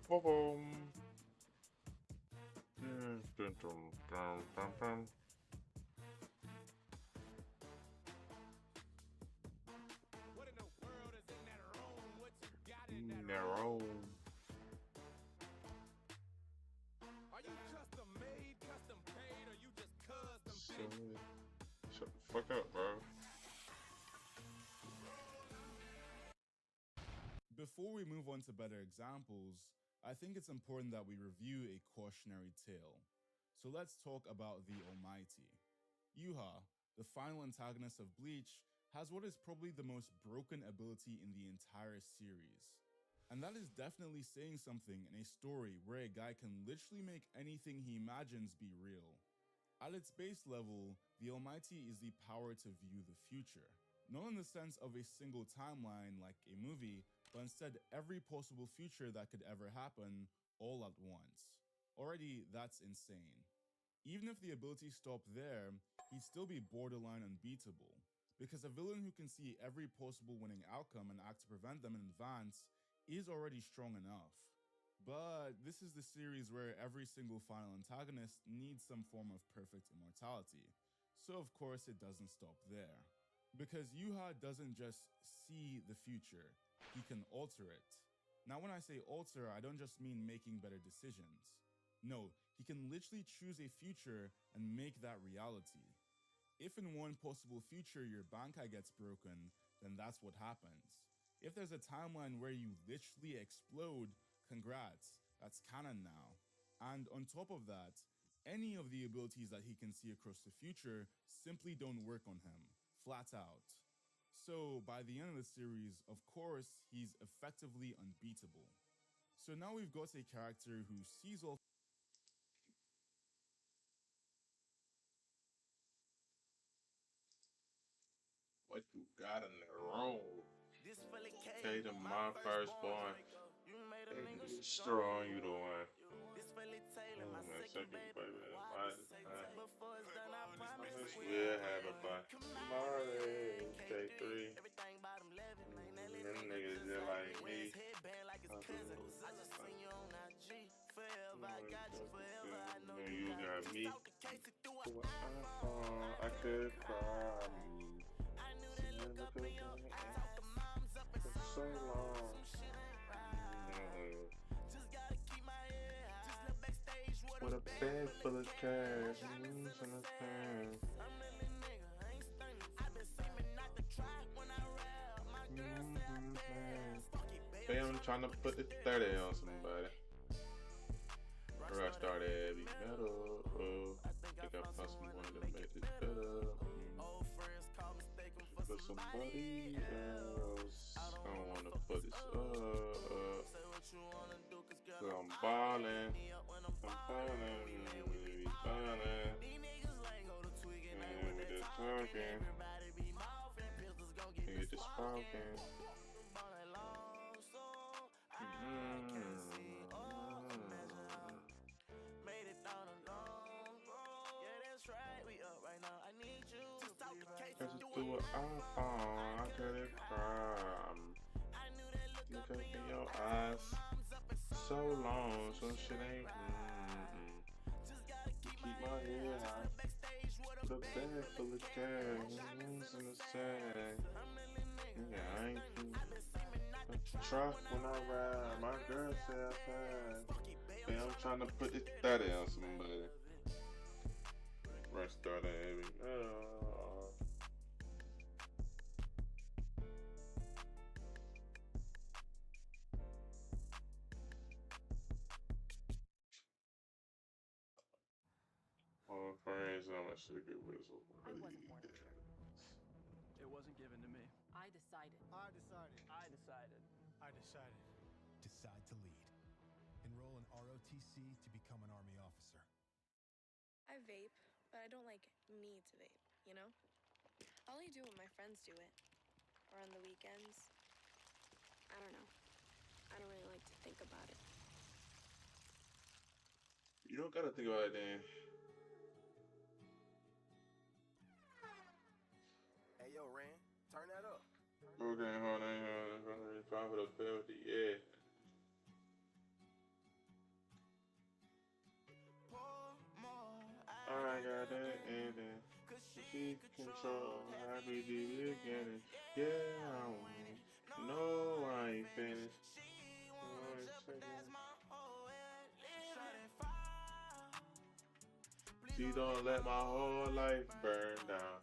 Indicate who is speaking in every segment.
Speaker 1: Boom. Dun, dun, dun, dun, dun, dun. Narrow. So, shut the fuck up, bro.
Speaker 2: Before we move on to better examples, I think it's important that we review a cautionary tale. So let's talk about the Almighty. Yuha, the final antagonist of Bleach, has what is probably the most broken ability in the entire series. And that is definitely saying something in a story where a guy can literally make anything he imagines be real. At its base level, the Almighty is the power to view the future. Not in the sense of a single timeline like a movie, but instead every possible future that could ever happen all at once. Already, that's insane. Even if the ability stopped there, he'd still be borderline unbeatable. Because a villain who can see every possible winning outcome and act to prevent them in advance is already strong enough. But this is the series where every single final antagonist needs some form of perfect immortality. So, of course, it doesn't stop there. Because Yuha doesn't just see the future, he can alter it. Now, when I say alter, I don't just mean making better decisions. No, he can literally choose a future and make that reality. If in one possible future your bankai gets broken, then that's what happens. If there's a timeline where you literally explode, congrats, that's canon now. And on top of that, any of the abilities that he can see across the future simply don't work on him, flat out. So by the end of the series, of course, he's effectively unbeatable. So now we've got a character who sees all.
Speaker 1: What you got in the room? Tatum, my firstborn. Hey, strong, you the one. Oh, man, second baby. I wish we'll have a fun. Marley, K3. Them niggas just like me. You got me. I could cry. For so long. With a bag full of cash, in the pan. Bam, I'm trying to put the 30 on somebody. Or I started heavy metal. Think I found some way to make this better. For somebody else. I don't wanna put this up. So I'm ballin'. I'm ballin'. We ballin'. And we just talking. We just talking. Cause it's through an iPhone, I could have cried. Look up in your eyes, so long, some shit ain't. Keep my head high, the bag full of cash, in the sand. Yeah, I ain't truck when I ride. My girl said I pass. Hey, I'm trying to put this 30 on somebody. Right started heavy. Oh, friends, I'm a sugar whistle.
Speaker 3: I wasn't born a jerk.
Speaker 4: It wasn't given to me.
Speaker 3: I decided.
Speaker 5: I decided.
Speaker 4: I decided.
Speaker 5: I decided.
Speaker 6: Decide to lead. Enroll in ROTC to become an Army officer.
Speaker 7: I vape, but I don't like need to vape, you know? I only do when my friends do it. Or on the weekends. I don't know. I don't really like to think about it.
Speaker 1: You don't gotta think about it then.
Speaker 8: Hey, yo, Ren, turn that up.
Speaker 1: Okay, hold on, 105 for the 50, yeah. She control every beginning. Yeah, I win. No, I ain't finished. One second. She don't let my whole life burn down.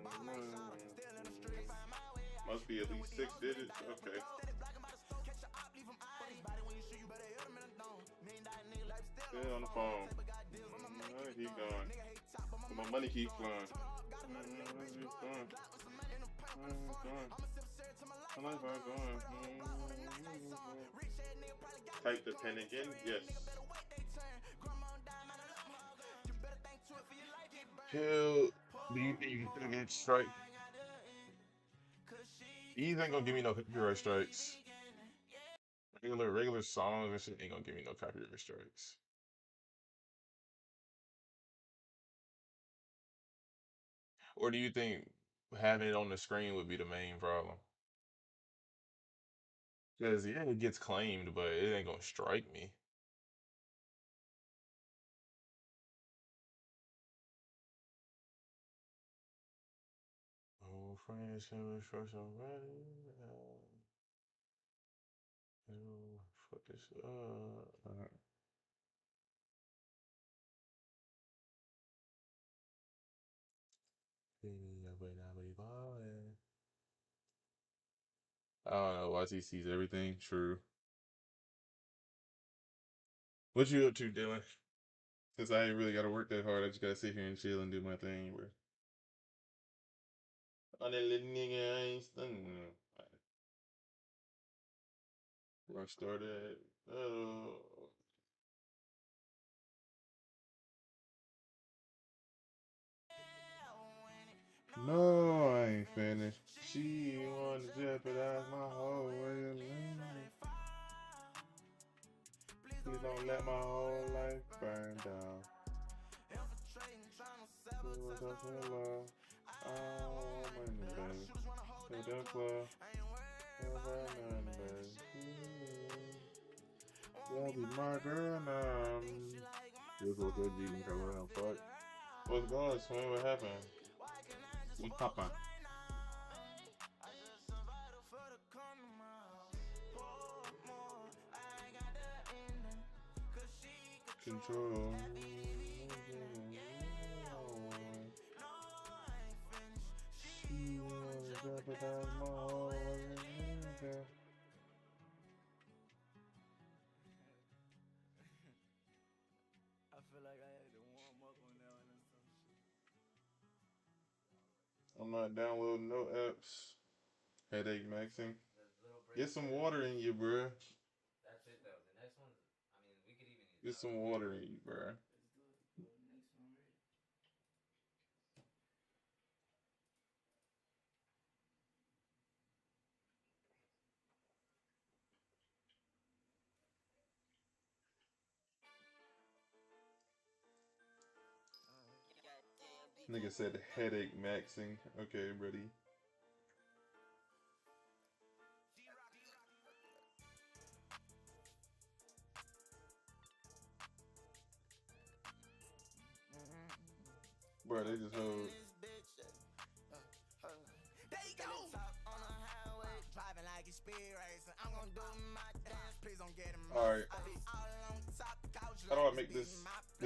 Speaker 1: My minute down. Must be at least 6 digits. Okay. Still on the phone. Keep going. My money keep flying. Keep going. My life are going. Type the pen again. Yes. Kill. Do you think you can get strike? Ease ain't gonna give me no copyright strikes. Regular songs and shit ain't gonna give me no copyright strikes. Or do you think having it on the screen would be the main problem? Because yeah, it gets claimed, but it ain't gonna strike me. Oh, friends, first already. Fuck this up. I don't know. YT sees everything. True. What you up to, Dylan? Since I ain't really got to work that hard, I just gotta sit here and chill and do my thing. Where on that little nigga, I ain't stunning. Where I started. No, I ain't finished. She wanna jeopardize my whole way of living. Please don't let my whole life burn down. What's up, hello? Oh, my baby. To the club. You'll be my girl now. This was good, G. Fuck. What's going on, Swing? What happened? What Papa? Control. She wanna jeopardize my whole life.
Speaker 4: I feel like I had to warm up on that one or some shit.
Speaker 1: I'm not downloading no apps. Headache maxing. Get some water in you, bruh.
Speaker 5: That's it though. The next one's, I mean, we could even use
Speaker 1: Get
Speaker 5: that
Speaker 1: some
Speaker 5: one.
Speaker 1: water in you, bruh.
Speaker 4: Let's do it. Go to the next one, right?
Speaker 1: Nigga said headache maxing. Okay, buddy. Bro, they just hold. Alright. How do I make this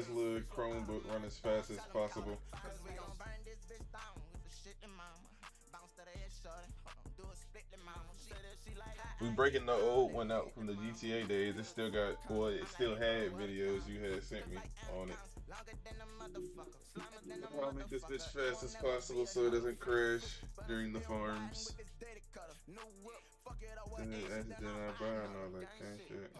Speaker 1: little Chromebook run as fast as possible? We breaking the old one out from the GTA days. It still got, well, it still had videos you had sent me on it. I'll make this bitch fast as possible so it doesn't crash during the farms. Then I buy and all that kind of shit.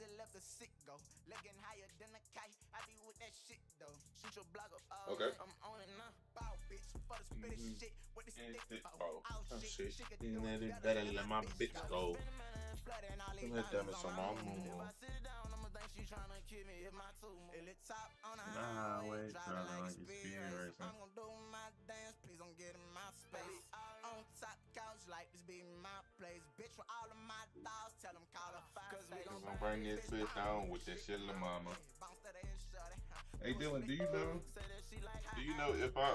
Speaker 8: just left a sick go. Looking higher than a kite. I be with that shit though. Shoot your block up.
Speaker 1: Okay.
Speaker 8: I'm on and on. Bow bitch. For the spit shit. With the stick.
Speaker 1: Oh shit. And then it better let my bitch go. Let them is some mama. Nah, wait, driving like it's speed racing.
Speaker 8: I'm gonna do my dance, please don't get in my space. On top couch like this be my place. Bitch for all of my thoughts, tell them call her five. Cause we
Speaker 1: gonna bring this bitch down with this shit, la mama. Hey Dylan, do you know if I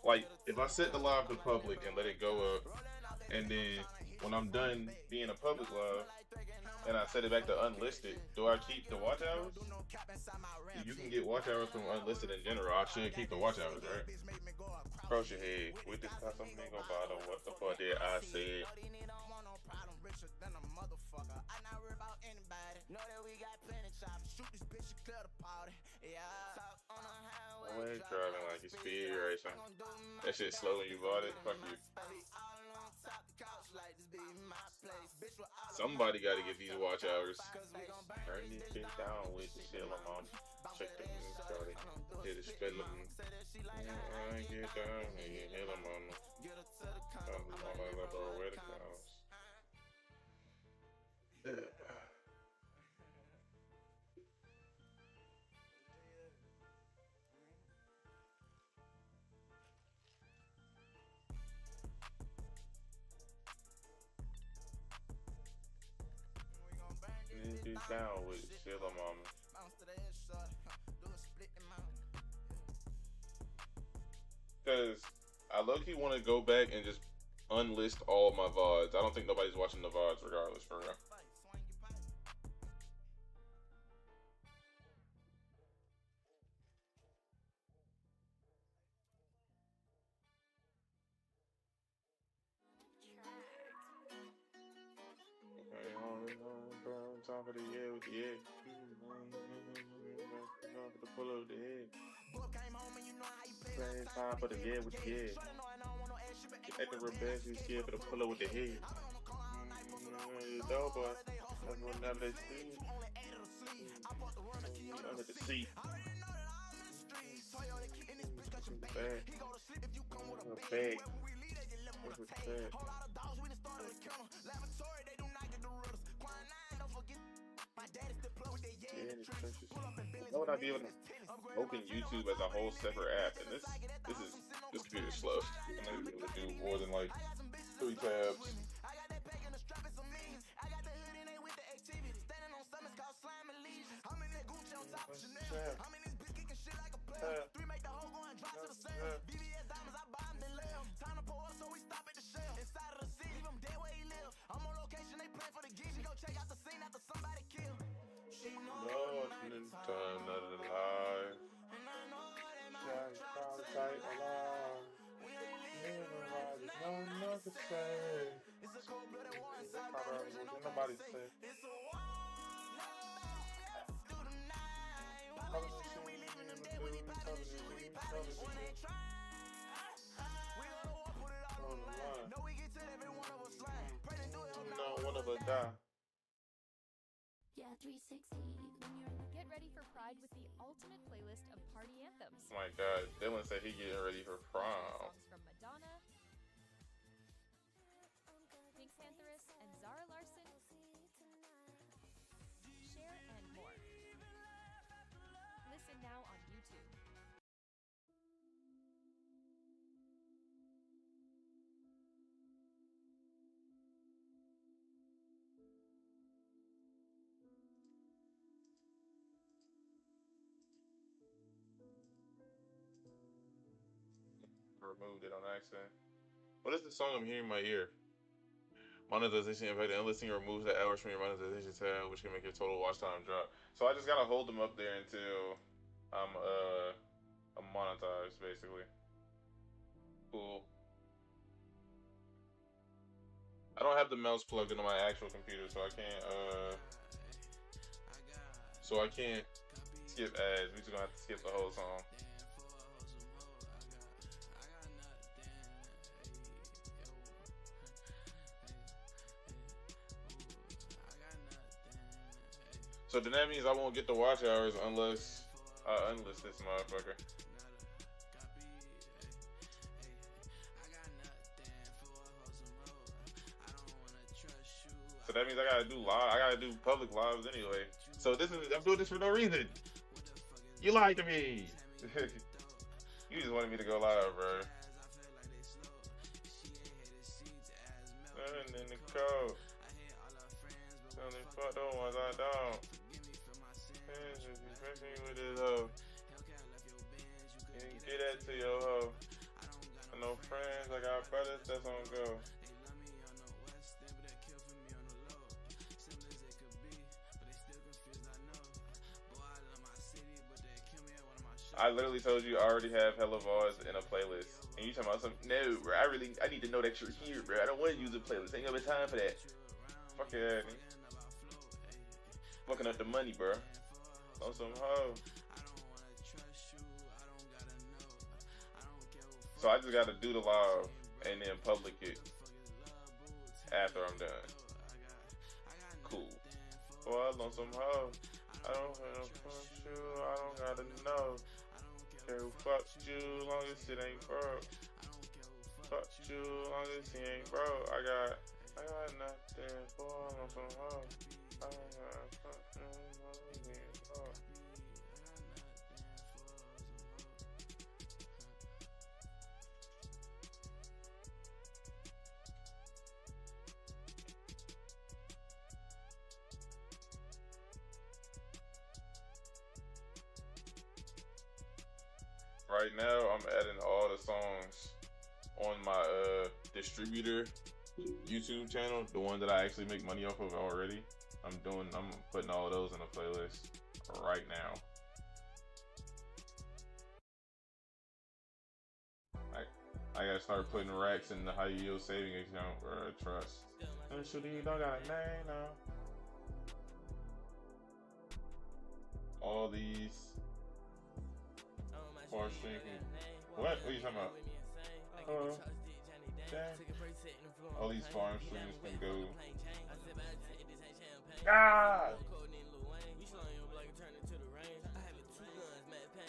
Speaker 1: like if I set the live to public and let it go up, and then when I'm done being a public live and I set it back to unlisted, do I keep the watch hours? You can get watch hours from unlisted in general. I should keep the watch hours, right? Cross your head. With this time, something ain't gonna bother what the fuck did I said. Always driving like it's speed racing. That shit slow when you bought it. Fuck you. Somebody gotta get these watch hours. Turn this shit down with the shit, mom. Check the moon, started. Hit the spell them. Get down and get hit them, mama. Mama, let her wear the cows. Get down with Sheila Mama. Because I low-key want to go back and just unlist all my VODs. I don't think nobody's watching the VODs regardless, for real. Top of the year with the egg. To pull up the head. Time for the year with the head. Get the real best you scared for the pull up with the head. Dog boy. That's what never they see. Under the seat. Bag. Bag. What's with the bag? Why would I be able to open YouTube as a whole separate app? And this computer's slow. I'm not able to do more than like 3 tabs. Time not alive. Tight alive. No, nothing to say. Nobody say. No, one of us die.
Speaker 9: Yeah, 360. Get ready for Pride with the ultimate playlist of party anthems.
Speaker 1: Oh my God, Dylan said he getting ready for prom.
Speaker 9: Songs from Madonna, Pink Pantheress, and Zara Larsson, Cher, and more. Listen now on YouTube.
Speaker 1: Removed it on accident. What is the song I'm hearing in my ear? Monetization impact. Unlisting removes the hours from your monetization tab, which can make your total watch time drop. So I just gotta hold them up there until I'm monetized, basically. Cool. I don't have the mouse plugged into my actual computer, so I can't skip ads. We just gonna have to skip the whole song. So then that means I won't get the watch hours unless I unlist this motherfucker. So that means I gotta do live. I gotta do public lives anyway. So this is I'm doing this for no reason. You lied to me. You just wanted me to go live, bro. And in the code. Only fuck the ones I don't. Especially with this hoe. You can get that to your hoe. I know friends, I got brothers that's on go. I literally told you I already have hella bars in a playlist. And you talking about something? No, bro. I need to know that you're here, bro. I don't want to use a playlist. Ain't got time for that. Fuck yeah, nigga. Fucking up the money, bro. On some hoe. So I just gotta do the live and then public it after I'm done. Cool. Boy, I on some hoe. I don't wanna fuck you. I don't gotta know. Who fucked you long as it ain't broke. Fucked you long as it ain't broke. I got nothing for on some hoe. I got fucking right now, I'm adding all the songs on my distributor YouTube channel, the one that I actually make money off of already. I'm putting all of those in a playlist right now. I gotta start putting racks in the high yield saving account or trust. And should you don't got a name now. All these far streaming. What are you talking about? Hello? All these farm streams can go. God!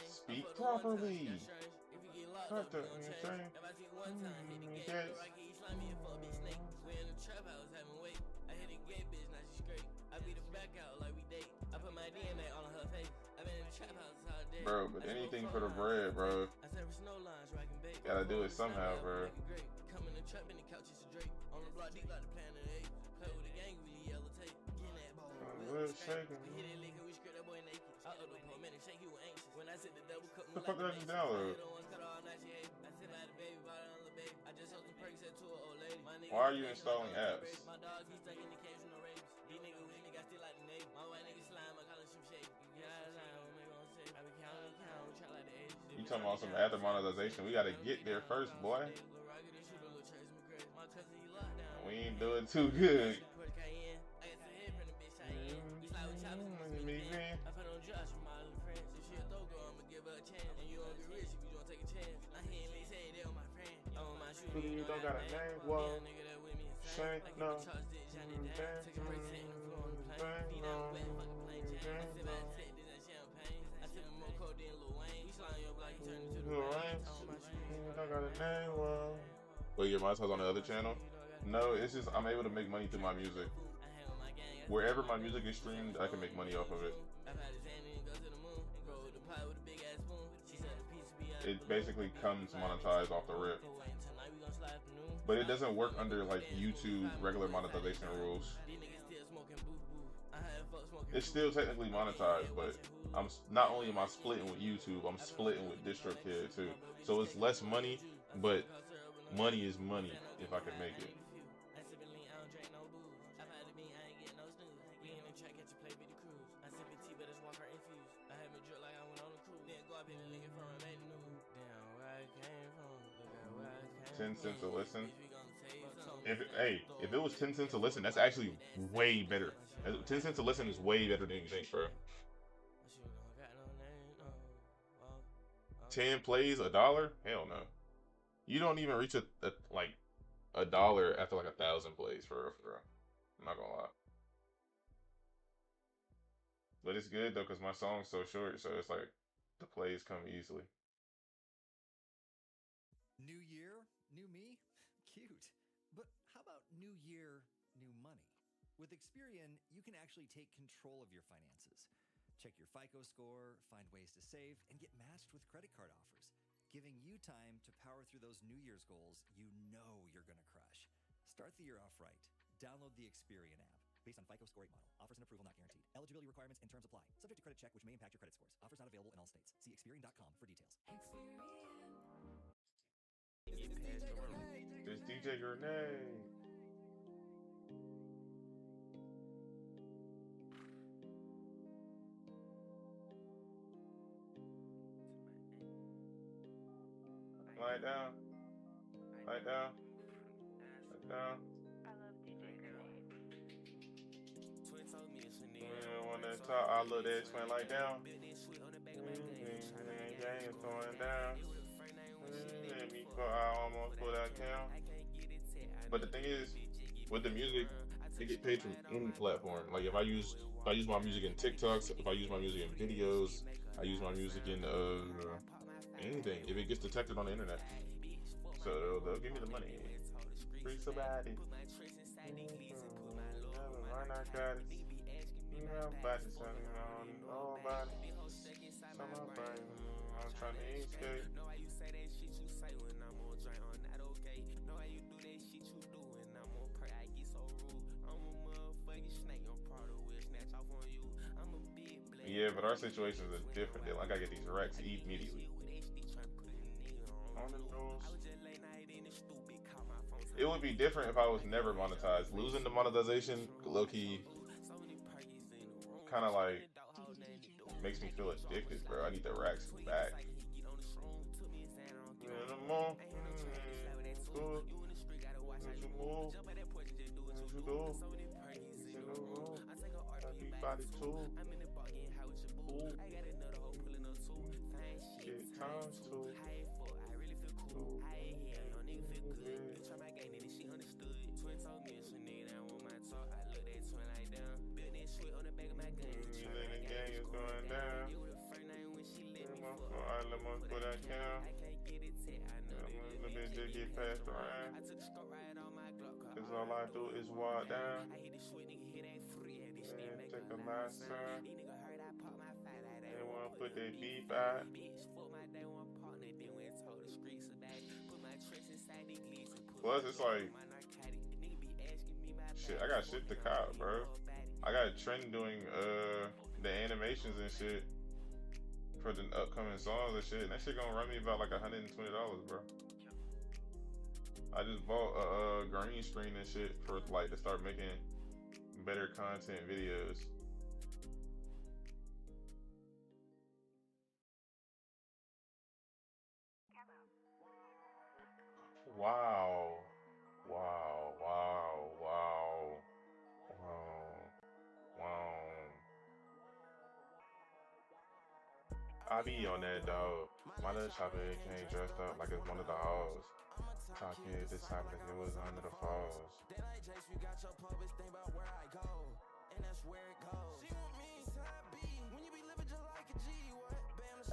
Speaker 1: Speak properly. Cut the bro, but anything for the bread, bro. Gotta do it somehow, bro. What the fuck did I just download? Why are you installing apps? You talking about some after monetization? We gotta get there first, boy. We ain't doing too good. You don't got a name, whoa. Shank, no. Wait, your monetize on the other channel? No, it's just I'm able to make money through my music. Wherever my music is streamed, I can make money off of it. It basically comes monetized off the rip. But it doesn't work under like YouTube regular monetization rules. It's still technically monetized, but I'm not only am I splitting with YouTube, I'm splitting with DistroKid too. So it's less money, but money is money if I can make it. $0.10 a listen. If it was 10 cents a listen, that's actually way better. 10 cents a listen is way better than you think, bro. 10 plays, $1? Hell no. You don't even reach like $1 after like 1,000 plays for real. I'm not gonna lie. But it's good though, cause my song's so short, so it's like the plays come easily.
Speaker 6: New year, new me? Cute. But how about new year, new money? With Experian, you can actually take control of your finances. Check your FICO score, find ways to save, and get matched with credit card offers, giving you time to power through those New Year's goals you know you're going to crush. Start the year off right. Download the Experian app. Based on FICO score rate model. Offers and approval not guaranteed. Eligibility requirements and terms apply. Subject to credit check, which may impact your credit scores. Offers not available in all states. See Experian.com for details.
Speaker 1: It's DJ Grenade. Lie down. Lie down. Lie down. Wanna talk? I love that twin like down. Game's going down. Let me go. I almost put that down. But the thing is, with the music, I get paid from any platform. Like if I use my music in TikToks, if I use my music in videos, I use my music in anything. If it gets detected on the internet, so they'll give me the money. Free somebody. Why not got it? Nobody, nobody. Somebody, I'm trying to escape. Yeah, but our situations are different. Like I get these racks immediately. On the nose. It would be different if I was never monetized. Losing the monetization, low key, kind of like makes me feel addicted, bro. I need the racks back. Everybody too. Get times too. Let me put that down. Let me just get passed around. Cause all I do is walk down. And take a last turn. They wanna put their beef out. Plus, it's like, shit, I got shit to cop, bro. I got a trend doing the animations and shit for the upcoming songs and shit. And that shit gonna run me about like $120, bro. I just bought a green screen and shit for like to start making better content videos. Wow. Wow. Wow. Wow. Wow. Wow. I be on that dog. My little chopper came dressed up like it's one of the hoes. Talking this time like it was under the falls.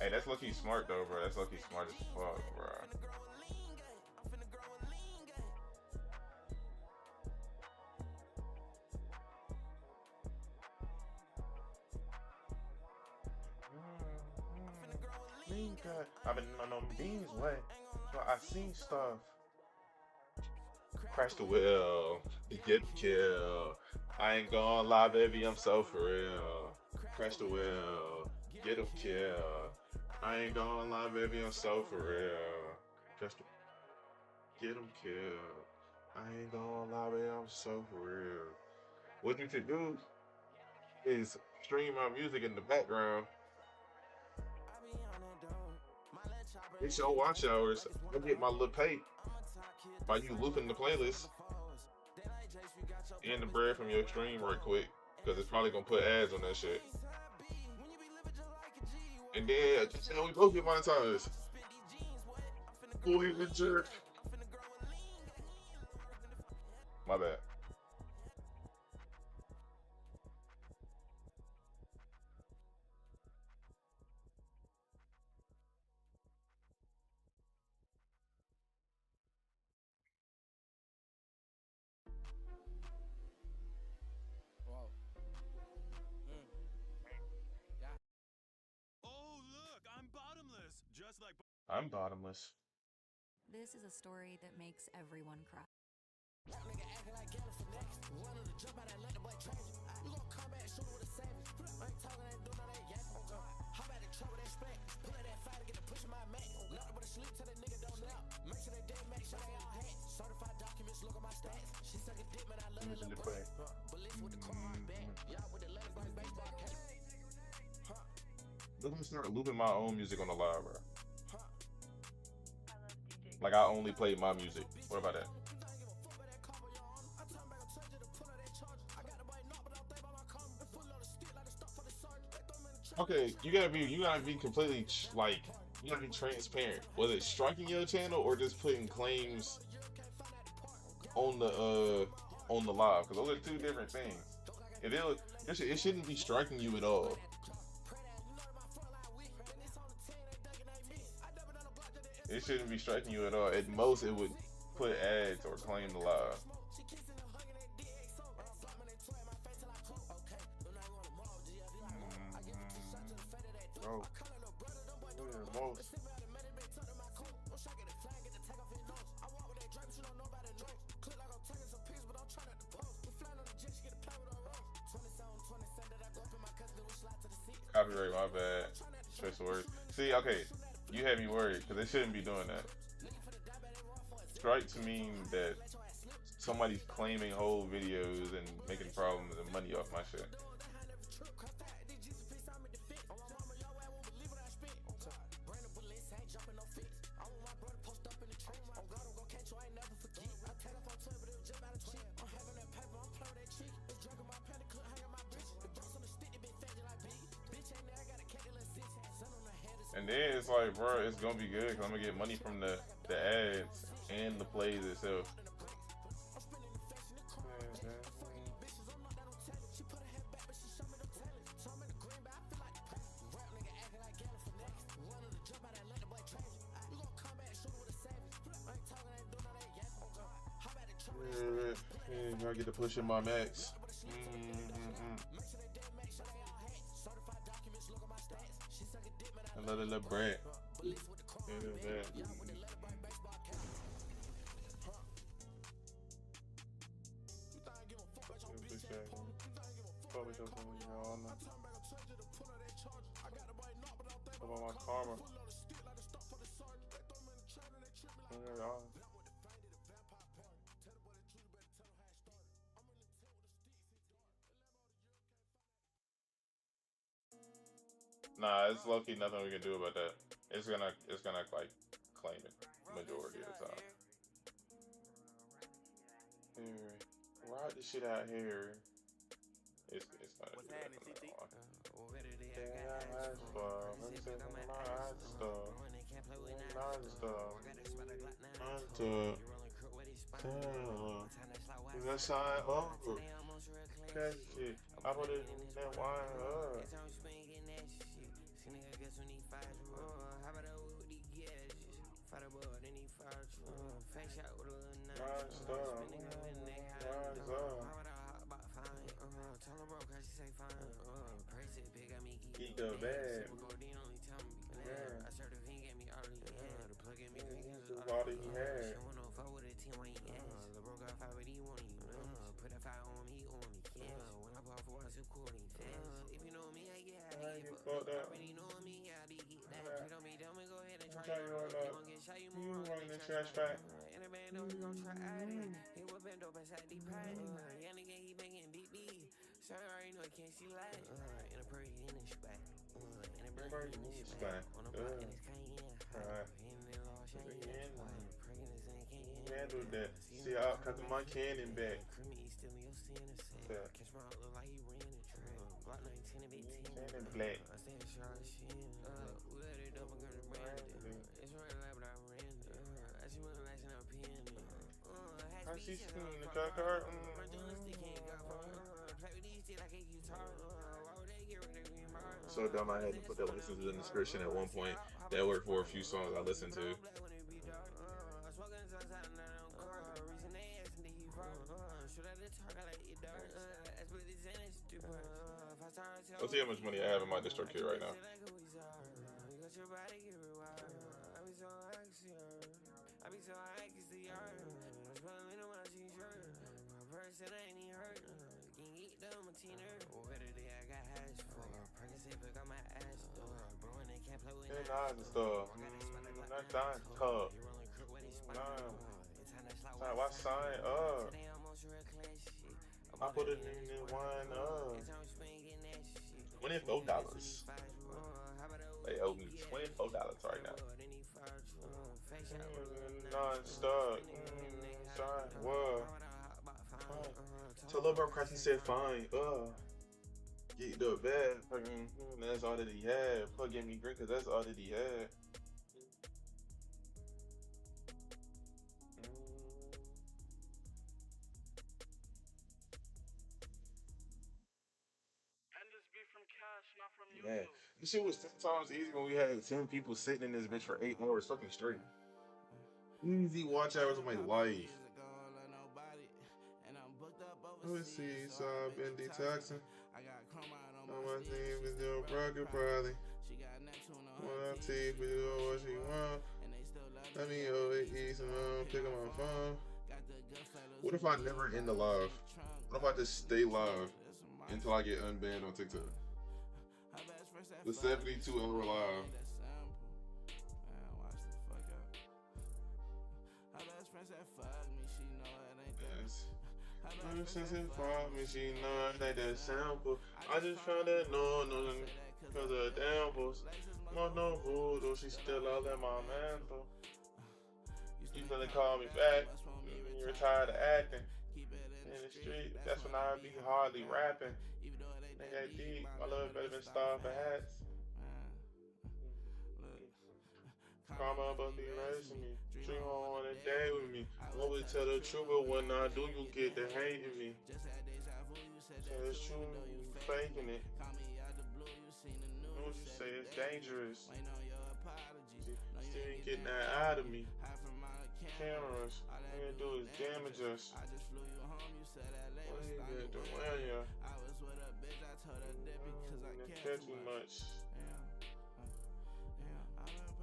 Speaker 1: Hey, that's lucky smart though, bro. That's lucky smart as fuck, bro. I've been on them beans wet, so I seen stuff. Crash the wheel, get kill. I ain't gonna lie, baby, I'm so for real. Crash the wheel, get him kill. I ain't gonna lie, baby, I'm so for real. Just get him kill. I ain't gonna lie, baby, I'm so for real. What you should do is stream my music in the background. It's your watch hours. I get my little pay by you looping the playlist and the bread from your stream right quick, because it's probably gonna put ads on that shit. And then we both get monetized. Boy, the jerk. My bad. I'm bottomless.
Speaker 10: This is a story that makes everyone cry.
Speaker 1: Music to play. Look, I'm start looping my own music on the live, bro. Like I only play my music. What about that? Okay, you gotta be completely like, you gotta be transparent. Was it striking your channel or just putting claims on the live? Because those are two different things. It shouldn't be striking you at all. It shouldn't be striking you at all. At most, it would put ads or claim the live. Oh, yeah, most. Copyright, my bad. Special words. See, okay, you had me worried because they shouldn't be doing that. Strike to mean that somebody's claiming whole videos and making problems and money off my shit. And then it's like, bro, it's gonna be good because I'm gonna get money from the ads and the plays itself. I get to push in my max. Another little bread. About my karma. Nah, it's low-key nothing we can do about that. It's gonna like claim it majority of the time. Here, ride the shit out here. It's not a good that's how catch it. I put it in that wine up. Eat the bag. All that he had. You running the trash bag. Handle that. See, I cut my cannon back. Cannon black. I see in the car. So dumb, I had to put that license in the description at one point. That worked for a few songs I listened to. Let's see how much money I have in my distro kit right now.
Speaker 8: I be so high, kiss the yard. I'm smiling when I see shirt. My person ain't even hurt. Can eat the Martina. What a day I got hash for. Percocet pick on my ass. Bro, and they can't play with
Speaker 1: And I just that time tough. Nah. Sorry, why sign up? I put it in the one up. $24. They owe me $24 right now. Non-stop. Sorry, what? Till little bro Crafty said fine. Get the bad. Fucking, that's all that he had. Plug in me green because that's all that he had. Yeah, this shit was 10 times easier when we had 10 people sitting in this bitch for 8 hours fucking straight. Easy watch hours of my life. Let's see, so I've been detoxing. On my team is doing broken probably. When I teeth, we do what she want. Let me overeat some pick up my phone. What if I never end the live? What if I just stay live until I get unbanned on TikTok? The 72-hour live. Yes. Since it fucked me, she know it ain't that simple. I just found that no, because of the damples. No voodoo, she still all in my mantle. You finna call me back. You're tired of acting. In the street, that's when I be hardly rapping. Ain't that deep, my love better than star for hats. Karma about the erasing me. Dream on a day with me. Always tell the truth, but when I do, you get the hating me. So it's true, you faking it. Don't you say it's dangerous? Still ain't getting that out of me. Cameras, all you do is damage us. What you been doing, yeah? Care too much.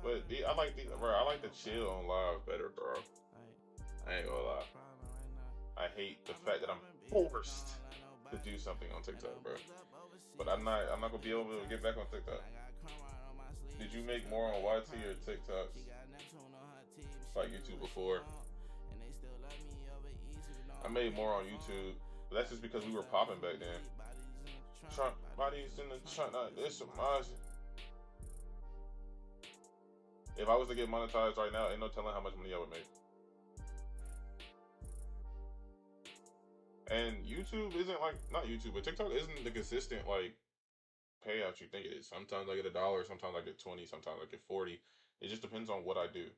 Speaker 1: But I like the chill on live better, bro. I ain't gonna lie. I hate the fact that I'm forced to do something on TikTok, bro. But I'm not gonna be able to get back on TikTok. Did you make more on YT or TikToks like YouTube before? I made more on YouTube, but that's just because we were popping back then. Trump bodies in the trunk, not this much. If I was to get monetized right now, ain't no telling how much money I would make. And YouTube isn't like, not YouTube, but TikTok isn't the consistent like payout you think it is. Sometimes I get $1, sometimes I get 20, sometimes I get 40. It just depends on what I do.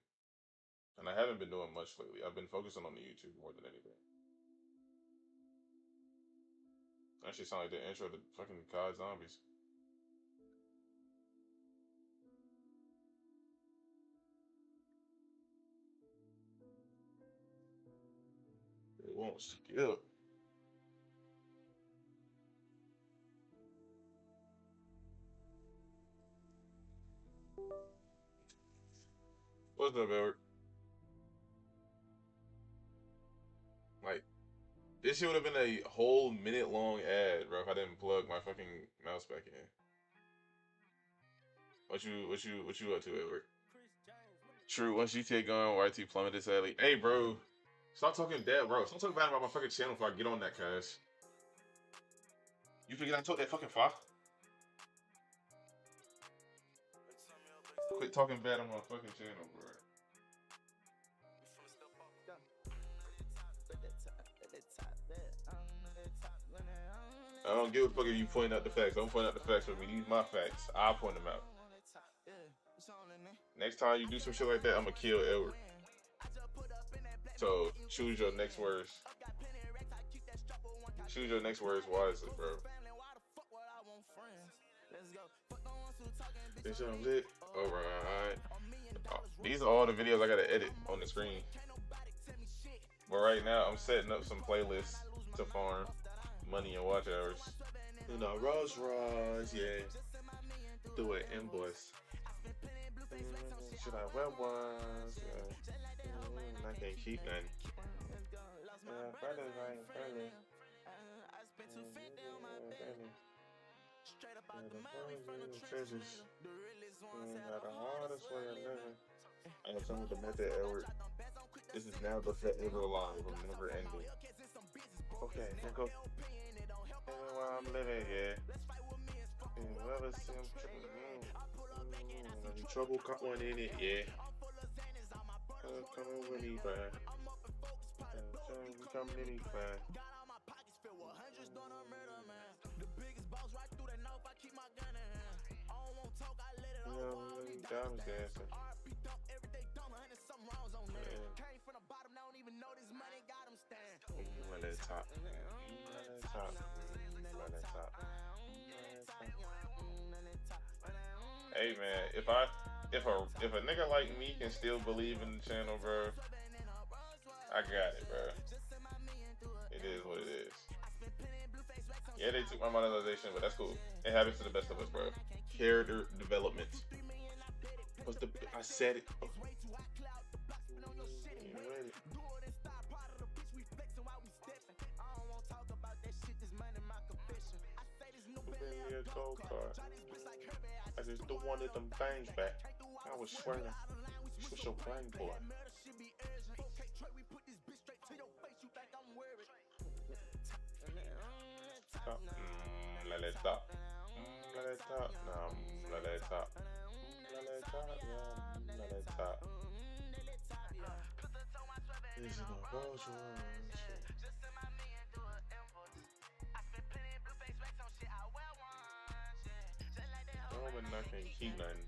Speaker 1: And I haven't been doing much lately. I've been focusing on the YouTube more than anything. That shit sound like the intro to fucking COD Zombies. It won't skip. What's up, Edward? Like, this shit would have been a whole minute-long ad, bro, if I didn't plug my fucking mouse back in. What you up to, Edward? True, once GTA gone, YT plummeted sadly. Hey, bro, stop talking bad, bro. Stop talking bad about my fucking channel before I get on that, cuz. You figured I took that fucking file? Quit talking bad on my fucking channel, bro. I don't give a fuck if you point out the facts. Don't point out the facts with me. These my facts. I'll point them out. Next time you do some shit like that, I'm gonna kill Edward. So choose your next words. Choose your next words wisely, bro. Bitch, I'm lit. Alright. These are all the videos I gotta edit on the screen. But right now, I'm setting up some playlists to farm money and watch hours. You know, Rolls Royce, yeah. Do an invoice. Should I wear ones? Yeah. I can't keep nothing. Yeah, brothers ain't friendly. Yeah, the boys in the trenches. Got the hardest way of living. I have some with the method, Edward. This is now the forever line from never ending. Okay, here go. While I'm living, yeah. Whoever see him tripping, trouble caught one in it, yeah. Coming with me, fine. Coming in me, fine. Diamonds dancing. Let it top. Let it top. Let it top. Hey man, if a nigga like me can still believe in the channel, bro, I got it, bro. It is what it is. Yeah, they took my monetization, but that's cool. It happens to the best of us, bro. Character development. What's the? I said it. Oh. A gold card. I just don't wanted them things back. I was swearing. What's your brain for? Let it top. Let it top. Nah, let it top. Let it top. Yeah, let it top. This is my bullshit. Oh, but I can't keep nothing.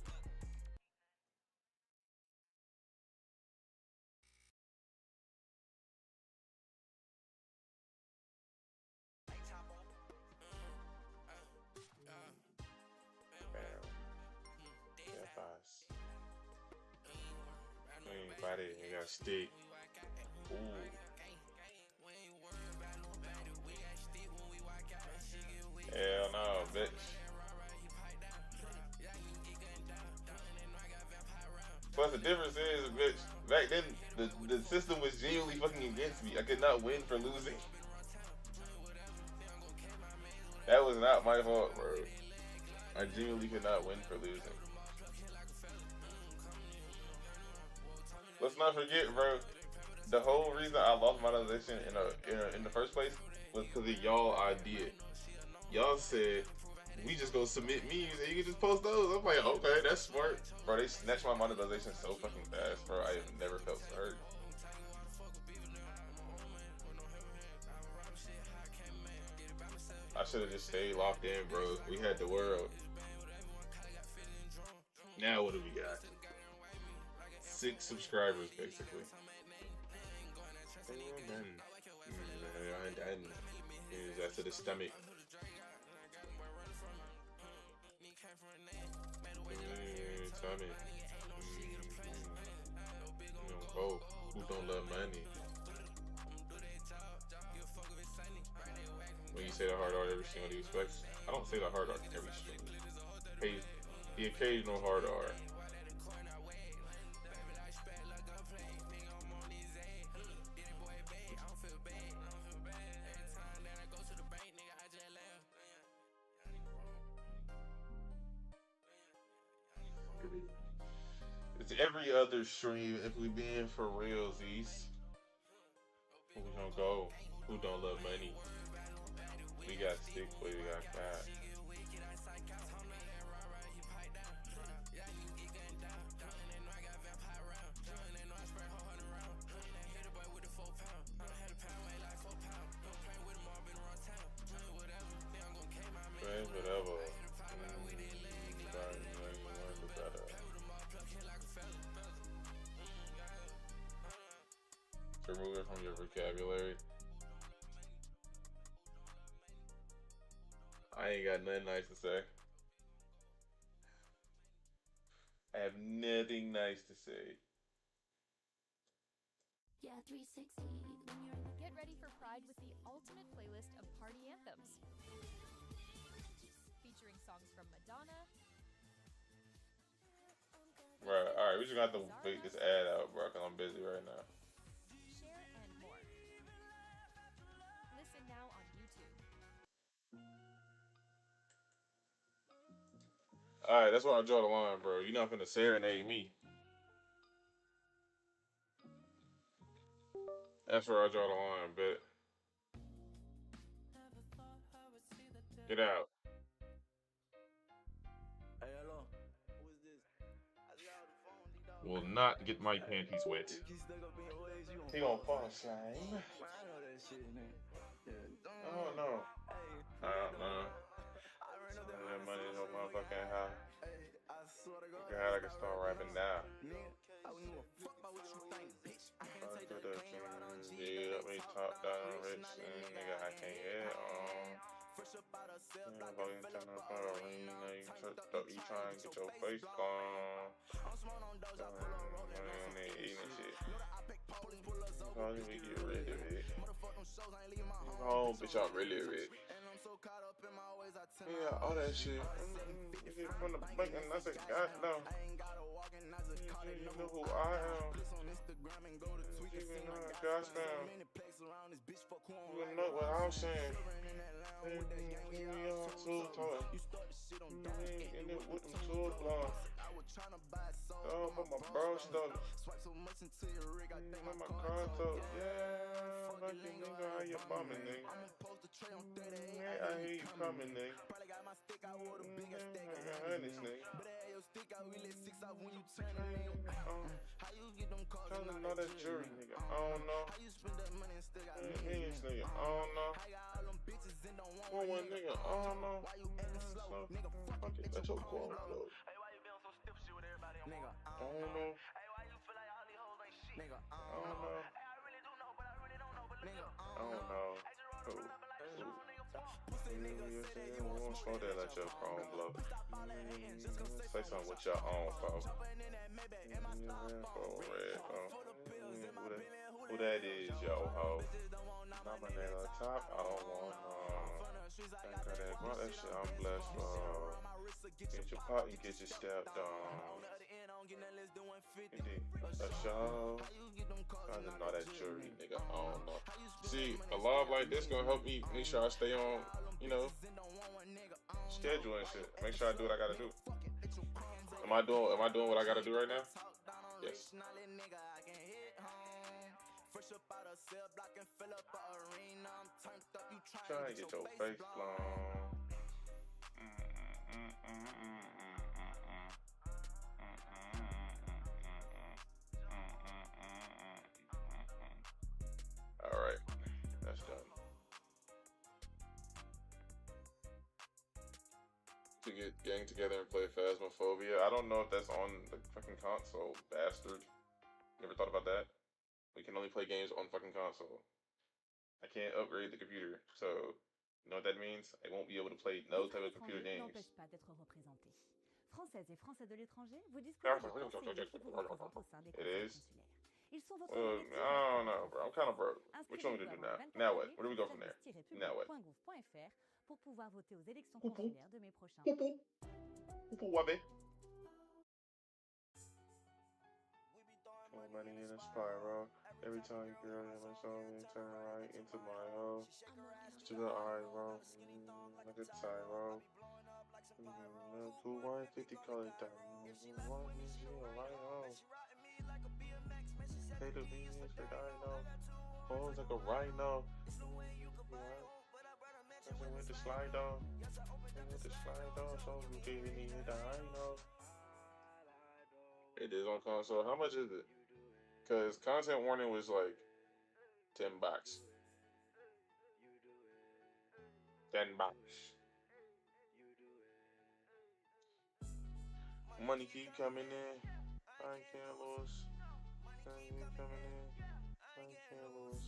Speaker 1: Body, you got stick. Ooh. Hell no, bitch. Plus the difference is, bitch, back then the system was genuinely fucking against me. I could not win for losing. That was not my fault, bro. I genuinely could not win for losing. Let's not forget, bro. The whole reason I lost monetization in the first place was because of y'all idea. Y'all said we just go submit memes and you can just post those. I'm like, okay, that's smart, bro. They snatched my monetization so fucking fast, bro. I have never felt so hurt. I should have just stayed locked in, bro. We had the world. Now what do we got? 6 subscribers, basically. That's to the stomach. Tummy. Oh, who don't love money? When you say the hard art every stream, what do you expect? I don't say the hard art every stream. Hey, the occasional hard art. It's every other stream if we being for realsies. Who we gonna go? Who don't love money? We got stick, we got cat. Whatever. Remove it from your vocabulary. I ain't got nothing nice to say. I have nothing nice to say.
Speaker 9: Yeah, 360.
Speaker 3: Get ready for Pride with the ultimate playlist of party anthems. Featuring songs from Madonna.
Speaker 1: Right, alright, we just got to wait this ad out, bro, because I'm busy right now. Alright, that's where I draw the line, bro. You're not finna serenade me. That's where I draw the line, but get out.
Speaker 4: Hey, hello. Who is this? I just got off the phone, D-Dog.
Speaker 1: Will not get my panties wet.
Speaker 4: You keep stuck up in your ways, you
Speaker 1: He
Speaker 4: gon'
Speaker 1: gonna
Speaker 4: fall.
Speaker 1: fall slime.
Speaker 4: Man, I know that shit, nigga. Yeah,
Speaker 1: I don't know.
Speaker 4: Hey,
Speaker 1: I don't know.
Speaker 4: I ran up that
Speaker 1: That money
Speaker 4: money
Speaker 1: so
Speaker 4: so
Speaker 1: motherfucking
Speaker 4: motherfucking
Speaker 1: high.
Speaker 4: Hey, I swear to God,
Speaker 1: God, I can start rapping now.
Speaker 4: Nigga, I wouldn't give a fuck about what you think, bitch. I can't
Speaker 1: Fuck
Speaker 4: take
Speaker 1: with
Speaker 4: that
Speaker 1: the
Speaker 4: clean ride on G.
Speaker 1: yeah, me top down rich and nigga I can't hit on.
Speaker 4: Fresh up out of cell
Speaker 1: Yeah,
Speaker 4: block
Speaker 1: boy,
Speaker 4: and
Speaker 1: you
Speaker 4: fill
Speaker 1: turn
Speaker 4: up
Speaker 1: up
Speaker 4: a
Speaker 1: on the
Speaker 4: arena.
Speaker 1: arena, you
Speaker 4: Turned up,
Speaker 1: you trying to get your face gone.
Speaker 4: I'm smoking on Doja, I pull up rolling on some
Speaker 1: Eating shit.
Speaker 4: Know that I pick police, pull us over,
Speaker 1: Probably
Speaker 4: bitch,
Speaker 1: we
Speaker 4: get
Speaker 1: get rid of it.
Speaker 4: Motherfuck them shows, I ain't leaving my home.
Speaker 1: Oh, bitch, I'm really rich.
Speaker 4: And I'm so caught up in my ways, I tell
Speaker 1: Yeah, all that shit. You get from the bank and I said, God, no.
Speaker 4: I ain't gotta walk and I just caught it.
Speaker 1: You know who I am.
Speaker 4: Bliss on Instagram and go to tweak and see my
Speaker 1: God,
Speaker 4: so many places around this bitch, fuck who on
Speaker 1: you know what I'm saying.
Speaker 4: in that line with that gang, we all
Speaker 1: Two toys.
Speaker 4: You start the shit on
Speaker 1: And it with them tools blowing.
Speaker 4: I was tryna buy a soul,
Speaker 1: Oh, but my bro stole it.
Speaker 4: swipe so much into your rig, I think
Speaker 1: My car told, yeah,
Speaker 4: fuck
Speaker 1: lucky nigga, how you bumming, nigga?
Speaker 4: I'ma post a tray on 38,
Speaker 1: Yeah, I hear you coming, nigga.
Speaker 4: Probably got my stick, I wore the biggest stack of
Speaker 1: Honey, nigga.
Speaker 4: But I had your stick out, we let 6 off when you turn it, nigga. How you get them calls
Speaker 1: Tell
Speaker 4: and
Speaker 1: them
Speaker 4: all
Speaker 1: know that jury, nigga. I don't know.
Speaker 4: How you spend that money and still got
Speaker 1: Millions, nigga. I don't know.
Speaker 4: I got all them bitches and don't want
Speaker 1: One nigga, I don't know.
Speaker 4: Why you acting slow? Nigga,
Speaker 1: Fuck it, let your quote blow.
Speaker 4: Hey, why you feeling so stiff shit with everybody? Nigga,
Speaker 1: I don't know.
Speaker 4: Hey, why you feel like all these hoes ain't shit? Nigga,
Speaker 1: I don't know.
Speaker 4: Hey, I really do know, but I really don't know. But nigga,
Speaker 1: I don't know. You won't slow that, let your phone blow. Say something with your own phone. Who that is, yo ho? Nominate on top, I don't want that shit, I'm blessed, bro. Get your pot and get your stepped on. Indeed, a show. I didn't know that jury, nigga. I don't know. See, a live like this gonna help me make sure I stay on, you know, schedule and shit. Make sure I do what I gotta do. Am I doing what I gotta do right now? Yes. Try to get your face blown. Alright, that's done. To get gang together and play Phasmophobia. I don't know if that's on the fucking console, bastard. Never thought about that. We can only play games on fucking console. I can't upgrade the computer, so you know what that means? I won't be able to play no type of computer games.
Speaker 11: N'empêche pas d'être représenté. Françaises et Français de l'étranger, vous disposez de conseillers qui vous représentent au sein des
Speaker 1: It
Speaker 11: conseils
Speaker 1: is.
Speaker 11: consulaires. Ils sont votre
Speaker 1: I don't know, bro. I'm kind of broke. What you want me to do now? Now what? Where do we go from there? Now what?
Speaker 11: Pour pouvoir voter aux élections consulaires de mai prochain.
Speaker 1: Wabe. Money in a spiral. Every time you girl in my soul, you turn right into my hole. To the eye roll, like a tie roll. 150 color diamonds. One is you right home. Say the business that I know. Pose like a rhino. With the slide on. With the slide on, so you didn't need it, I know. It is on console. How much is it? Because content warning was like $10. $10. Money keep coming in. I can't lose. Money keep coming in. I can't lose.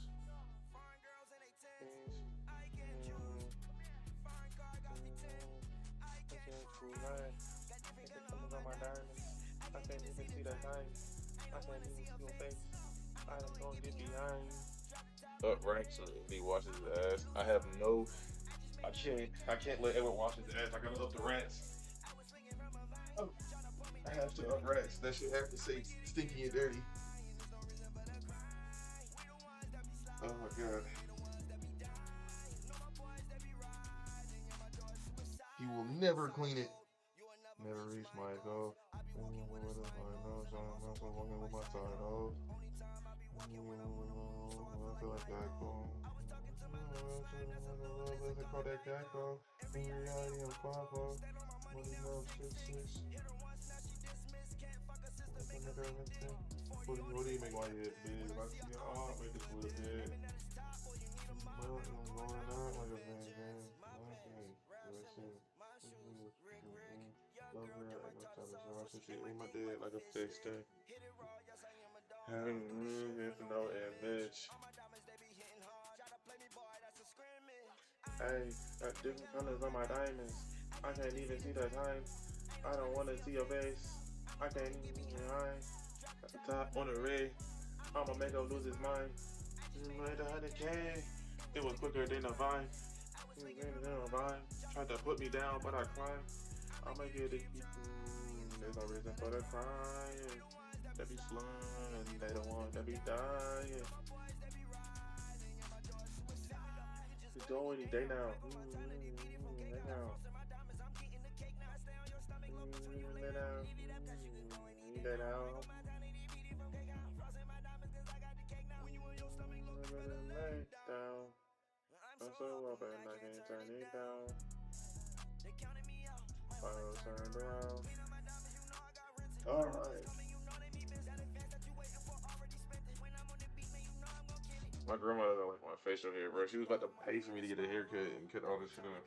Speaker 1: I can't fool right. It's coming on my diamonds. I can't even see the diamonds. I can't even see your face. I am gonna get behind. Up ranks and he washes his ass. I have no. I can't let Edward wash his ass. I gotta up the rants. Oh, I have to up rants. That shit have to say stinky and dirty. Oh my god. He will never clean it. Never reach my goal. What is my nose? I'm also walking with my side off. I feel like that cool. Let's call that Gecko. In reality, I'm Quavo. What do you know? 6'6". What do you make my head big? If I see it all, make this little bit. But I'm going out like a Van Gogh. Love her like no time is wrong. She ate my dick like a fish tank. If no image. Hey, got different colors on my diamonds. I can't even see the time. I don't wanna see your face. I can't even hide. Top on the ray. I'ma make him lose his mind. Made 100K. It was quicker than a vine. Tried to put me down, but I climbed. I'ma get it. There's no reason for the crying. They be slurring. They don't want to be dying. It's doing any day now. Day now. Day now. Down. I'm so up and I can't turn it down. Finals turned around. Alright. My grandmother don't like my facial hair, bro. She was about to pay for me to get a haircut and cut all this shit up.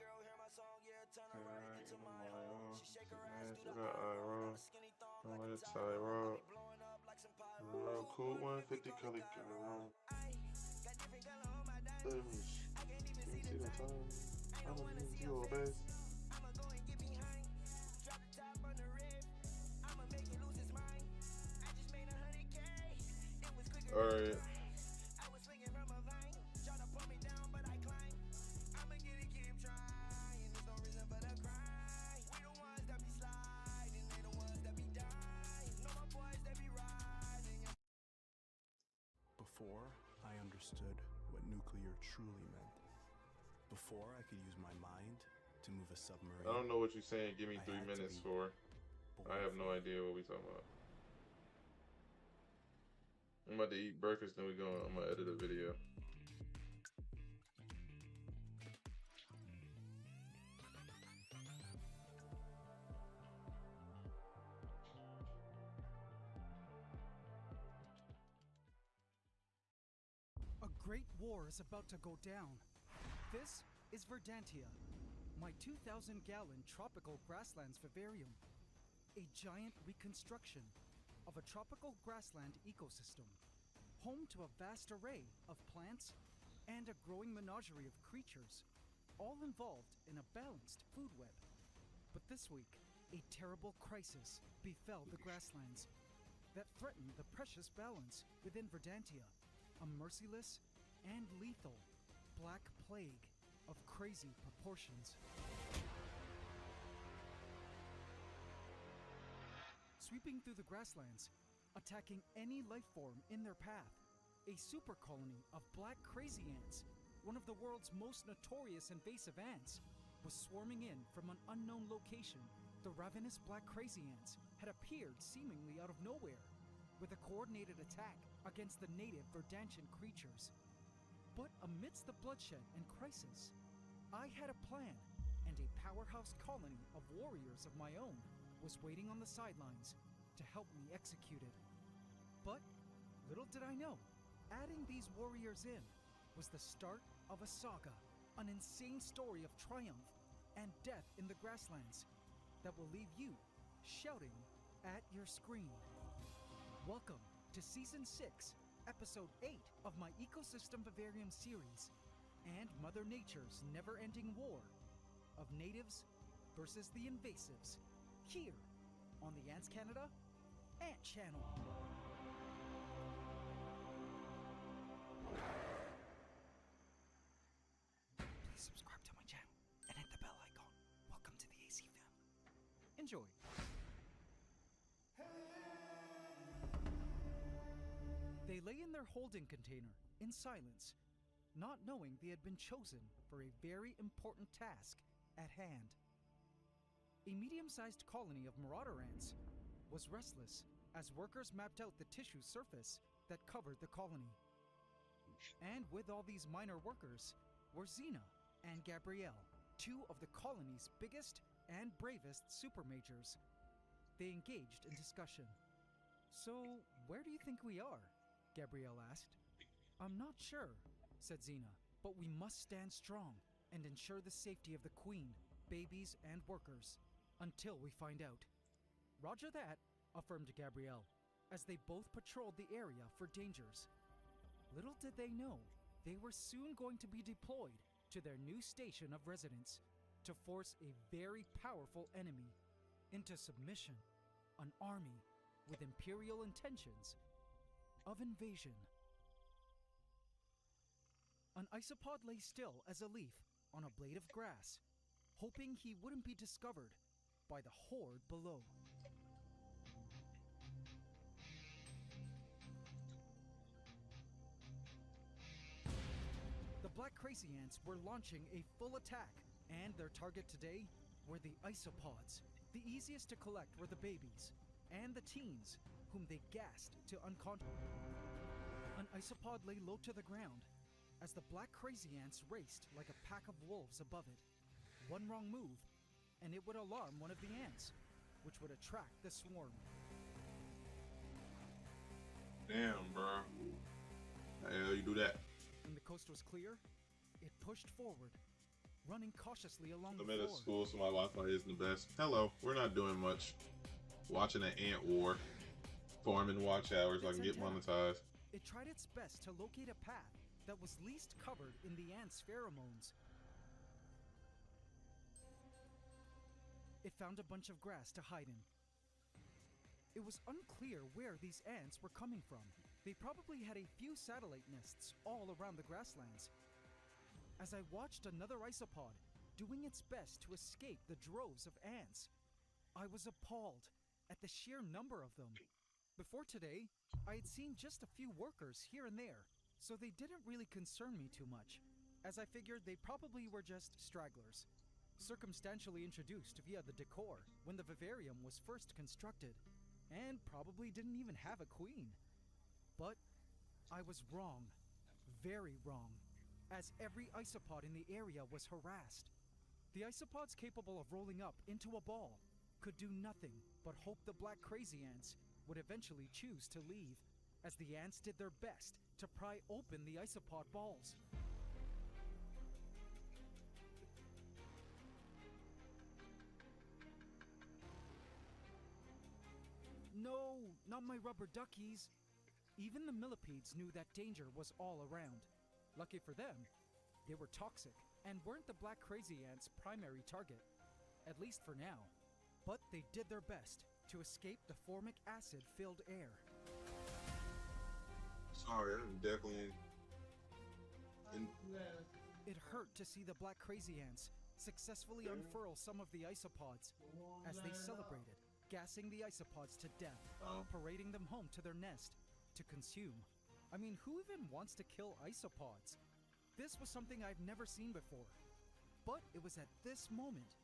Speaker 1: Cool 150 color girl. See the time. I'm gonna need your best. Alright.
Speaker 12: Before I understood what nuclear truly meant, before I could use my mind to move a submarine.
Speaker 1: I don't know what you're saying. Give me 3 minutes for. I have no idea what we talking about. I'm about to eat breakfast, then I'm gonna edit a video.
Speaker 13: A great war is about to go down. This is Verdantia, my 2,000-gallon tropical grasslands vivarium. A giant reconstruction of a tropical grassland ecosystem, home to a vast array of plants and a growing menagerie of creatures, all involved in a balanced food web. But this week, a terrible crisis befell the grasslands that threatened the precious balance within Verdantia, a merciless and lethal black plague of crazy proportions. Sweeping through the grasslands, attacking any life form in their path, a super colony of black crazy ants, one of the world's most notorious invasive ants, was swarming in from an unknown location. The ravenous black crazy ants had appeared seemingly out of nowhere, with a coordinated attack against the native Verdantian creatures. But amidst the bloodshed and crisis, I had a plan, and a powerhouse colony of warriors of my own was waiting on the sidelines to help me execute it. But little did I know, adding these warriors in was the start of a saga, an insane story of triumph and death in the grasslands that will leave you shouting at your screen. Welcome to Season 6, Episode 8 of my Ecosystem Vivarium series, and Mother Nature's never-ending war of natives versus the invasives, here on the Ants Canada Ant Channel. Please subscribe to my channel and hit the bell icon. Welcome to the AC family. Enjoy. They lay in their holding container in silence, not knowing they had been chosen for a very important task at hand. a medium-sized colony of marauder ants, was restless as workers mapped out the tissue surface that covered the colony. And with all these minor workers were Xena and Gabrielle, two of the colony's biggest and bravest supermajors. They engaged in discussion. "So, where do you think we are?" Gabrielle asked. "I'm not sure," said Xena, "but we must stand strong and ensure the safety of the Queen, babies, and workers until we find out." "Roger that," affirmed Gabrielle, as they both patrolled the area for dangers. Little did they know, they were soon going to be deployed to their new station of residence to force a very powerful enemy into submission, an army with imperial intentions of invasion. An isopod lay still as a leaf on a blade of grass, hoping he wouldn't be discovered by the horde below. The Black Crazy Ants were launching a full attack, and their target today were the isopods. The easiest to collect were the babies and the teens, whom they gassed to unconscious. An isopod lay low to the ground as the Black Crazy Ants raced like a pack of wolves above it. One wrong move, and it would alarm one of the ants, which would attract the swarm.
Speaker 1: Damn, bro. How the hell you do that?
Speaker 13: When the coast was clear, it pushed forward, running cautiously along
Speaker 1: I'm
Speaker 13: the
Speaker 1: at a
Speaker 13: floor.
Speaker 1: school, so my Wi-Fi isn't the best. Hello, we're not doing much. Watching an ant war. Farming watchtowers so I can get monetized.
Speaker 13: It tried its best to locate a path that was least covered in the ants' pheromones. It found a bunch of grass to hide in. It was unclear where these ants were coming from. They probably had a few satellite nests all around the grasslands. As I watched another isopod doing its best to escape the droves of ants, I was appalled at the sheer number of them. Before today, I had seen just a few workers here and there, so they didn't really concern me too much, as I figured they probably were just stragglers, circumstantially introduced via the decor when the vivarium was first constructed, and probably didn't even have a queen. But I was wrong, very wrong, as every isopod in the area was harassed. The isopods capable of rolling up into a ball could do nothing but hope the Black Crazy Ants would eventually choose to leave, as the ants did their best to pry open the isopod balls. No, not my rubber duckies. Even the millipedes knew that danger was all around. Lucky for them, they were toxic and weren't the Black Crazy Ants' primary target, at least for now. But they did their best to escape the formic acid-filled air.
Speaker 1: Sorry, I'm definitely
Speaker 13: It hurt to see the Black Crazy Ants successfully unfurl some of the isopods as they celebrated, gassing the isopods to death, parading them home to their nest to consume. I mean, who even wants to kill isopods? This was something I've never seen before. But it was at this moment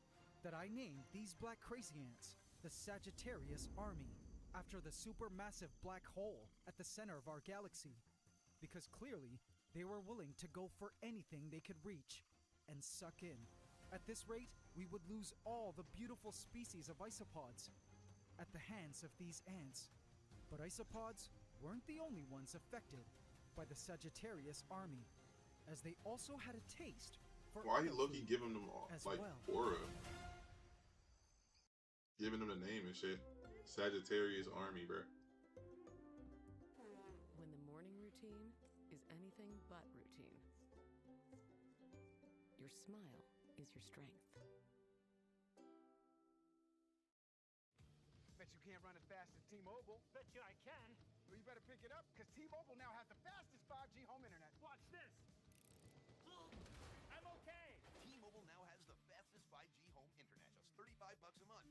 Speaker 13: that I named these Black Crazy Ants the Sagittarius Army, after the supermassive black hole at the center of our galaxy, because clearly they were willing to go for anything they could reach and suck in. At this rate, we would lose all the beautiful species of isopods at the hands of these ants. But isopods weren't the only ones affected by the Sagittarius Army, as they also had a taste for
Speaker 1: why are you
Speaker 13: other
Speaker 1: low-key
Speaker 13: food
Speaker 1: giving them
Speaker 13: as
Speaker 1: like
Speaker 13: well.
Speaker 1: aura? Giving them the name and shit. Sagittarius Army, bro.
Speaker 14: When the morning routine is anything but routine. Your smile is your strength.
Speaker 15: Bet you can't run as fast as T-Mobile. Bet you I can. Well, you better pick it up, because T-Mobile now has the fastest 5G home internet. Watch this. I'm okay.
Speaker 16: T-Mobile now has the fastest 5G home internet, just $35 a month.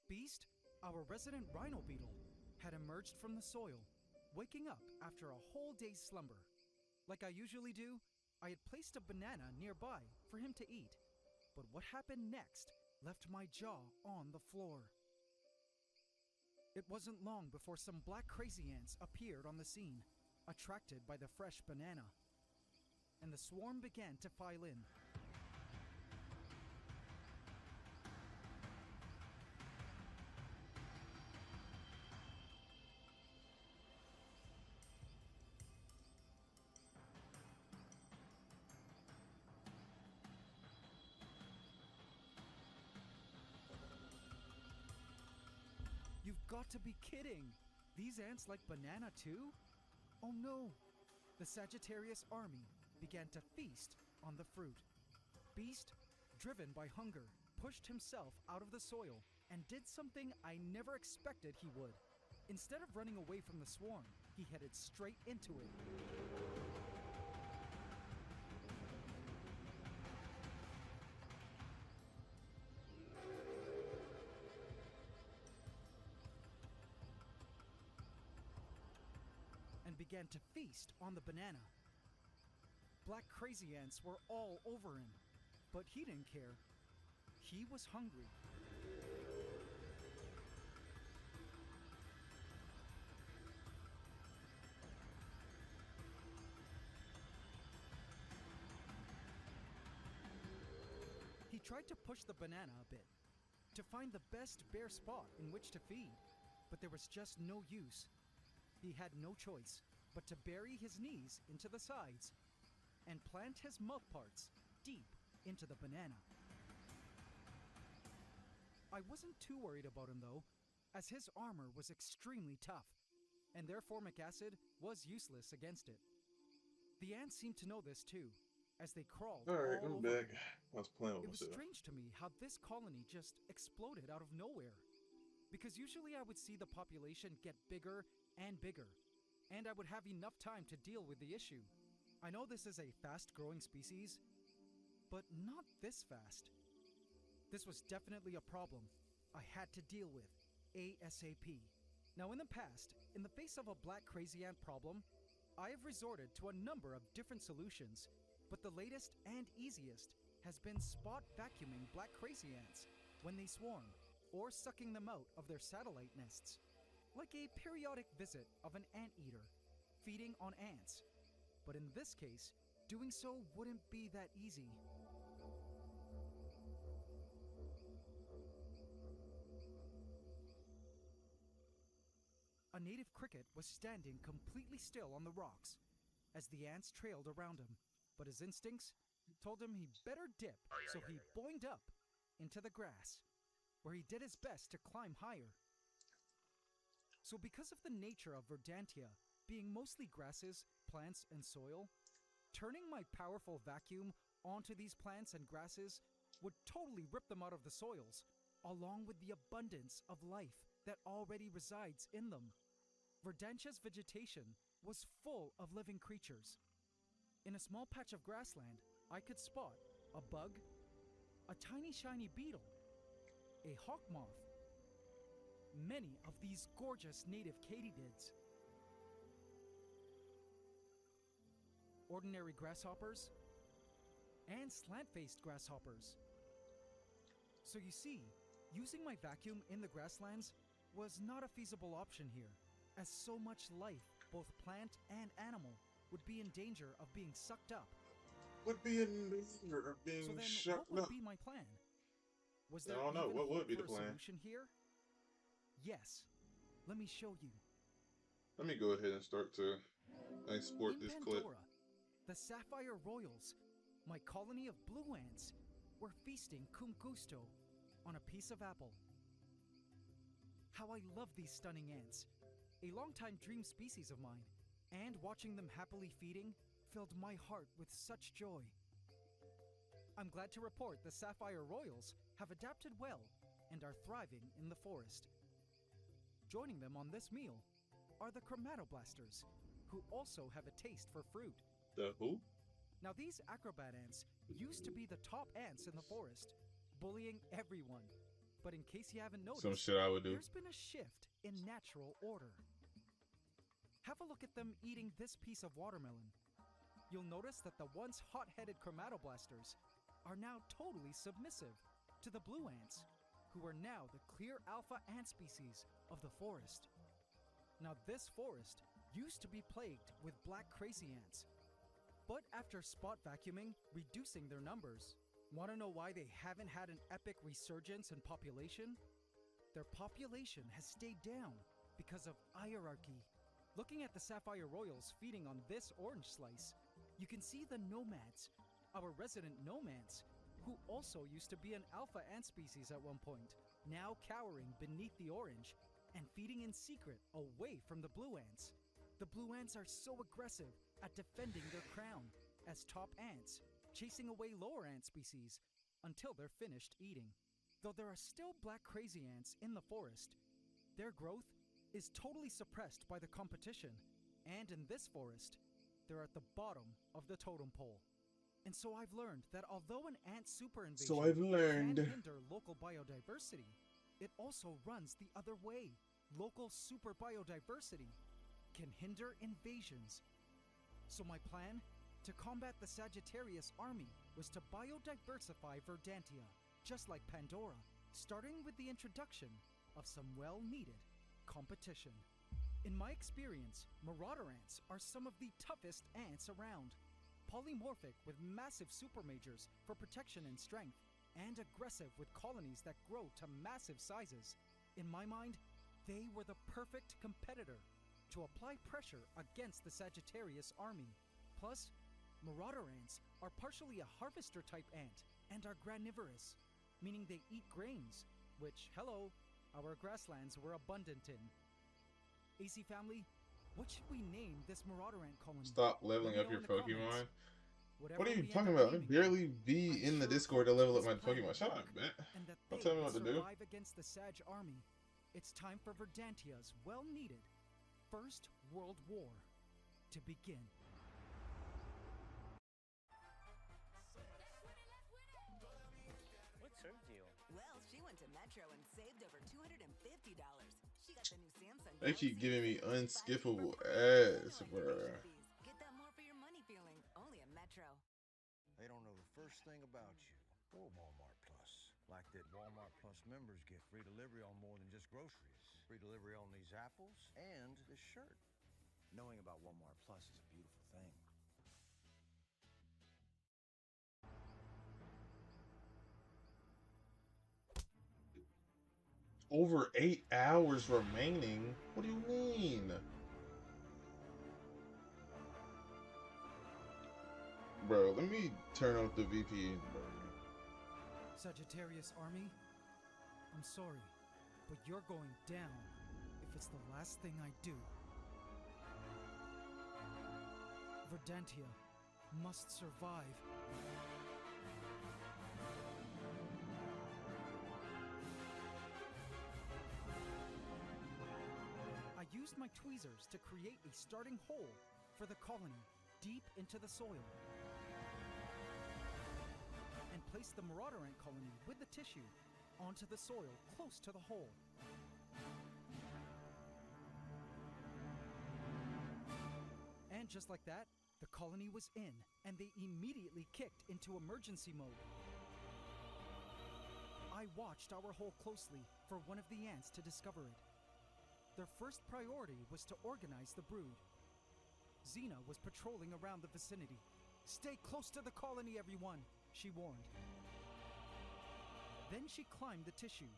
Speaker 13: Beast, our resident rhino beetle, had emerged from the soil, waking up after a whole day's slumber. Like I usually do, I had placed a banana nearby for him to eat, But what happened next left my jaw on the floor. It wasn't long before some black crazy ants appeared on the scene, attracted by the fresh banana. And the swarm began to file in. You've got to be kidding! These ants like banana too? Oh no! The Sagittarius army began to feast on the fruit. Beast, driven by hunger, pushed himself out of the soil and did something I never expected he would. Instead of running away from the swarm, he headed straight into it. And began to feast on the banana. Black crazy ants were all over him, but he didn't care. He was hungry. He tried to push the banana a bit, to find the best bare spot in which to feed, but there was just no use. He had no choice but to bury his knees into the sides and plant his mouth parts deep into the banana. I wasn't too worried about him though, as his armor was extremely tough, and their formic acid was useless against it. The ants seemed to know this too, as they crawled
Speaker 1: Alright,
Speaker 13: all
Speaker 1: I'm
Speaker 13: over
Speaker 1: back.
Speaker 13: him.
Speaker 1: I was playing with
Speaker 13: It was
Speaker 1: myself.
Speaker 13: strange to me how this colony just exploded out of nowhere, because usually I would see the population get bigger and bigger, and I would have enough time to deal with the issue. I know this is a fast-growing species, but not this fast. This was definitely a problem I had to deal with ASAP. Now in the past, in the face of a black crazy ant problem, I have resorted to a number of different solutions, but the latest and easiest has been spot vacuuming black crazy ants when they swarm, or sucking them out of their satellite nests. Like a periodic visit of an anteater, feeding on ants. But in this case, doing so wouldn't be that easy. A native cricket was standing completely still on the rocks as the ants trailed around him, but his instincts told him he better dip, so he boinged up into the grass, where he did his best to climb higher. So because of the nature of Verdantia being mostly grasses, plants, and soil, turning my powerful vacuum onto these plants and grasses would totally rip them out of the soils, along with the abundance of life that already resides in them. Verdantia's vegetation was full of living creatures. In a small patch of grassland, I could spot a bug, a tiny shiny beetle, a hawk moth, many of these gorgeous native katydids, ordinary grasshoppers, and slant-faced grasshoppers. So you see, using my vacuum in the grasslands was not a feasible option here, as so much life, both plant and animal, would be in danger of being sucked up.
Speaker 1: Would be in danger of being
Speaker 13: So then,
Speaker 1: shucked
Speaker 13: what would
Speaker 1: up.
Speaker 13: be my plan? Was
Speaker 1: I
Speaker 13: there
Speaker 1: don't know.
Speaker 13: even
Speaker 1: What
Speaker 13: hope
Speaker 1: would be
Speaker 13: for
Speaker 1: the
Speaker 13: a
Speaker 1: plan?
Speaker 13: solution here? Yes. Let me show you.
Speaker 1: Let me go ahead and start to export
Speaker 13: In
Speaker 1: this clip.
Speaker 13: Pandora, the Sapphire Royals, my colony of blue ants, were feasting cum gusto on a piece of apple. How I love these stunning ants, a longtime dream species of mine, and watching them happily feeding filled my heart with such joy. I'm glad to report the Sapphire Royals have adapted well and are thriving in the forest. Joining them on this meal are the Chromatoblasters, who also have a taste for fruit.
Speaker 1: The who?
Speaker 13: Now these acrobat ants used to be the top ants in the forest, bullying everyone. But in case you haven't noticed,
Speaker 1: Some shit I would do.
Speaker 13: there's been a shift in natural order. Have a look at them eating this piece of watermelon. You'll notice that the once hot-headed Chromatoblasters are now totally submissive to the blue ants, who are now the clear alpha ant species of the forest. Now, this forest used to be plagued with black crazy ants, but after spot vacuuming, reducing their numbers, want to know why they haven't had an epic resurgence in population? Their population has stayed down because of hierarchy. Looking at the Sapphire Royals feeding on this orange slice, you can see the nomads, our resident nomads, who also used to be an alpha ant species at one point, now cowering beneath the orange and feeding in secret away from the blue ants. The blue ants are so aggressive at defending their crown as top ants, chasing away lower ant species until they're finished eating. Though there are still black crazy ants in the forest, their growth is totally suppressed by the competition, and in this forest, they're at the bottom of the totem pole. And so I've learned that although an ant super invasion can hinder local biodiversity, it also runs the other way. Local super biodiversity can hinder invasions. So my plan to combat the Sagittarius army was to biodiversify Verdantia, just like Pandora, starting with the introduction of some well-needed competition. In my experience, marauder ants are some of the toughest ants around. Polymorphic with massive supermajors for protection and strength, and aggressive with colonies that grow to massive sizes. In my mind, they were the perfect competitor to apply pressure against the Sagittarius army. Plus, marauder ants are partially a harvester-type ant and are granivorous, meaning they eat grains, which, hello, our grasslands were abundant in. AC family, what should we name this marauder ant colony?
Speaker 1: Stop leveling up your Pokemon.
Speaker 13: Whatever
Speaker 1: What are you
Speaker 13: we end
Speaker 1: talking
Speaker 13: up
Speaker 1: about? I
Speaker 13: naming
Speaker 1: barely
Speaker 13: it,
Speaker 1: be
Speaker 13: I'm
Speaker 1: in the
Speaker 13: sure
Speaker 1: Discord to
Speaker 13: hope
Speaker 1: level up
Speaker 13: this
Speaker 1: my
Speaker 13: plan
Speaker 1: Pokemon.
Speaker 13: will
Speaker 1: Shut
Speaker 13: work,
Speaker 1: up, man.
Speaker 13: and that
Speaker 1: Don't
Speaker 13: they
Speaker 1: tell me
Speaker 13: will
Speaker 1: what to do.
Speaker 13: survive against the Sag army. It's time for Verdantia's well-needed First World War to begin.
Speaker 17: What's her deal?
Speaker 18: Well, she went to Metro and saved over $250. She got the new Samsung.
Speaker 1: They keep giving me unskippable ads, bro.
Speaker 18: Get that more for your money feeling only at Metro.
Speaker 19: They don't know the first thing about you or Walmart Plus. Like that Walmart Plus members get free delivery on more than just groceries. Free delivery on these apples and this shirt. Knowing about Walmart Plus is a beautiful thing.
Speaker 1: Over 8 hours remaining? What do you mean? Bro, let me turn off the VPN, bro.
Speaker 13: Sagittarius army, I'm sorry, but you're going down if it's the last thing I do. Verdantia must survive. I used my tweezers to create a starting hole for the colony deep into the soil, and placed the marauder ant colony with the tissue onto the soil close to the hole. And just like that, the colony was in, and they immediately kicked into emergency mode. I watched our hole closely for one of the ants to discover it. Their first priority was to organize the brood. Xena was patrolling around the vicinity. "Stay close to the colony, everyone," she warned. Then she climbed the tissue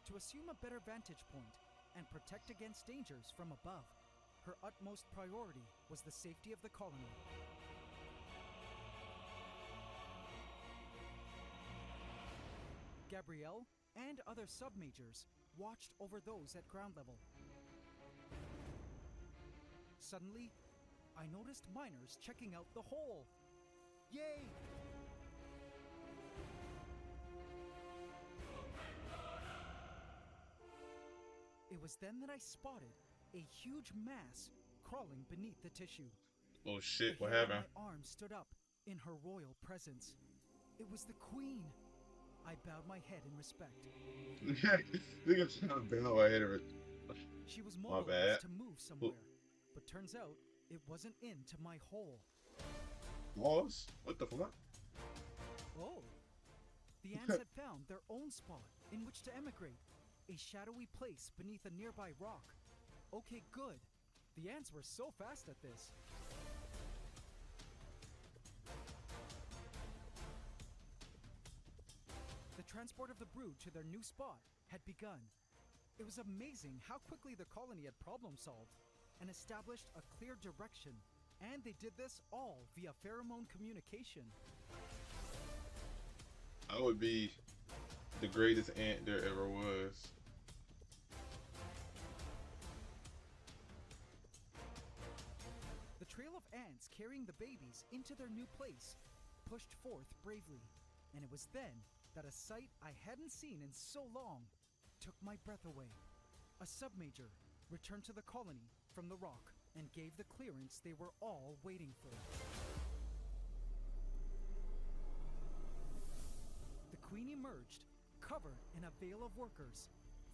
Speaker 13: to assume a better vantage point and protect against dangers from above. Her utmost priority was the safety of the colony. Gabrielle and other submajors watched over those at ground level. Suddenly, I noticed miners checking out the hole. Yay! It was then that I spotted a huge mass crawling beneath the tissue.
Speaker 1: Oh shit,
Speaker 13: The
Speaker 1: what
Speaker 13: hair on
Speaker 1: happened?
Speaker 13: My arm stood up in her royal presence. It was the queen. I bowed my head in respect.
Speaker 1: Nigga, I'm bowing my head over it.
Speaker 13: She was
Speaker 1: My bad.
Speaker 13: mobilized to move somewhere, but turns out it wasn't into my hole.
Speaker 1: Pause? What the fuck?
Speaker 13: Oh, The ants had found their own spot in which to emigrate, a shadowy place beneath a nearby rock. Okay, good. The ants were so fast at this. The transport of the brood to their new spot had begun. It was amazing how quickly the colony had problem solved and established a clear direction, and they did this all via pheromone communication.
Speaker 1: I would be the greatest ant there ever was.
Speaker 13: The trail of ants carrying the babies into their new place pushed forth bravely, and it was then that a sight I hadn't seen in so long took my breath away. A submajor returned to the colony from the rock and gave the clearance they were all waiting for. The queen emerged, covered in a veil of workers,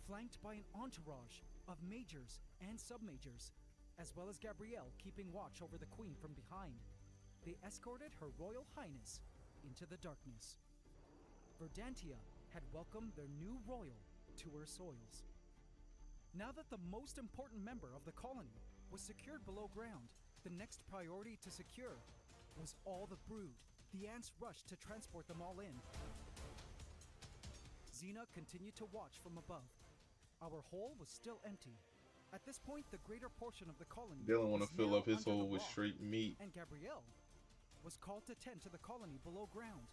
Speaker 13: flanked by an entourage of majors and submajors, as well as Gabrielle keeping watch over the queen from behind. They escorted Her Royal Highness into the darkness. Verdantia had welcomed their new royal to her soils. Now that the most important member of the colony was secured below ground, the next priority to secure was all the brood. The ants rushed to transport them all in. Xena continued to watch from above. Our hole was still empty. At this point, the greater portion of the colony
Speaker 1: Dylan want
Speaker 13: was
Speaker 1: to fill
Speaker 13: now
Speaker 1: up his
Speaker 13: under
Speaker 1: hole
Speaker 13: the
Speaker 1: with
Speaker 13: rock,
Speaker 1: straight meat.
Speaker 13: and Gabrielle was called to tend to the colony below ground.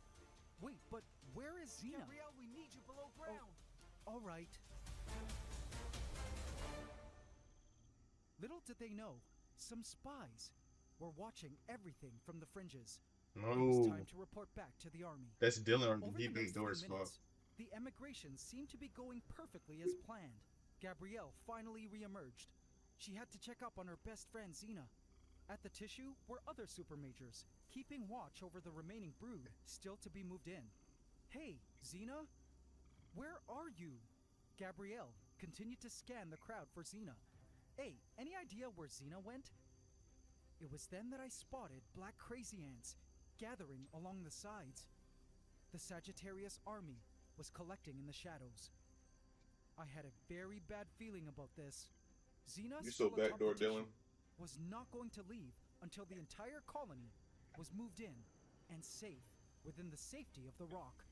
Speaker 13: Wait, but where is Xena?
Speaker 15: Gabrielle, we need you below ground.
Speaker 13: All right. Little did they know, some spies were watching everything from the fringes. It was
Speaker 1: No.
Speaker 13: time to report back to the army.
Speaker 1: That's Dylan
Speaker 13: Over
Speaker 1: deep
Speaker 13: the
Speaker 1: in
Speaker 13: next
Speaker 1: the door
Speaker 13: 3
Speaker 1: spot.
Speaker 13: minutes, the emigration seemed to be going perfectly as planned. Gabrielle finally re-emerged. She had to check up on her best friend Xena. At the tissue were other supermajors, keeping watch over the remaining brood still to be moved in. Hey, Xena? Where are you? Gabrielle continued to scan the crowd for Xena. Hey, any idea where Xena went? It was then that I spotted black crazy ants gathering along the sides. The Sagittarius army was collecting in the shadows. I had a very bad feeling about this. Xena,
Speaker 1: You so
Speaker 13: still atop the
Speaker 1: backdoor,
Speaker 13: tissue,
Speaker 1: Dylan.
Speaker 13: was not going to leave until the entire colony was moved in and safe within the safety of the rock.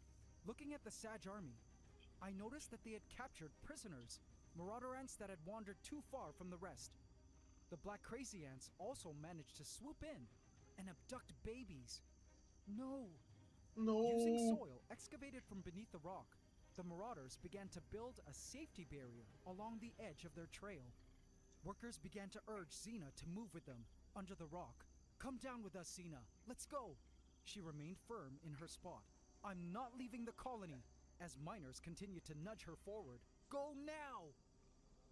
Speaker 13: Looking at the Sag army, I noticed that they had captured prisoners, marauder ants that had wandered too far from the rest. The black crazy ants also managed to swoop in and abduct babies. No! Using soil excavated from beneath the rock, the marauders began to build a safety barrier along the edge of their trail. Workers began to urge Xena to move with them under the rock. Come down with us, Xena. Let's go. She remained firm in her spot. I'm not leaving the colony, as miners continued to nudge her forward. Go now!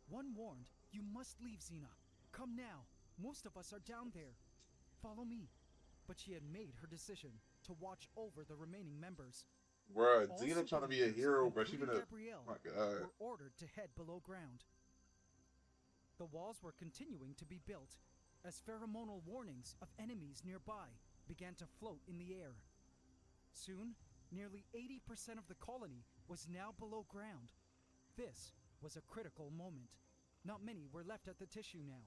Speaker 13: One warned, you must leave, Xena. Come now. Most of us are down there. Follow me. But she had made her decision to watch over the remaining members.
Speaker 1: Bruh,
Speaker 13: All
Speaker 1: Xena trying to be a
Speaker 13: supermajors,
Speaker 1: hero, bruh. She
Speaker 13: including
Speaker 1: been a.
Speaker 13: Gabrielle,
Speaker 1: My God.
Speaker 13: were ordered to head below ground. The walls were continuing to be built as pheromonal warnings of enemies nearby began to float in the air. Soon, nearly 80% of the colony was now below ground. This was a critical moment. Not many were left at the tissue now,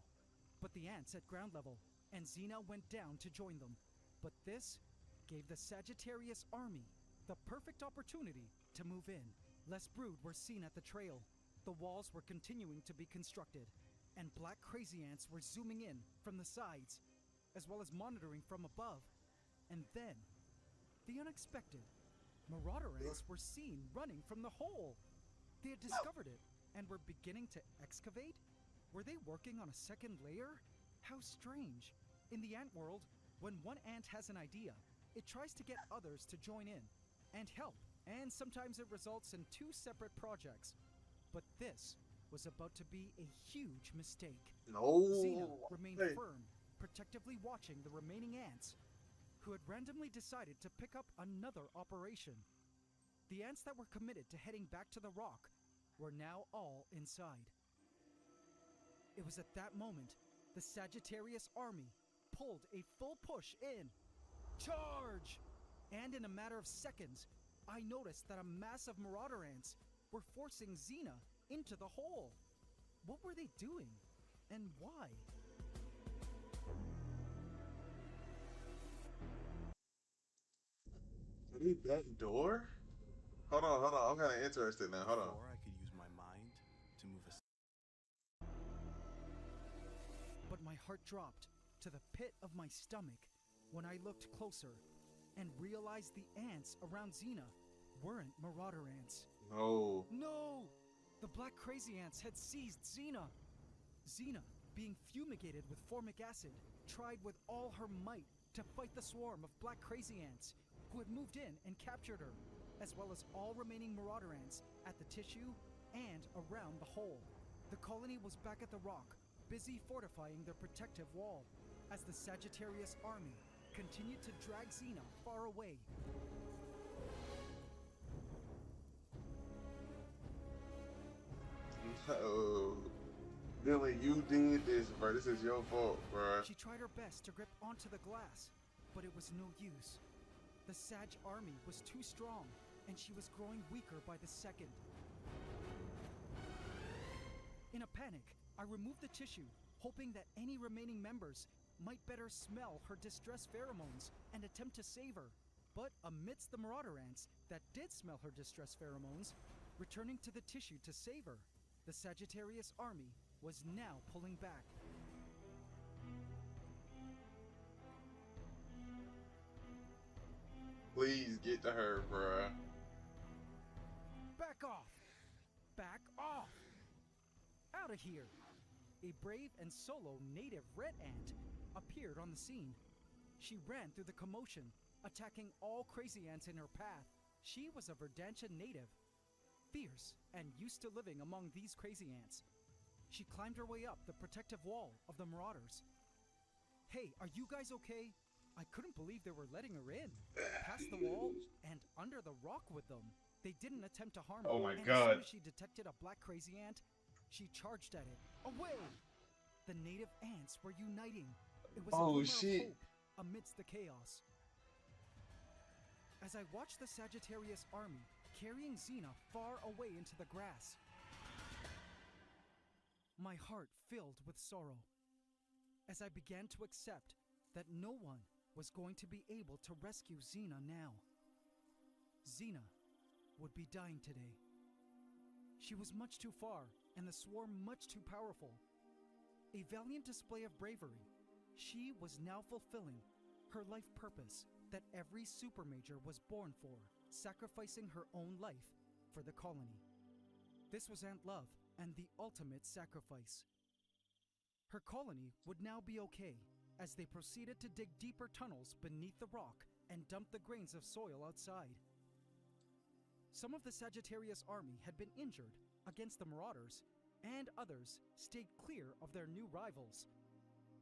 Speaker 13: but the ants at ground level, and Xena went down to join them. But this gave the Sagittarius army the perfect opportunity to move in. Less brood were seen at the trail. The walls were continuing to be constructed, and black crazy ants were zooming in from the sides, as well as monitoring from above. And then, the unexpected. Marauder ants were seen running from the hole. They had discovered it and were beginning to excavate? Were they working on a second layer? How strange. In the ant world, when one ant has an idea, it tries to get others to join in and help, and sometimes it results in 2 separate projects. But this was about to be a huge mistake.
Speaker 1: No.
Speaker 13: Xena remained
Speaker 1: Hey.
Speaker 13: firm, protectively watching the remaining ants, who had randomly decided to pick up another operation. The ants that were committed to heading back to the rock were now all inside. It was at that moment the Sagittarius army pulled a full push in. Charge! And in a matter of seconds, I noticed that a mass of marauder ants were forcing Xena into the hole. What were they doing? And why?
Speaker 1: Are they that door? Hold on, hold on. I'm kind of interested now. Hold on.
Speaker 12: Before I could use my mind to move a
Speaker 13: But my heart dropped to the pit of my stomach when I looked closer and realized the ants around Xena weren't marauder ants.
Speaker 1: No.
Speaker 13: No! The black crazy ants had seized Xena. Xena, being fumigated with formic acid, tried with all her might to fight the swarm of black crazy ants who had moved in and captured her, as well as all remaining marauder ants at the tissue and around the hole. The colony was back at the rock, busy fortifying their protective wall, as the Sagittarius army continued to drag Xena far away.
Speaker 1: Oh, Billy, you did this, bro. This is your fault, bro.
Speaker 13: She tried her best to grip onto the glass, but it was no use. The Sag army was too strong, and she was growing weaker by the second. In a panic, I removed the tissue, hoping that any remaining members might better smell her distress pheromones and attempt to save her. But amidst the marauder ants that did smell her distress pheromones, returning to the tissue to save her, the Sagittarius army was now pulling back.
Speaker 1: Please get to her, bruh.
Speaker 13: Back off! Back off! Out of here! A brave and solo native red ant appeared on the scene. She ran through the commotion, attacking all crazy ants in her path. She was a Verdantia native, fierce and used to living among these crazy ants. She climbed her way up the protective wall of the marauders. Hey, are you guys okay? I couldn't believe they were letting her in. Past the wall and under the rock with them. They didn't attempt to harm her.
Speaker 1: Oh my
Speaker 13: and
Speaker 1: God.
Speaker 13: as soon as she detected a black crazy ant, she charged at it. Away! The native ants were uniting. It was a glimmer of hope amidst the chaos. As I watched the Sagittarius army carrying Xena far away into the grass, my heart filled with sorrow as I began to accept that no one was going to be able to rescue Xena now. Xena would be dying today. She was much too far, and the swarm much too powerful. A valiant display of bravery, she was now fulfilling her life purpose that every super major was born for, sacrificing her own life for the colony. This was Aunt Love and the ultimate sacrifice. Her colony would now be okay as they proceeded to dig deeper tunnels beneath the rock and dump the grains of soil outside. Some of the Sagittarius army had been injured against the marauders, and others stayed clear of their new rivals.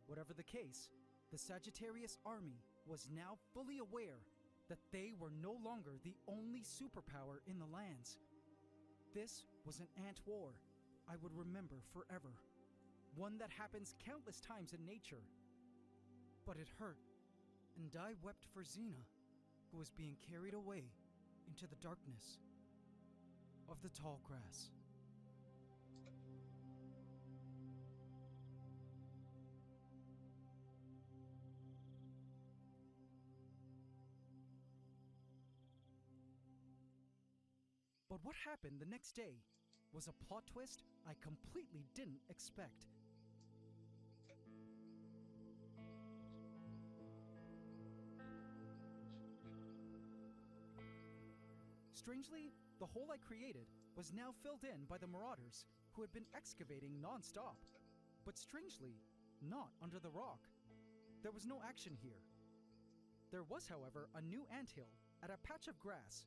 Speaker 13: Whatever the case, the Sagittarius army was now fully aware that they were no longer the only superpower in the lands. This was an ant war I would remember forever, one that happens countless times in nature. But it hurt, and I wept for Xena, who was being carried away into the darkness of the tall grass. But what happened the next day was a plot twist I completely didn't expect. Strangely, the hole I created was now filled in by the marauders who had been excavating non-stop. But strangely, not under the rock. There was no action here. There was, however, a new anthill at a patch of grass.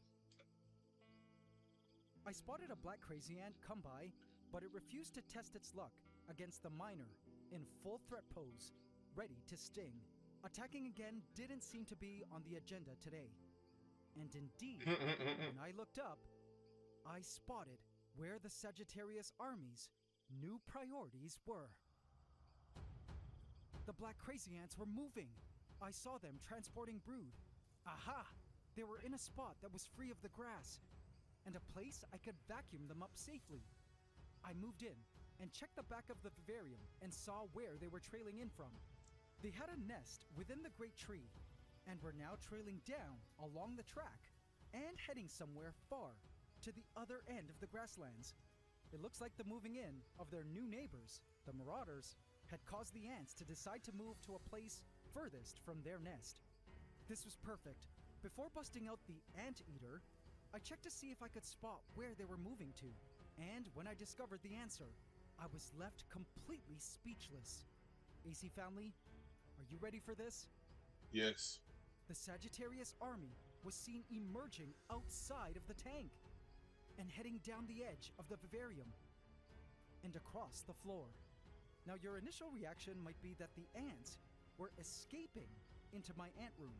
Speaker 13: I spotted a black crazy ant come by, but it refused to test its luck against the miner in full threat pose, ready to sting. Attacking again didn't seem to be on the agenda today. And indeed, when I looked up, I spotted where the Sagittarius army's new priorities were. The black crazy ants were moving. I saw them transporting brood. Aha! They were in a spot that was free of the grass, and a place I could vacuum them up safely. I moved in and checked the back of the vivarium and saw where they were trailing in from. They had a nest within the great tree and were now trailing down along the track and heading somewhere far to the other end of the grasslands. It looks like the moving in of their new neighbors, the marauders, had caused the ants to decide to move to a place furthest from their nest. This was perfect. Before busting out the anteater, I checked to see if I could spot where they were moving to, and when I discovered the answer, I was left completely speechless. AC family, are you ready for this?
Speaker 1: Yes.
Speaker 13: The Sagittarius army was seen emerging outside of the tank and heading down the edge of the vivarium and across the floor. Now, your initial reaction might be that the ants were escaping into my ant room,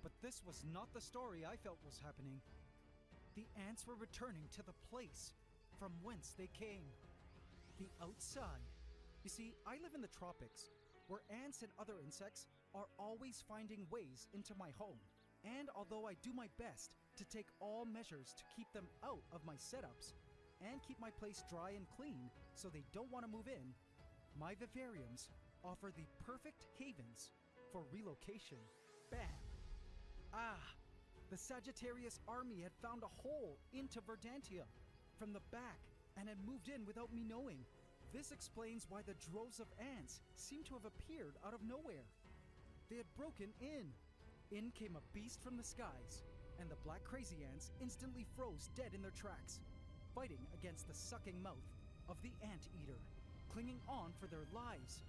Speaker 13: but this was not the story I felt was happening. The ants were returning to the place from whence they came, the outside. You see, I live in the tropics, where ants and other insects are always finding ways into my home. And although I do my best to take all measures to keep them out of my setups and keep my place dry and clean so they don't want to move in, my vivariums offer the perfect havens for relocation. Bam! Ah! The Sagittarius army had found a hole into Verdantia from the back and had moved in without me knowing. This explains why the droves of ants seem to have appeared out of nowhere. They had broken in. In came a beast from the skies, and the black crazy ants instantly froze dead in their tracks, fighting against the sucking mouth of the anteater, clinging on for their lives.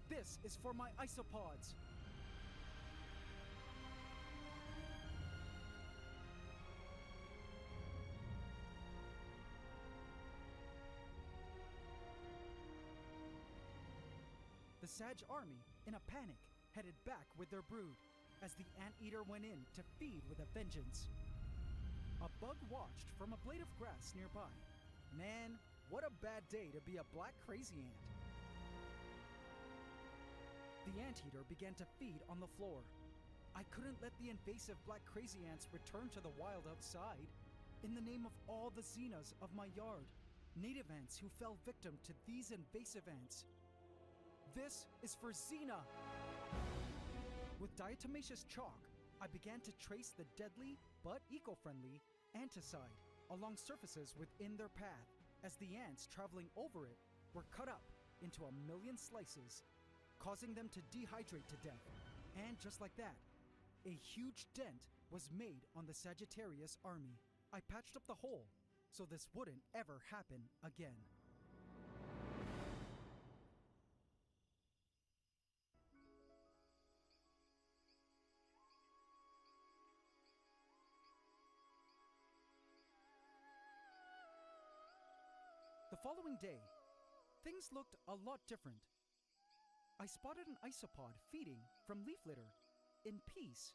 Speaker 13: This is for my isopods. The Sag army, in a panic, headed back with their brood as the anteater went in to feed with a vengeance. A bug watched from a blade of grass nearby. Man, what a bad day to be a black crazy ant. The anteater began to feed on the floor. I couldn't let the invasive black crazy ants return to the wild outside. In the name of all the xenas of my yard, native ants who fell victim to these invasive ants. This is for Xena! With diatomaceous chalk, I began to trace the deadly but eco-friendly anticide along surfaces within their path as the ants traveling over it were cut up into 1,000,000 slices, causing them to dehydrate to death. And just like that, a huge dent was made on the Sagittarius army. I patched up the hole so this wouldn't ever happen again. The following day, things looked a lot different. I spotted an isopod feeding from leaf litter, in peace,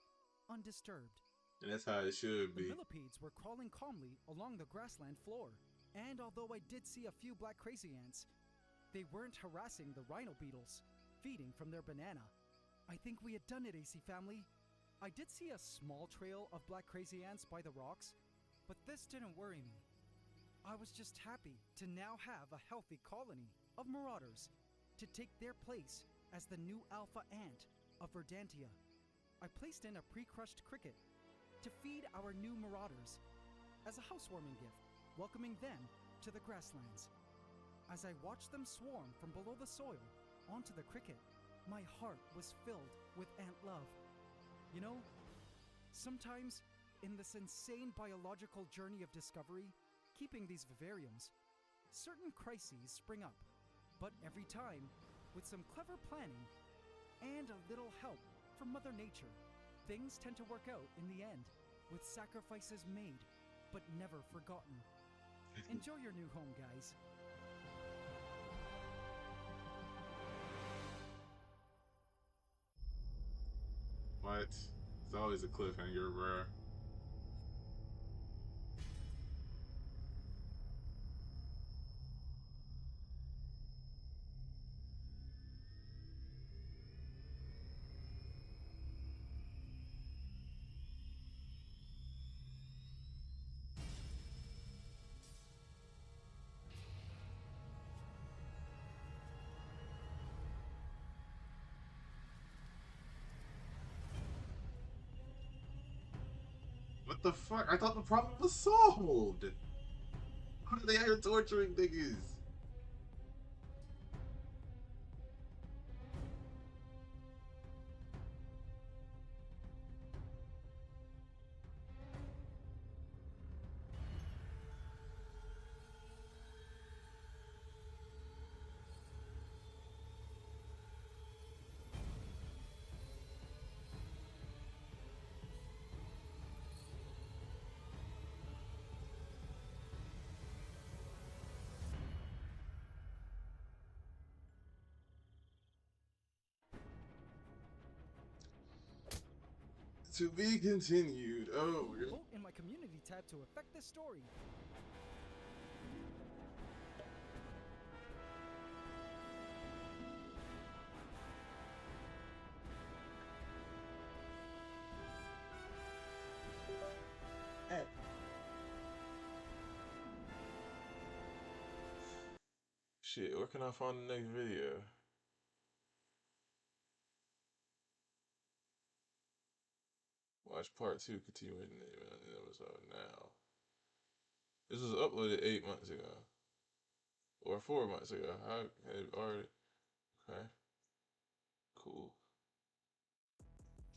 Speaker 13: undisturbed.
Speaker 1: And that's how it should be.
Speaker 13: The millipedes were crawling calmly along the grassland floor, and although I did see a few black crazy ants, they weren't harassing the rhino beetles, feeding from their banana. I think we had done it, AC family. I did see a small trail of black crazy ants by the rocks, but this didn't worry me. I was just happy to now have a healthy colony of marauders to take their place as the new alpha ant of Verdantia. I placed in a pre-crushed cricket to feed our new marauders as a housewarming gift, welcoming them to the grasslands. As I watched them swarm from below the soil onto the cricket, my heart was filled with ant love. You know, sometimes in this insane biological journey of discovery, keeping these vivariums, certain crises spring up, but every time, with some clever planning and a little help from Mother Nature, things tend to work out in the end, with sacrifices made, but never forgotten. Enjoy your new home, guys.
Speaker 1: What? It's always a cliffhanger, bro. What the fuck? I thought the problem was solved. Why are they out here torturing niggas? To be continued. Oh,
Speaker 13: Vote in my community tab to affect this story.
Speaker 1: shit, where can I find the next video? Watch part 2, continuing the episode now. This was uploaded 8 months ago. Or 4 months ago. I had already. Okay. Cool.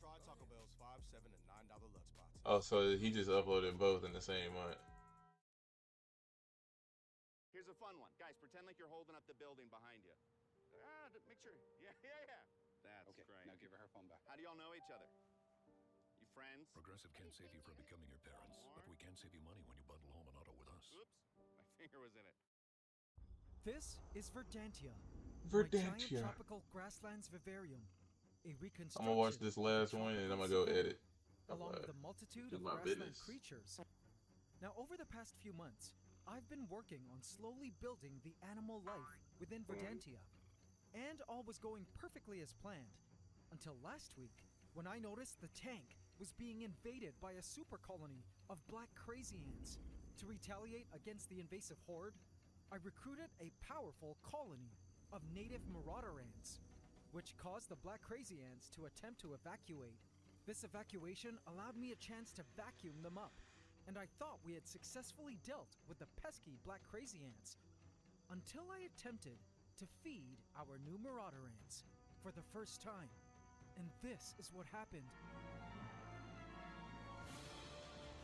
Speaker 12: Try Taco Bell's $5, $7, and $9 Lux boxes.
Speaker 1: Oh, so he just uploaded both in the same month.
Speaker 15: Here's a fun one. Guys, pretend like you're holding up the building behind you. Make sure. Yeah. That's okay, great. Now give her phone back. How do y'all know each other? You friends?
Speaker 17: Progressive can't save you from becoming your parents, but we can save you money when you bundle home and auto with us.
Speaker 15: Oops, my finger was in it.
Speaker 13: This is Verdantia.
Speaker 1: Verdantia.
Speaker 13: My giant tropical grasslands vivarium. A reconstruction.
Speaker 1: I'm gonna watch this last one and I'm gonna go edit.
Speaker 13: Along with a multitude of grassland creatures. Now, over the past few months, I've been working on slowly building the animal life within Verdantia. And all was going perfectly as planned. Until last week, when I noticed the tank was being invaded by a super colony of black crazy ants. To retaliate against the invasive horde, I recruited a powerful colony of native marauder ants, which caused the black crazy ants to attempt to evacuate. This evacuation allowed me a chance to vacuum them up, and I thought we had successfully dealt with the pesky black crazy ants, until I attempted to feed our new marauder ants for the first time. And this is what happened.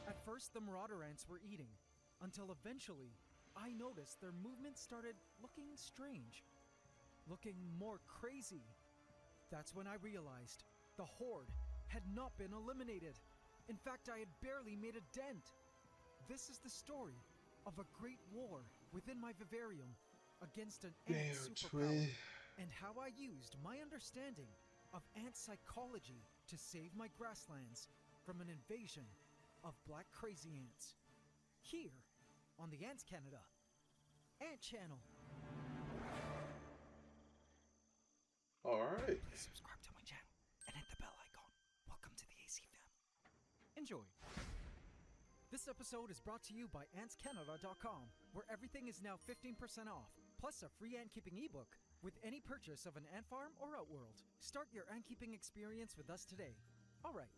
Speaker 13: At first, the marauder ants were eating, until eventually, I noticed their movement started looking strange, looking more crazy. That's when I realized the horde had not been eliminated. In fact, I had barely made a dent. This is the story of a great war within my vivarium against an ant superpower, and how I used my understanding of ant psychology to save my grasslands from an invasion of black crazy ants. Here on the Ants Canada Ant Channel.
Speaker 1: Alright.
Speaker 13: Please subscribe to my channel and hit the bell icon. Welcome to the AC family. Enjoy. This episode is brought to you by AntsCanada.com, where everything is now 15% off, plus a free ant keeping ebook with any purchase of an ant farm or Outworld. Start your ant keeping experience with us today. Alright,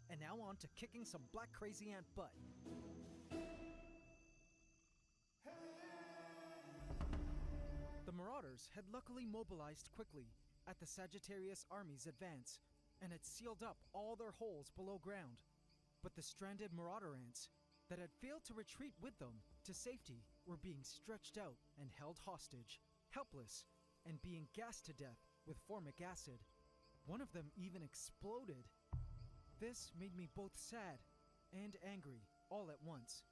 Speaker 13: and now on to kicking some black crazy ant butt. The Marauders had luckily mobilized quickly at the Sagittarius Army's advance, and had sealed up all their holes below ground. But the stranded Marauder ants that had failed to retreat with them to safety were being stretched out and held hostage, helpless, and being gassed to death with formic acid. One of them even exploded. This made me both sad and angry all at once.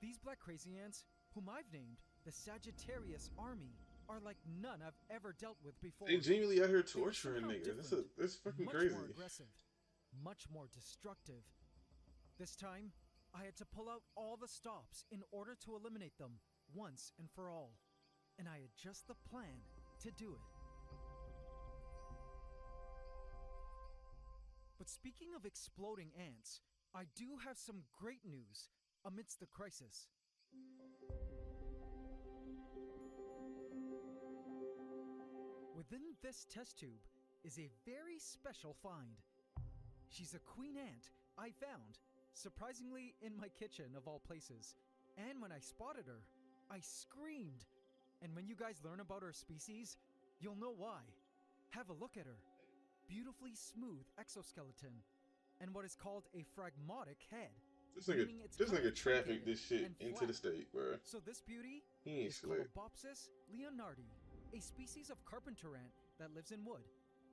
Speaker 13: These black crazy ants, whom I've named the Sagittarius Army, are like none I've ever dealt with before.
Speaker 1: They genuinely out here torturing niggas. That's fucking crazy.
Speaker 13: Much more aggressive, much more destructive. This time, I had to pull out all the stops in order to eliminate them once and for all. And I had just the plan to do it. But speaking of exploding ants, I do have some great news amidst the crisis. Within this test tube is a very special find. She's a queen ant I found surprisingly in my kitchen of all places. And when I spotted her, I screamed. And when you guys learn about her species, you'll know why. Have a look at her. Beautifully smooth exoskeleton and what is called a phragmatic head.
Speaker 1: This nigga trafficked this shit into the state, bro.
Speaker 13: So this beauty
Speaker 1: He ain't
Speaker 13: is
Speaker 1: slick.
Speaker 13: Colobopsis leonardi, a species of carpenter ant that lives in wood.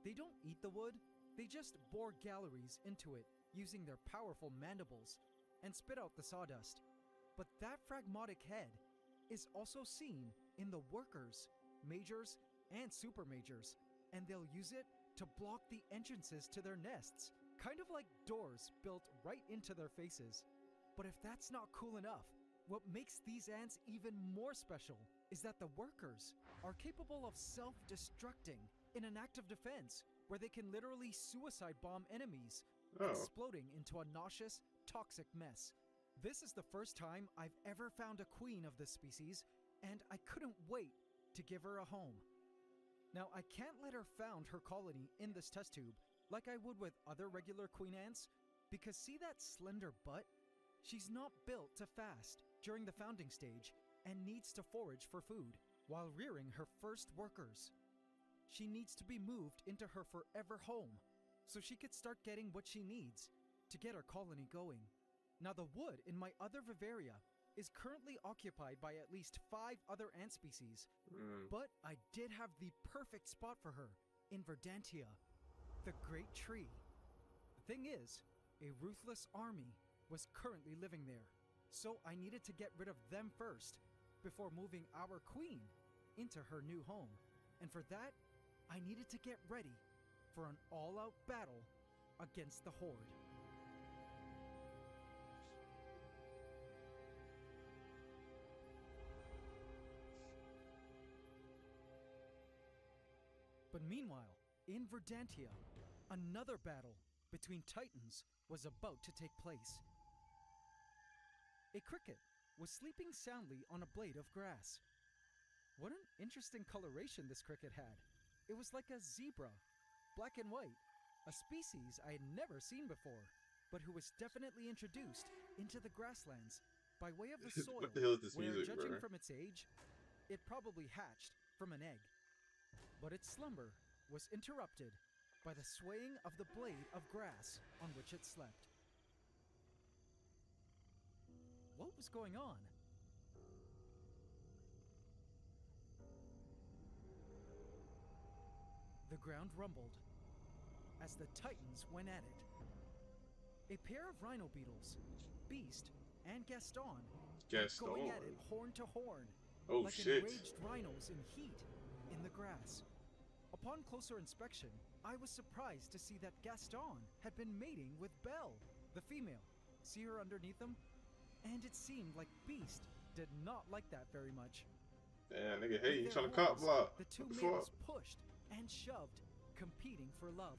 Speaker 13: They don't eat the wood, they just bore galleries into it using their powerful mandibles and spit out the sawdust. But that phragmatic head is also seen in the workers, majors, and super majors, and they'll use it to block the entrances to their nests, kind of like doors built right into their faces. But if that's not cool enough, what makes these ants even more special is that the workers are capable of self-destructing in an act of defense, where they can literally suicide bomb enemies, exploding into a nauseous, toxic mess. This is the first time I've ever found a queen of this species, and I couldn't wait to give her a home. Now, I can't let her found her colony in this test tube like I would with other regular queen ants, because see that slender butt? She's not built to fast during the founding stage and needs to forage for food while rearing her first workers. She needs to be moved into her forever home so she could start getting what she needs to get her colony going. Now, the wood in my other vivaria is currently occupied by at least 5 other ant species, but I did have the perfect spot for her in Verdantia, the Great Tree. The thing is, a ruthless army was currently living there, so I needed to get rid of them first before moving our queen into her new home. And for that, I needed to get ready for an all-out battle against the Horde. But meanwhile, in Verdantia, another battle between titans was about to take place. A cricket was sleeping soundly on a blade of grass. What an interesting coloration this cricket had. It was like a zebra, black and white, a species I had never seen before, but who was definitely introduced into the grasslands by way of the soil,
Speaker 1: What the hell is this
Speaker 13: where,
Speaker 1: music,
Speaker 13: judging
Speaker 1: bro?
Speaker 13: from its age, it probably hatched from an egg. But its slumber was interrupted by the swaying of the blade of grass on which it slept. What was going on? The ground rumbled as the titans went at it. A pair of rhino beetles, Beast and Gaston, were going at it horn to horn,
Speaker 1: Oh,
Speaker 13: like
Speaker 1: shit.
Speaker 13: enraged rhinos in heat in the grass. Upon closer inspection, I was surprised to see that Gaston had been mating with Belle, the female. See her underneath them? And it seemed like Beast did not like that very much.
Speaker 1: Damn, nigga, hey, you
Speaker 13: With
Speaker 1: trying
Speaker 13: their
Speaker 1: to cop
Speaker 13: horns,
Speaker 1: block?
Speaker 13: The two
Speaker 1: What the
Speaker 13: males
Speaker 1: fuck?
Speaker 13: pushed and shoved, competing for love.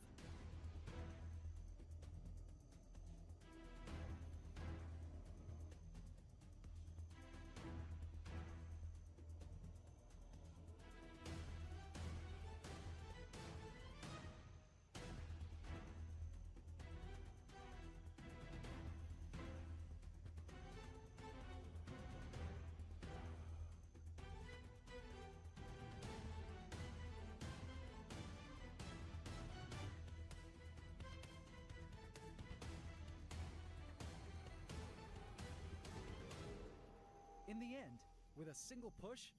Speaker 13: In the end, with a single push,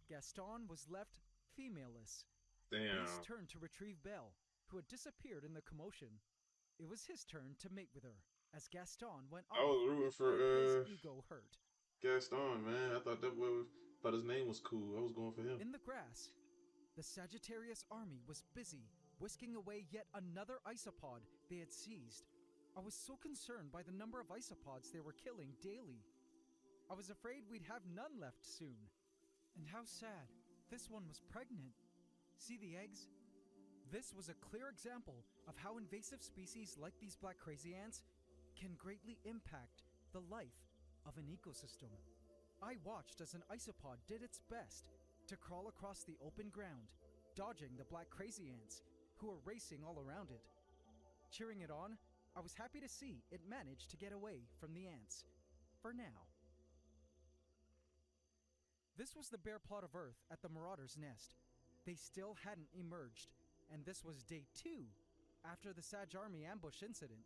Speaker 13: Gaston was left femaleless.
Speaker 1: Damn.
Speaker 13: Beast turned to retrieve Belle, who had disappeared in the commotion. It was his turn to mate with her, as Gaston went off.
Speaker 1: I was rooting for
Speaker 13: with his ego hurt.
Speaker 1: Gaston, man. I thought thought his name was cool. I was going for him.
Speaker 13: In the grass, the Sagittarius army was busy whisking away yet another isopod they had seized. I was so concerned by the number of isopods they were killing daily. I was afraid we'd have none left soon. And how sad, this one was pregnant. See the eggs? This was a clear example of how invasive species like these black crazy ants can greatly impact the life of an ecosystem. I watched as an isopod did its best to crawl across the open ground, dodging the black crazy ants who were racing all around it. Cheering it on I was happy to see it managed to get away from the ants. For now. This was the bare plot of Earth at the Marauder's nest. They still hadn't emerged, and this was day 2 after the Sag Army ambush incident.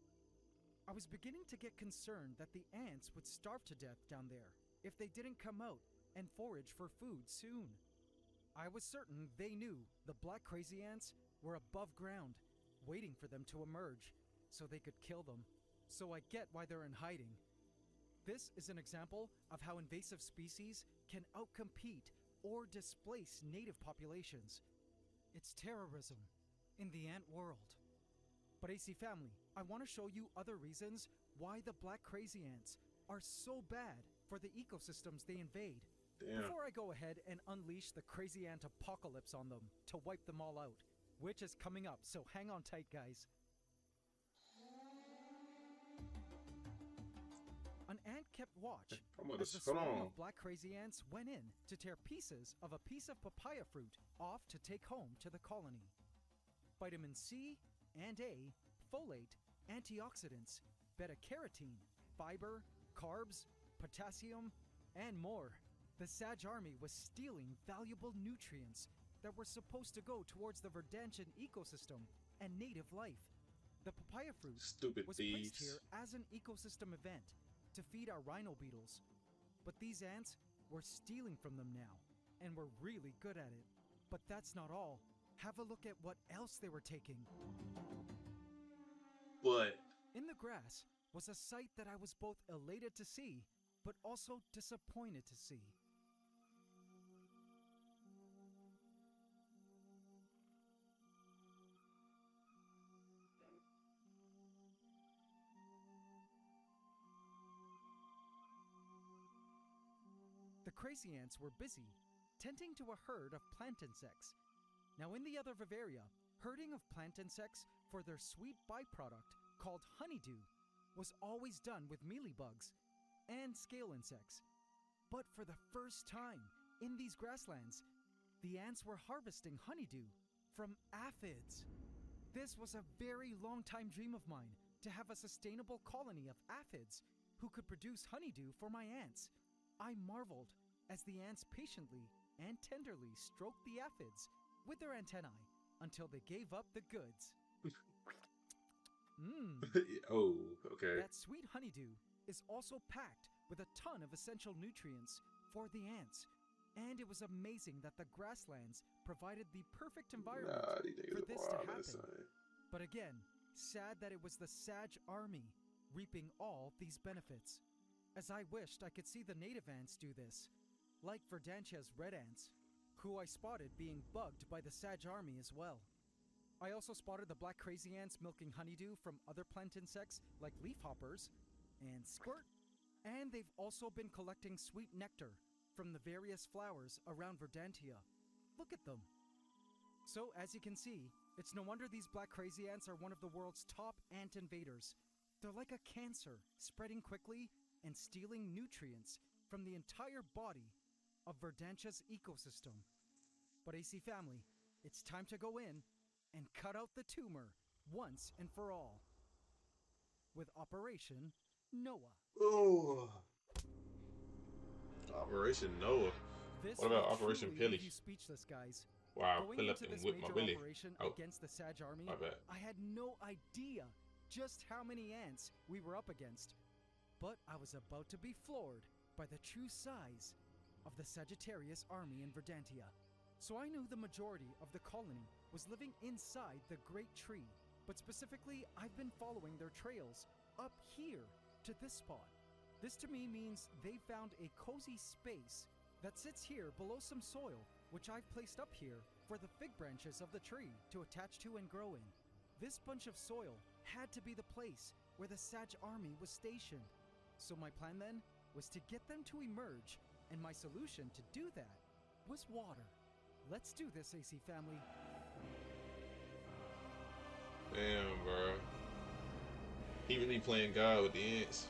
Speaker 13: I was beginning to get concerned that the ants would starve to death down there if they didn't come out and forage for food soon. I was certain they knew the black crazy ants were above ground, waiting for them to emerge so they could kill them. So I get why they're in hiding. This is an example of how invasive species can outcompete or displace native populations. It's terrorism in the ant world. But AC family, I want to show you other reasons why the black crazy ants are so bad for the ecosystems they invade.
Speaker 1: Damn.
Speaker 13: Before I go ahead and unleash the crazy ant apocalypse on them to wipe them all out, which is coming up, so hang on tight, guys. An ant kept watch as the swarm of black crazy ants went in to tear pieces of a piece of papaya fruit off to take home to the colony. Vitamin C and A, folate, antioxidants, beta-carotene, fiber, carbs, potassium, and more. The Sag Army was stealing valuable nutrients that were supposed to go towards the Verdantian ecosystem and native life. The papaya fruit was placed here as an ecosystem event to feed our rhino beetles. But these ants were stealing from them now, and were really good at it. But that's not all. Have a look at what else they were taking.
Speaker 1: What?
Speaker 13: In the grass was a sight that I was both elated to see, but also disappointed to see. The crazy ants were busy, tending to a herd of plant insects. Now in the other Vivaria, herding of plant insects for their sweet byproduct called honeydew was always done with mealybugs and scale insects. But for the first time in these grasslands, the ants were harvesting honeydew from aphids. This was a very long time dream of mine, to have a sustainable colony of aphids who could produce honeydew for my ants. I marveled as the ants patiently and tenderly stroked the aphids with their antennae until they gave up the goods.
Speaker 1: Oh, okay.
Speaker 13: That sweet honeydew is also packed with a ton of essential nutrients for the ants, and it was amazing that the grasslands provided the perfect environment for this to happen. But again, sad that it was the Sag Army reaping all these benefits, as I wished I could see the native ants do this, like Verdantia's red ants, who I spotted being bugged by the Sag Army as well. I also spotted the black crazy ants milking honeydew from other plant insects like leafhoppers and squirt, and they've also been collecting sweet nectar from the various flowers around Verdantia. Look at them. So as you can see, it's no wonder these black crazy ants are one of the world's top ant invaders. They're like a cancer, spreading quickly and stealing nutrients from the entire body of Verdantia's ecosystem. But AC family, it's time to go in and cut out the tumor once and for all with Operation Noah.
Speaker 1: Oh, Operation Noah.
Speaker 13: This
Speaker 1: what about
Speaker 13: will
Speaker 1: Operation
Speaker 13: truly
Speaker 1: Pilly?
Speaker 13: leave you speechless, guys.
Speaker 1: Wow,
Speaker 13: Going
Speaker 1: pull up
Speaker 13: into
Speaker 1: and
Speaker 13: this
Speaker 1: whip my
Speaker 13: major
Speaker 1: willy.
Speaker 13: operation
Speaker 1: Oh,
Speaker 13: against the Sag Army,
Speaker 1: my bad.
Speaker 13: I had no idea just how many ants we were up against. But I was about to be floored by the true size of the Sagittarius army in Verdantia. So I knew the majority of the colony was living inside the Great Tree, but specifically I've been following their trails up here to this spot. This to me means they found a cozy space that sits here below some soil, which I've placed up here for the fig branches of the tree to attach to and grow in. This bunch of soil had to be the place where the Sag army was stationed. So my plan then was to get them to emerge, and my solution to do that was water. Let's do this, AC family.
Speaker 1: Damn, bro. He really playing God with the ants.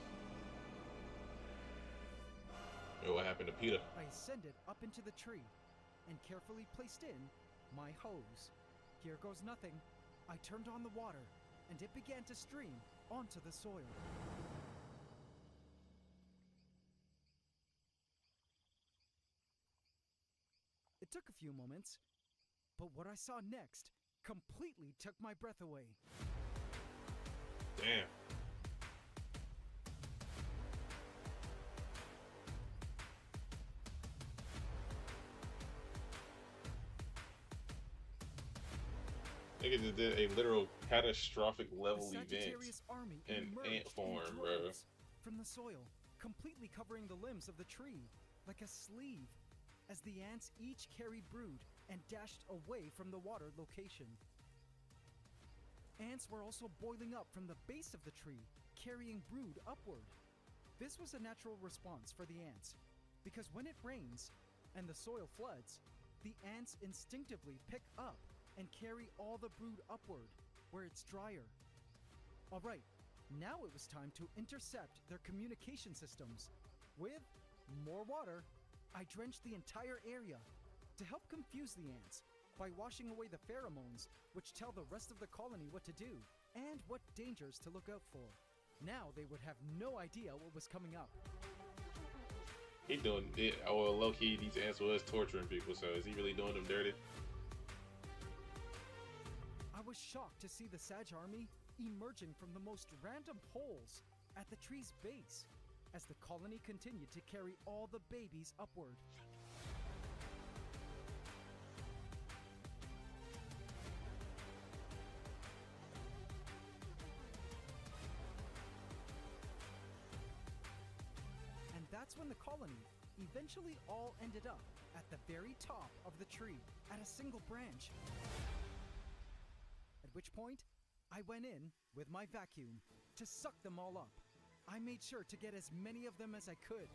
Speaker 1: Yo, what happened to Peter?
Speaker 13: I ascended up into the tree and carefully placed in my hose. Here goes nothing. I turned on the water, and it began to stream onto the soil. It took a few moments, but what I saw next completely took my breath away.
Speaker 1: Damn. Nigga just did a literal catastrophic level event in ant form, bro.
Speaker 13: From the soil, completely covering the limbs of the tree like a sleeve, as the ants each carried brood and dashed away from the water location. Ants were also boiling up from the base of the tree, carrying brood upward. This was a natural response for the ants, because when it rains and the soil floods, the ants instinctively pick up and carry all the brood upward, where it's drier. Alright, now it was time to intercept their communication systems. With more water, I drenched the entire area to help confuse the ants by washing away the pheromones, which tell the rest of the colony what to do and what dangers to look out for. Now they would have no idea what was coming up.
Speaker 1: He doing it. Oh, well, low-key, these ants was torturing people, so is he really doing them dirty?
Speaker 13: I was shocked to see the Sag army emerging from the most random holes at the tree's base as the colony continued to carry all the babies upward. And that's when the colony eventually all ended up at the very top of the tree at a single branch. At which point, I went in with my vacuum to suck them all up. I made sure to get as many of them as I could.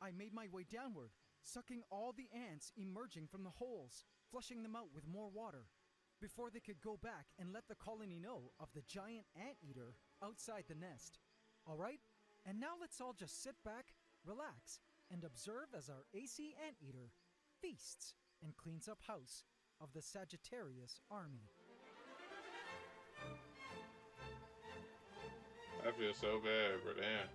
Speaker 13: I made my way downward, sucking all the ants emerging from the holes, flushing them out with more water, before they could go back and let the colony know of the giant anteater outside the nest. Alright, and now let's all just sit back, relax, and observe as our AC anteater feasts and cleans up house of the Sagittarius army.
Speaker 1: I feel so bad, bro. Damn.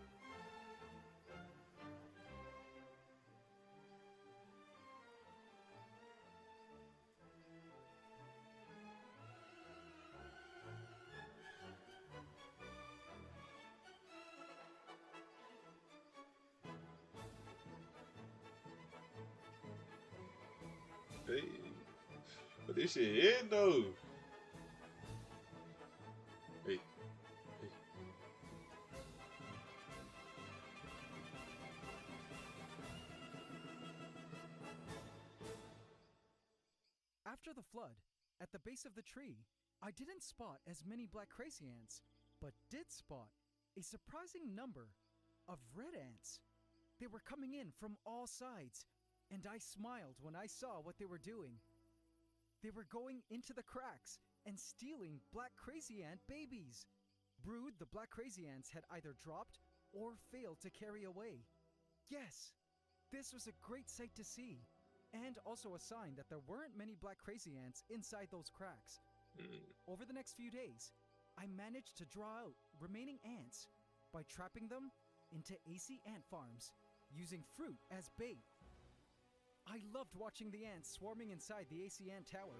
Speaker 1: Hey, but this shit in though. Hey, hey.
Speaker 13: After the flood, at the base of the tree, I didn't spot as many black crazy ants, but did spot a surprising number of red ants. They were coming in from all sides, and I smiled when I saw what they were doing. They were going into the cracks and stealing black crazy ant babies. Brood the black crazy ants had either dropped or failed to carry away. Yes, this was a great sight to see, and also a sign that there weren't many black crazy ants inside those cracks. Over the next few days, I managed to draw out remaining ants by trapping them into AC ant farms, using fruit as bait. I loved watching the ants swarming inside the AC ant tower.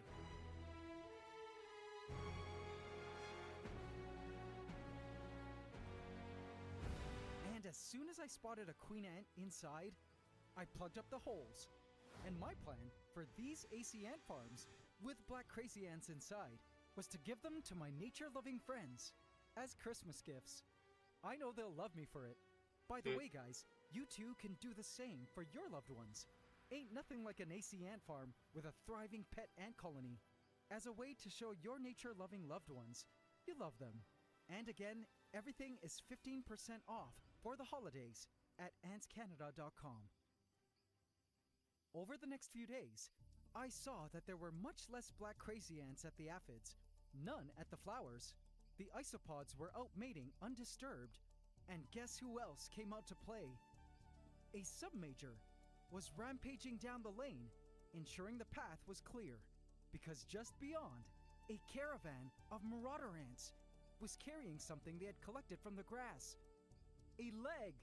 Speaker 13: And as soon as I spotted a queen ant inside, I plugged up the holes. And my plan for these AC ant farms with black crazy ants inside was to give them to my nature-loving friends as Christmas gifts. I know they'll love me for it. By the way, guys, you too can do the same for your loved ones. Ain't nothing like an AC ant farm with a thriving pet ant colony, as a way to show your nature-loving loved ones you love them. And again, everything is 15% off for the holidays at antscanada.com. Over the next few days, I saw that there were much less black crazy ants at the aphids, none at the flowers. The isopods were out mating undisturbed, and guess who else came out to play? A submajor was rampaging down the lane, ensuring the path was clear, because just beyond, a caravan of marauder ants was carrying something they had collected from the grass. A leg!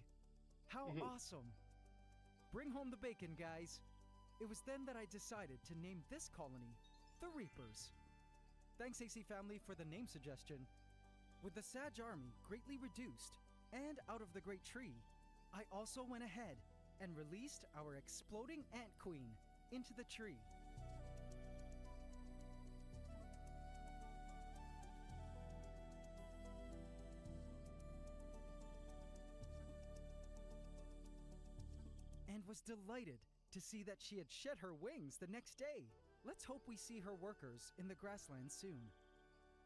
Speaker 13: How awesome! Bring home the bacon, guys. It was then that I decided to name this colony the Reapers. Thanks, AC Family, for the name suggestion. With the Sag army greatly reduced and out of the Great Tree, I also went ahead and released our exploding ant queen into the tree. And was delighted to see that she had shed her wings the next day. Let's hope we see her workers in the grasslands soon.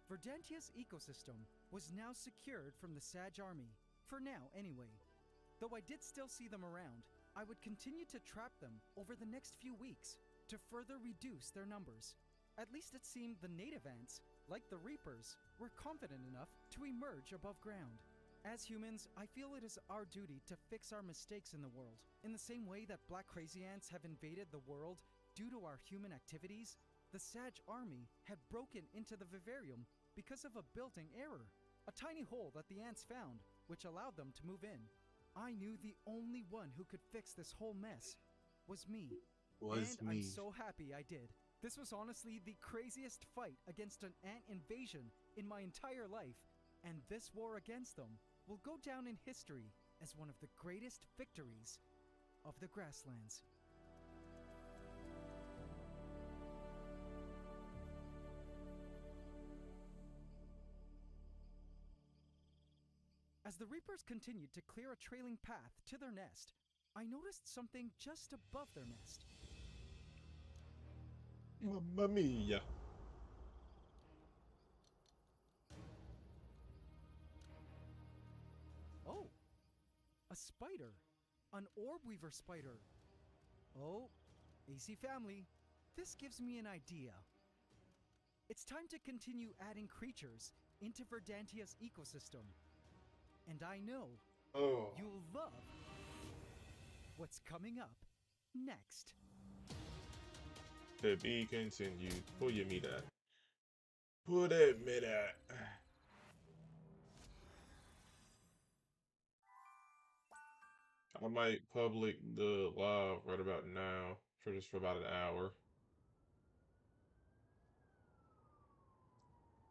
Speaker 13: Verdantia's ecosystem was now secured from the Sag army, for now anyway. Though I did still see them around, I would continue to trap them over the next few weeks to further reduce their numbers. At least it seemed the native ants, like the Reapers, were confident enough to emerge above ground. As humans, I feel it is our duty to fix our mistakes in the world. In the same way that black crazy ants have invaded the world due to our human activities, the Sag army had broken into the vivarium because of a built-in error, a tiny hole that the ants found, which allowed them to move in. I knew the only one who could fix this whole mess was me. I'm so happy I did. This was honestly the craziest fight against an ant invasion in my entire life, and this war against them will go down in history as one of the greatest victories of the grasslands. As the Reapers continued to clear a trailing path to their nest, I noticed something just above their nest.
Speaker 1: Mamma mia.
Speaker 13: Oh, a spider. An orb weaver spider. Oh, AC Family, this gives me an idea. It's time to continue adding creatures into Verdantia's ecosystem. And I know you'll love what's coming up next.
Speaker 1: To be continued. Put me that. Put me that. I might public the live right about now for just for about an hour.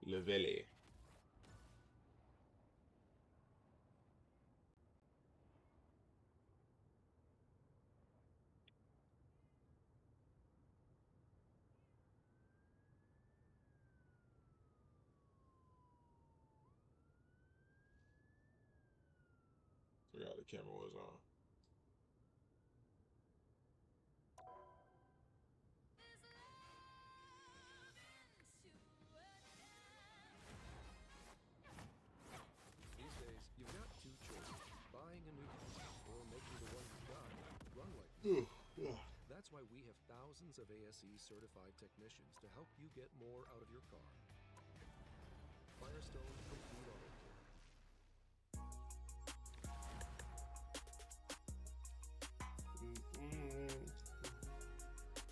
Speaker 1: Levele. Forgot the camera was on.
Speaker 17: These days, you've got two choices: buying a new car or making the one you've got run like new. That's why we have thousands of ASE certified technicians to help you get more out of your car. Firestone Complete Auto Care.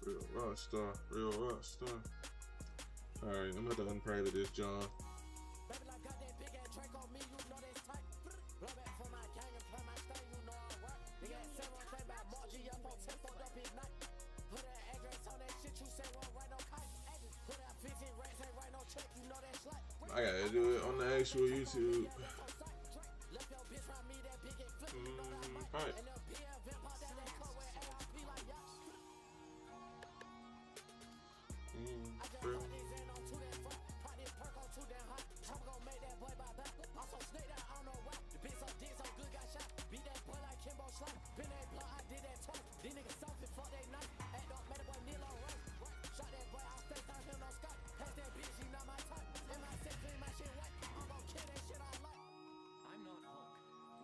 Speaker 1: Real rock star, real rock star. Alright, I'm gonna have to unprivate this, John. I gotta do it on the actual YouTube. Alright.
Speaker 20: I'm not Hulk.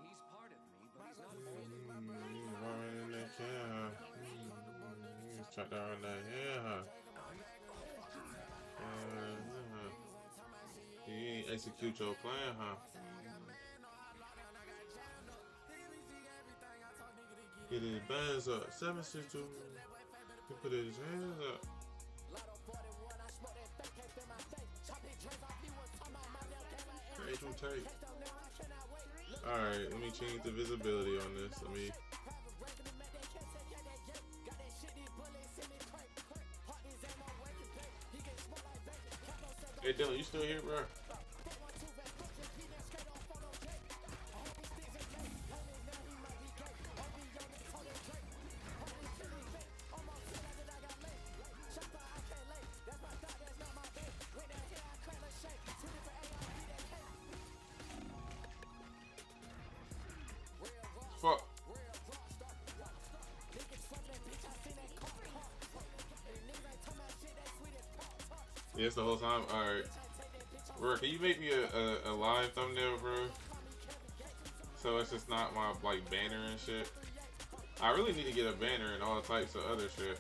Speaker 20: He's part of me,
Speaker 1: Shut down that, yeah. You ain't execute your plan, huh? Get his bands up. 762. He put his hands up. Hey, too tight. Alright, let me change the visibility on this. Let me. Hey Dylan, you still here, bro? Fuck. Yes, the whole time? Alright. Bro, can you make me a live thumbnail, bro? So it's just not my, like, banner and shit. I really need to get a banner and all types of other shit.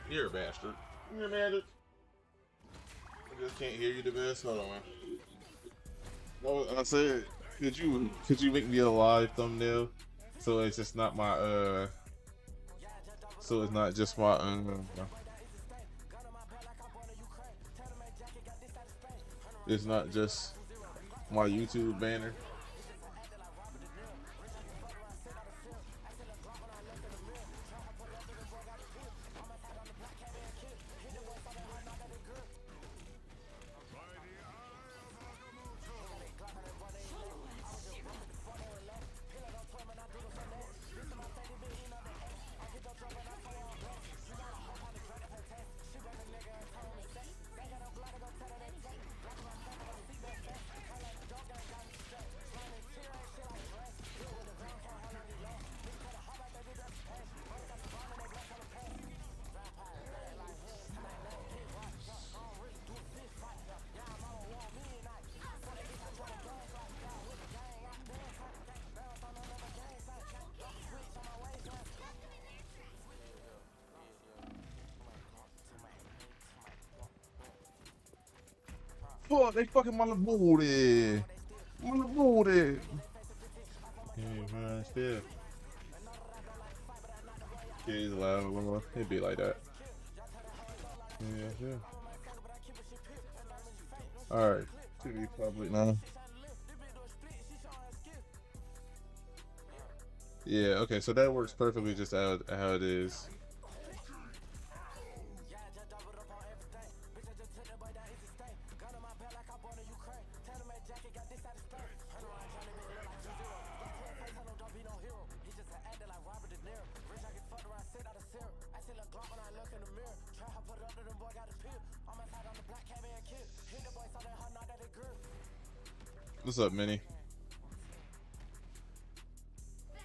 Speaker 1: You're a bastard. You're a magic. I just can't hear you the best. Hold on. No, I said, could you make me a live thumbnail so it's just not my so it's not just my it's not just my YouTube banner. Fuck, they fucking motherboarded. Motherboarded. Yeah, man, still. Yeah, he's loud. It'd be like that. Yeah, yeah. Alright, to be public now. Yeah, okay, so that works perfectly just how it is. What's up, Minnie?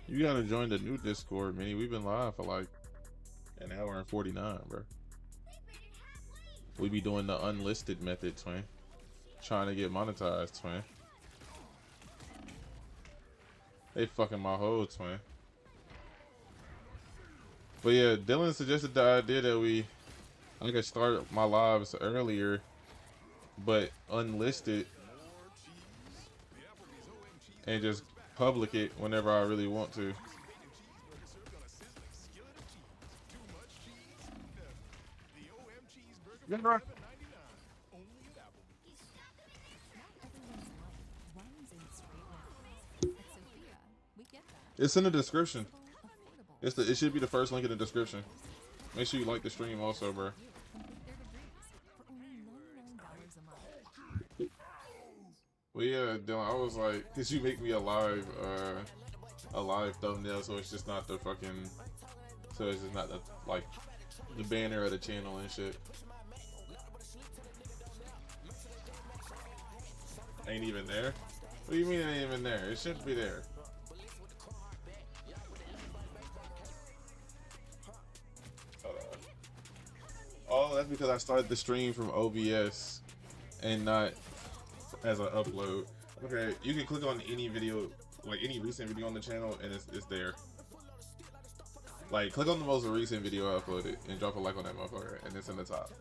Speaker 1: You gotta join the new Discord, Minnie. We've been live for like an hour and 49, bro. We be doing the unlisted method, twin. Trying to get monetized, twin. They fucking my whole twin. But yeah, Dylan suggested the idea that I could start my lives earlier, but unlisted, and just public it whenever I really want to. Yeah, right. It's in the description. It should be the first link in the description. Make sure you like the stream also, bro. Well, yeah, Dylan, I was like, could you make me a live thumbnail so it's just not the fucking, so it's just not the, like, the banner of the channel and shit. Ain't even there? What do you mean it ain't even there? It shouldn't be there. Oh, that's because I started the stream from OBS and not as an upload. Okay, you can click on any video, like any recent video on the channel, and it's there. Like, click on the most recent video I uploaded and drop a like on that motherfucker, and it's in the top.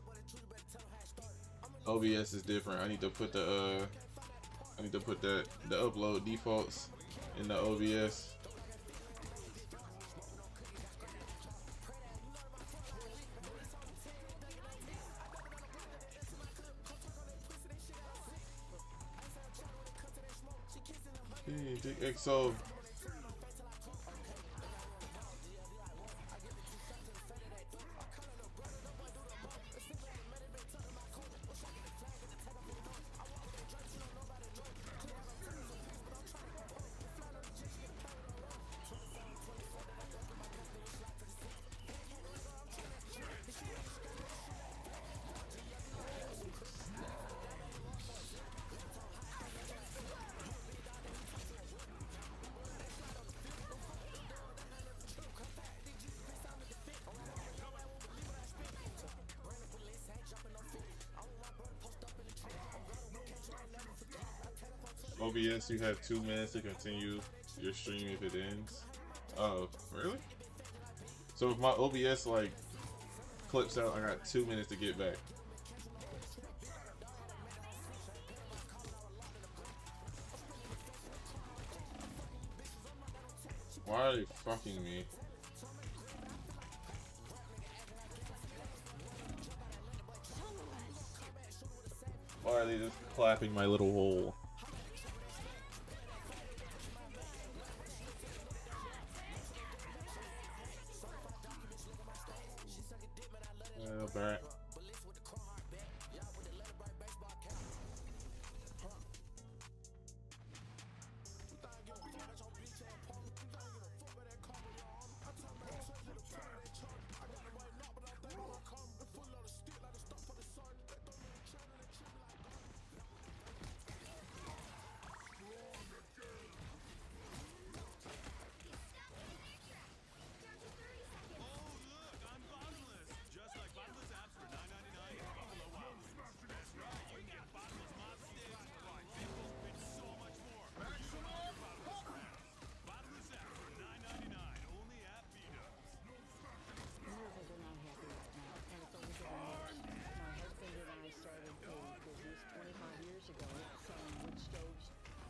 Speaker 1: OBS is different. I need to put the upload defaults in the OBS. XO. OBS, you have 2 minutes to continue your stream if it ends. Oh, really? So if my OBS like clips out, I got 2 minutes to get back. Why are they fucking me? Why are they just clapping my little hole? Back.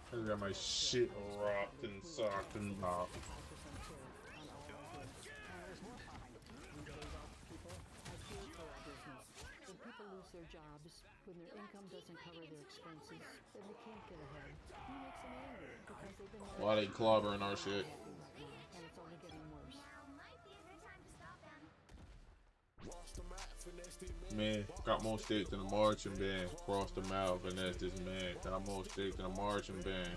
Speaker 1: I got my shit rocked and socked and knocked.
Speaker 20: When people lose their jobs, when their income doesn't cover their expenses, then they can't get ahead. It makes them angry because they've been
Speaker 1: Why they clobbering our shit?
Speaker 20: and it's only getting worse.
Speaker 1: Man, got more steak than a marching band. Cross the mouth, and that's this man. Got more steak than a marching band.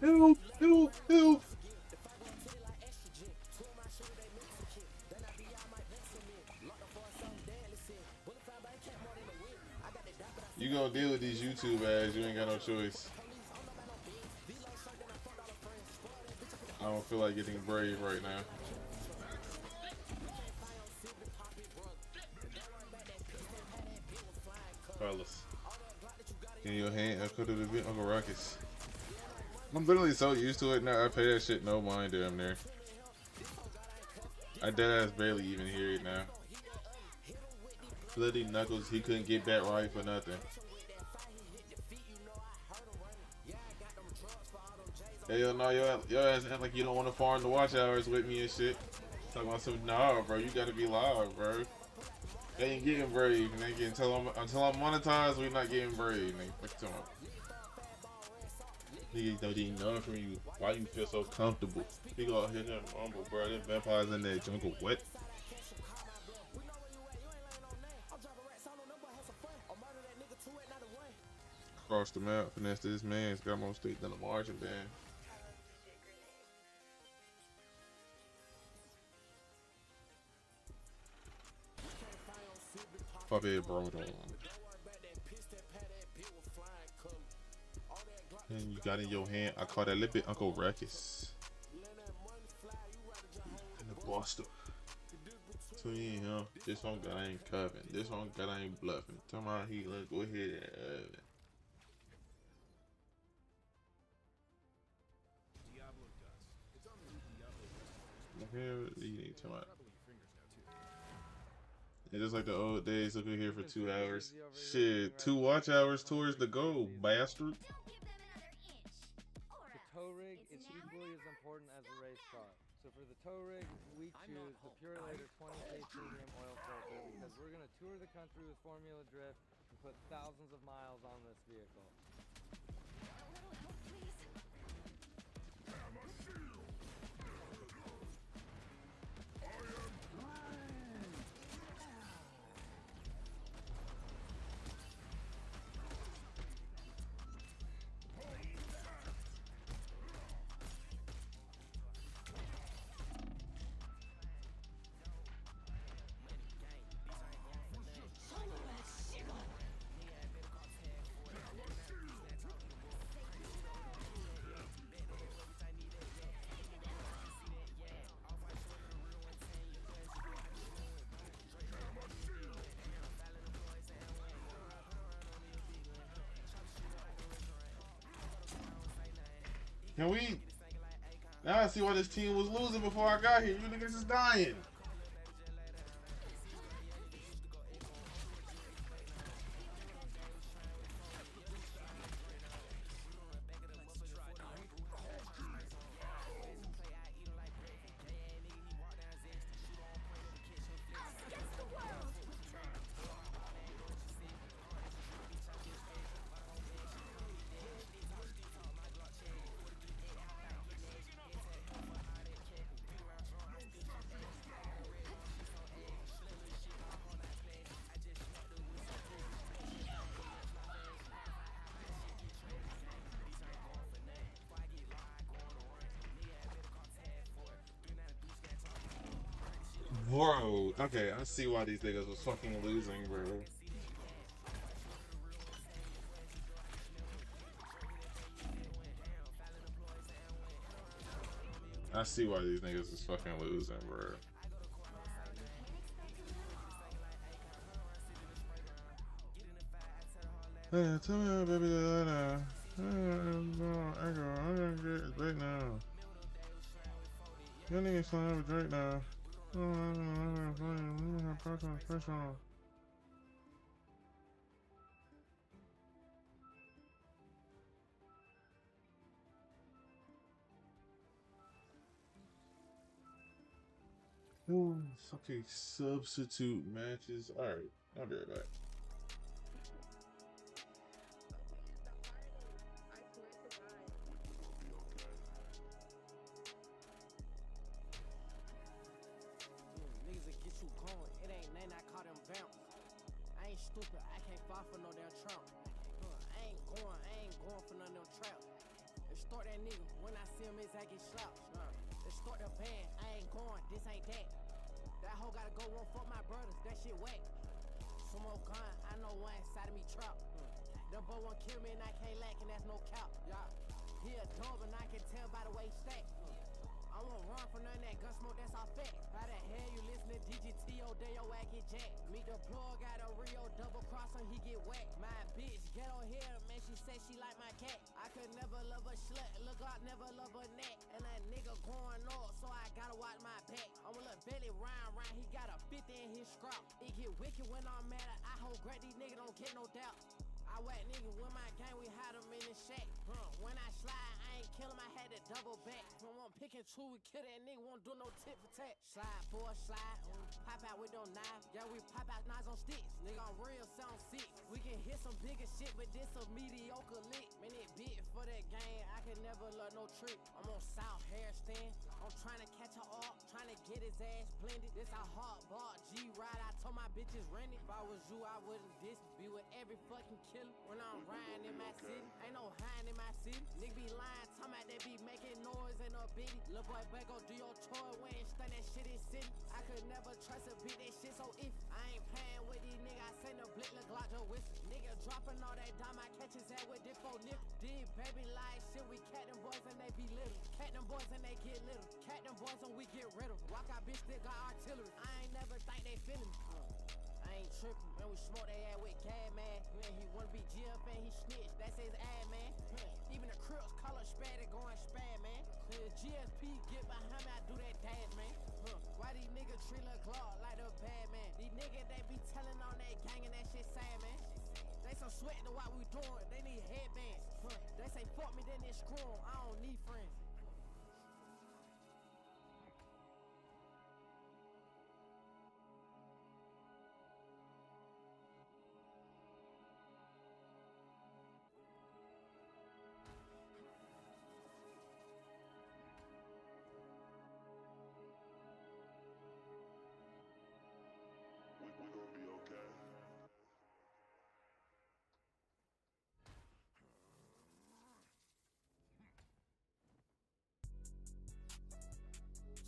Speaker 1: Help! Help! Help! You gonna deal with these YouTube ads, you ain't got no choice. I don't feel like getting brave right now. Carlos. In your hand, I could have been Uncle Ruckus. I'm literally so used to it now. I pay that shit no mind damn near. I deadass barely even hear it now. Bloody Knuckles, he couldn't get back right for nothing. Hey, yo, no, your ass act like you don't want to farm the watch hours with me and shit. Talking about some, nah, bro, you gotta be live, bro. They ain't getting brave, nigga. Until I'm monetized, we not getting brave, nigga. What you talking about? Niggas don't need nothing from you. Why you feel so comfortable? He go out here and rumble, bro. Them vampires in that jungle wet. Across the map, finesse this man's got more state than a marching band. Puppy bro. And you got in your hand, I call that little bit Uncle Ruckus. And the Boston. So yeah, huh? This one guy ain't covering. This one guy ain't bluffing. Tell me how he let's go ahead and it's just like the old days, looking here for 2 hours. Shit, 2 watch hours towards the goal, bastard.
Speaker 21: The tow rig is equally as important as the race car. So for the tow rig, we choose the Purelator 20K Premium Oil Filter because we're going to tour the country with Formula Drift and put thousands of miles on this vehicle.
Speaker 1: Can we? Now I see why this team was losing before I got here. You niggas is dying. Bro, okay, I see why these niggas was fucking losing, bro. I see why these niggas is fucking losing, bro. Hey, tell me, baby, that I'm gonna get it right now. Y'all niggas don't have a drink now. Oh, okay, substitute matches. Alright, I'll be right back.
Speaker 8: Stupid, I can't fall for no damn trap. I ain't going for none of them traps. Extort that nigga when I see him, it's I get shot. Extort the band, I ain't going, this ain't that. That hoe gotta go, won't fuck my brothers, that shit whack. Some more gun, I know one inside of me trap. Them boy won't kill me and I can't lack, and that's no cap. Yeah, he a dog and I can tell by the way he stack. I won't run for none of that gun smoke, that's all fact. How the hell you listen to DGT all day, your ass get jet. Meet the plug, got a Rio double cross him, he get wet. My bitch get on here, man, she say she like my cat. I could never love a slut, look like never love a neck. And that nigga going north, so I gotta watch my back. I'm a little belly round, he got a 50 in his scrap. It get wicked when I'm mad, I hold great, these niggas don't get no doubt. I whack niggas with my gang, we hide them in the shack. When I slide, I ain't kill him, I had to double back. When one pick and two, we kill that nigga, won't do no tit for tat. Slide, boy, slide. Pop out with no knife. Yeah, we pop out knives on sticks. Nigga, I'm real, sound sick. We can hit some bigger shit, but this a mediocre lick. Man, it big for that game, I can never love no trick. I'm on South hair stand. I'm trying to catch her up, trying to get his ass blended. This a hard bar, G-Ride, I told my bitches rent it. If I was you, I wouldn't diss. Be with every fucking killer when I'm riding in my city. Ain't no hiding in my city. Nigga be lying, talking about they be making noise in a bitty. Lil' boy, back go do your toy, we ain't stun that shit in city. I could never trust a beat, that shit so if I ain't playing with these niggas, I send a blick, look like your whistle. Nigga dropping all that dime, I catch his head with this 4 nip. These baby lies shit, we cat them boys and they be little. Cat them boys and they get little. Cat them boys and we get rid of. Walk out bitch, still got artillery. I ain't never think they feelin' me. I ain't trippin', man, we smoke they ass with gas, man. Man, he wanna be GF and he snitch, that's his ass, man. Even the Crips call her Spad, going Spad, man. The GSP get behind me, I do that dance, man. Why these niggas treat Lil' Clark like the bad man? These niggas, they be telling on that gang and that shit sad, man. They some sweat to what we doing, they need headbands. They say fuck me, then they screw 'em, I don't need friends.
Speaker 1: We gonna be okay.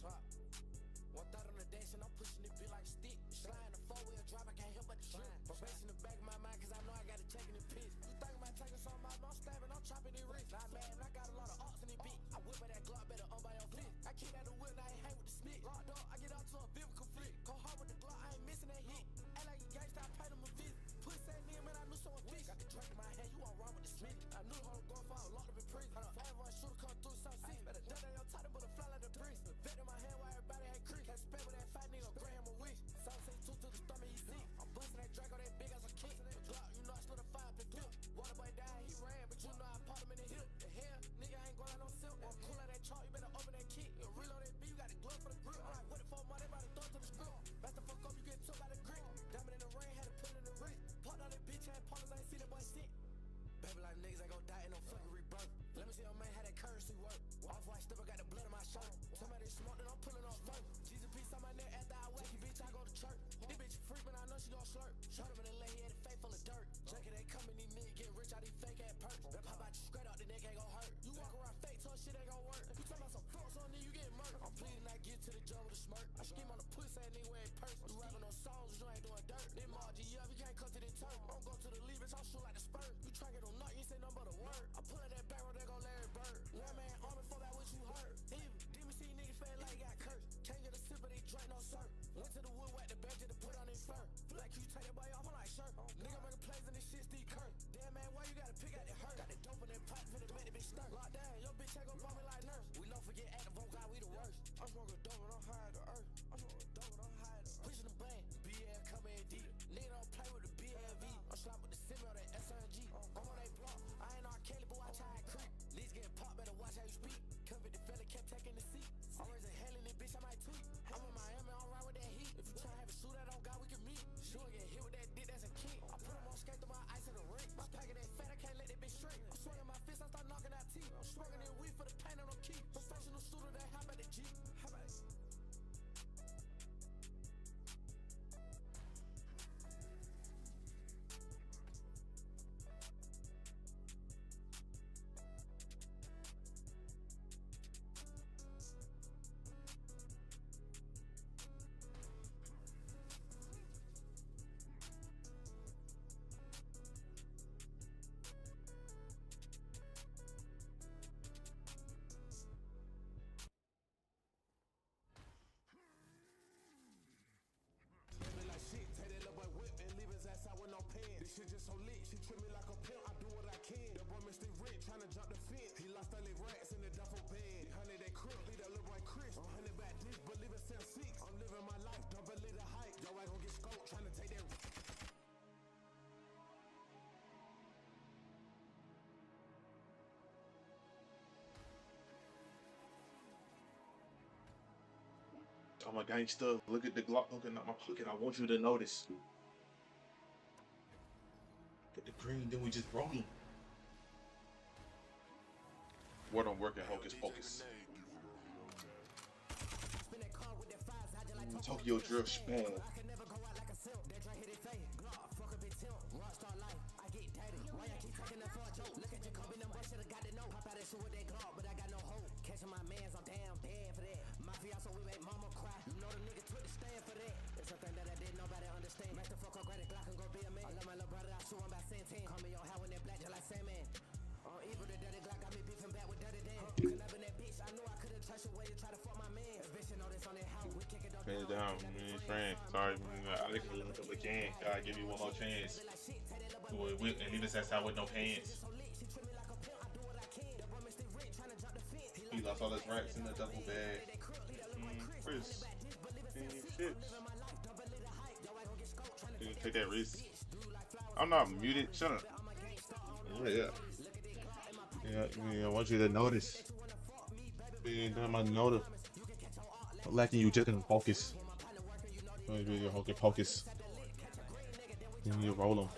Speaker 8: Drop. 130 on the dash and I'm pushing it bit like stick. Sliding the 4-wheel drive, I can't help but to trip. Probation in the back of my mind, cause I know I got a check in the piss. You think about taking something out, I'm stabbing, I'm chopping it wrist. Not mad, I got a lot of arts in it bitch. I whip at that Glock, better by your fist. I kick out the wheel, now I ain't hang with the snitch. Locked up, I get out to a vehicle conflict. Go hard with the Glock, I ain't missing that hit. Act like a gangsta, I paid him a visit. Pussy that nigga, man, I knew someone fish. Got the drink in my hand, you all wrong with the Smith. I knew the whole going for, I was locked up in prison. Five run shooter come through, some sick. Better duck that your title, but a fly like the breeze. Vet in my hand while everybody had creek. Can't spend with that fat nigga, grant him a wish. Some say two to the stomach, he sick. I'm busting that Draco, that big as a kick. Glock, you know I slid a 5 pick flip. Water boy died, he ran, but you know I popped him in the hip. The hell, nigga, I ain't going out no silk. I'm cool like that chalk, you better open that kit. You reload that B, you got the glove for the grip. I'm like, what the fuck, man, they about to throw it to the script. Back the fuck up, you get took by the grip. Diamond in the rain, had to put it in the wrist. Popped out that bitch, had partners, I ain't see that boy sick. Baby, like niggas ain't gon' die in no fucking rebirth. Let me see your man how that currency work. Off-white stepper got the blood in my shirt. Somebody smoke, then I'm pulling off first. Jesus piece on my neck after I wake you, bitch, I go to church. This bitch freak, man, I know she gon' slurp. Shot him in the leg, he had a face full of dirt. Junkie, they coming, these niggas get rich out these fake ass perks. Then pop out you straight out, the neck ain't gon' hurt. You walk around fake, so shit ain't gon' work. You talking about some folks on me, you getting murdered. I'm pleading, I get to the jump with a smirk. I scheme on the pussy, ass nigga wearing purse. You rapping on songs, you ain't doing dirt. Then Margie, yeah, you can't come to the turf. I'm go to the lead, bitch, I'm shoot like the Spurs. You try get on nut, you say nothing but a word. I pull out that barrel, they gon' Larry Bird. One man army for that what you heard. Even DMC niggas feel like got cursed. Can't get a sip of they drink, no sir. Went to the wood, whack the bed, just to put on his fur. Feel like you take that boy off, I'm like shirt. Nigga making plays in this shit, Steve Kerr. Damn man, why you gotta pick out the hurt? Got the dope in that pipe, finna make the bitch stir. Lock down, your bitch ain't gon' bump me like nurse. We don't forget active on God, we the worst. I'm smoking dope and I'm high to earth. I'm smoking dope and I'm high to earth. Pushing the bang, BL coming in deep. Nigga don't play with the BLV. I'm slapping with the semi on that SRG. I'm on that block, I ain't R. Kelly, but watch how I creep. Leads getting popped, better watch how you speak. Covered the fella, kept taking the seat. I'm raising hell in this bitch, I might tweet. I'm in Miami, I'm right with that heat. If you try to have a shootout on God, we can meet. Sure get hit with that dick, that's a kick. I put him on skate through my ice in the ring. My packet ain't fat, I can't let that bitch straight. I'm swinging my fist, I start knocking out teeth. I'm smoking in weed for the outside with no pen. This shit just so lit, she treat me like a pimp. I do what I can. The boy Mr. Rich tryna jump the fence. He lost 30 racks in the duffel bag. Honey, they crook, leave that little boy Chris. I'm honey back this, believe it 7-6. I'm living my life, don't believe the hype. Yo, I gon' get scoped, tryna take that.
Speaker 1: I'm a gangster. Look at the Glock looking at my pocket. I want you to notice. Get the green, then we just roll them. What I'm working, hocus pocus. Tokyo drift span.
Speaker 8: My mans, I'm damn bad for that. Mafia, so we make mama cry. You know the nigga took the stand for that. It's something that I did nobody understand. Make the fuck up, grab the Glock and go be a man. I love my little brother, I shoot him by 10. Call me your how in that black just like Sandman. On evil, the dirty Glock got me beefing back with Dirty Dan. Couldn't have been that bitch, I knew I could've touched away to try to fuck my man. This bitch know this on that house, we kick it up.
Speaker 1: Pin it down, friend. Sorry, I let you look up again. Gotta give you one more chance. And leave us outside with no pants. He lost all his racks in the double bag. Chris. Chips. Take that risk. I'm not muted. Shut up. Yeah, I want you to notice. Being done my notice. I'm lacking you just in focus. Your hocus pocus. Then you roll them.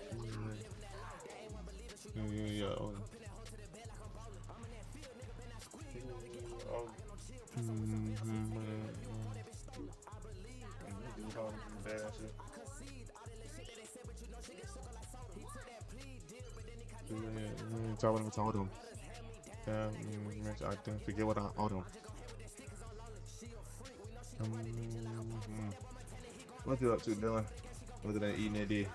Speaker 1: Tell what I told him. I didn't forget what I told him. What you up to, Dylan? Other than eating that day?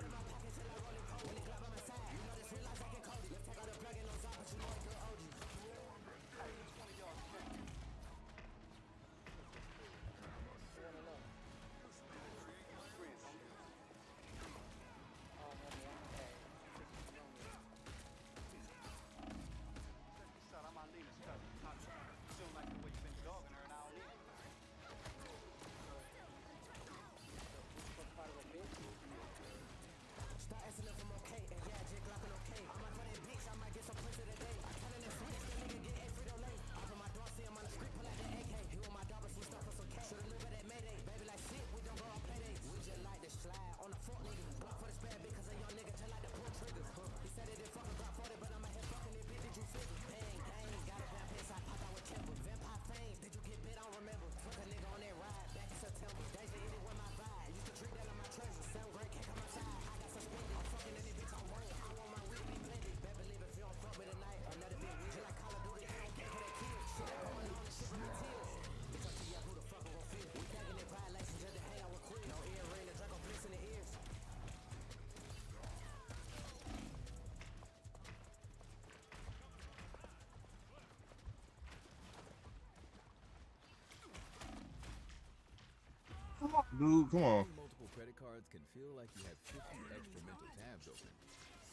Speaker 1: Dude, come on.
Speaker 2: Multiple credit cards can feel like you have 50 extra mental tabs open.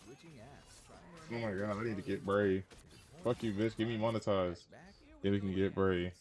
Speaker 2: Switching apps.
Speaker 1: Oh my god, I need to get brave. Fuck you, bitch. Give me monetized. Then we can get brave.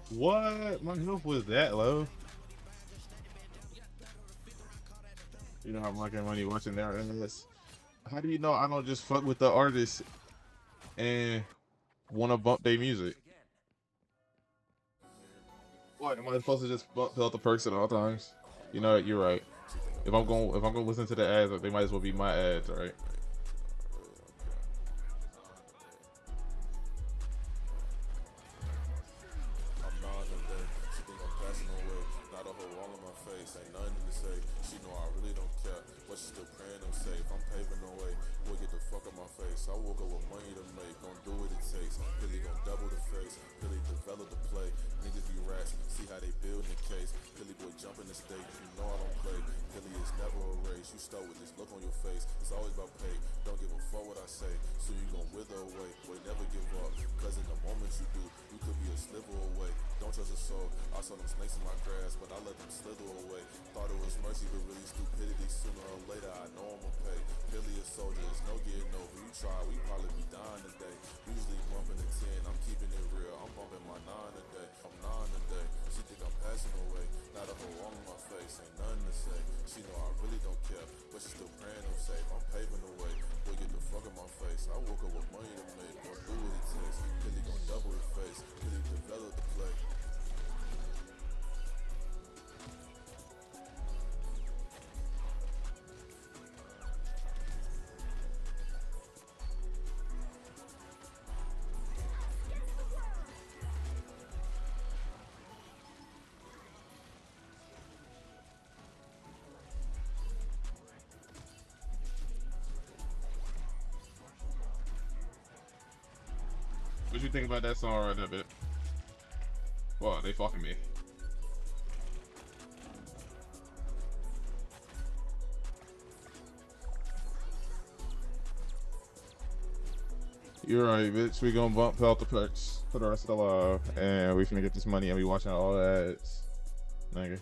Speaker 1: What? My health was that low? You know I'm making money watching their ass. How do you know I don't just fuck with the artist and want to bump their music? What, am I supposed to just bump out the perks at all times? You know what? You're right. If I'm gonna listen to the ads, they might as well be my ads, right?
Speaker 7: I'm nodding today. She think I'm passing away. Not a whole wall in my face. Ain't nothing to say. She know I really don't care. But she still praying I'm safe. I'm paving the way. Boy, get the fuck out my face. I woke up with money to make. Gon' do what it takes. Billy gon' double the face. Billy develop the play. Niggas be rats. See how they building the case. Billy boy jump in the state. You know I don't play. Billy is never a race. You start with this look on your face. It's always about pay. Don't give a fuck what I say. Soon you gon' wither away. Boy, never give up. Cause in the moment you do, you could be a sliver away. Don't trust a soul. I saw them snakes in my grass, but I let them slither away. Thought it was mercy, but really stupidity. Sooner or later, I know I'ma pay. Billy a soldier, it's no getting over. You try, we probably be dying today. Usually bumping the 10, I'm keeping it real. I'm bumping my 9 today. I'm 9 today. She think I'm passing away. Not a whole wrong in my face, ain't nothing to say. She know I really don't care, but she still praying I'm safe. I'm paving the way. Boy, get the fuck in my face. I woke up with money to make. Gon' do what it takes. Billy gon' double his face. Billy develop the play.
Speaker 1: What you think about that song right there, bit? Well, they fucking me. You're right, bitch. We gonna bump out the perks for the rest of the live, and we finna get this money and we watching all the ads, nigga.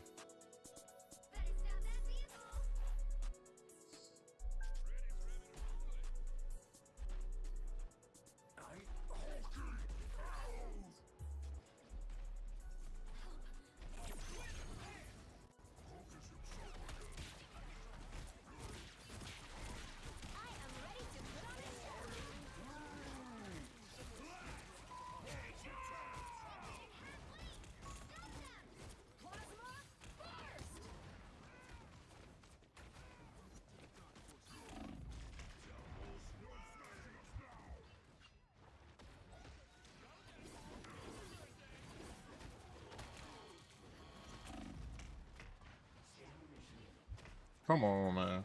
Speaker 1: Come on, man.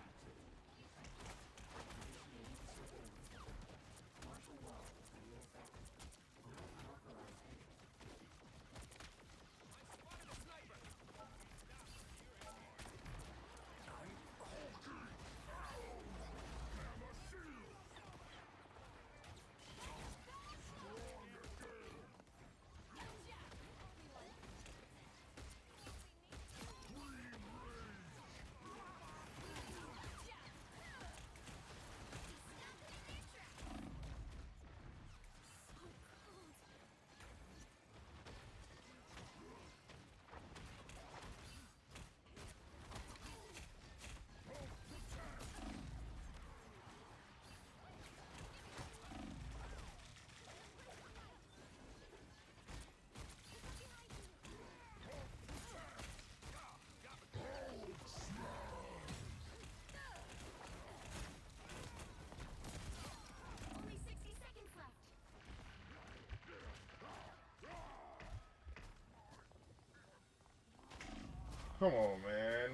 Speaker 1: Come on, man.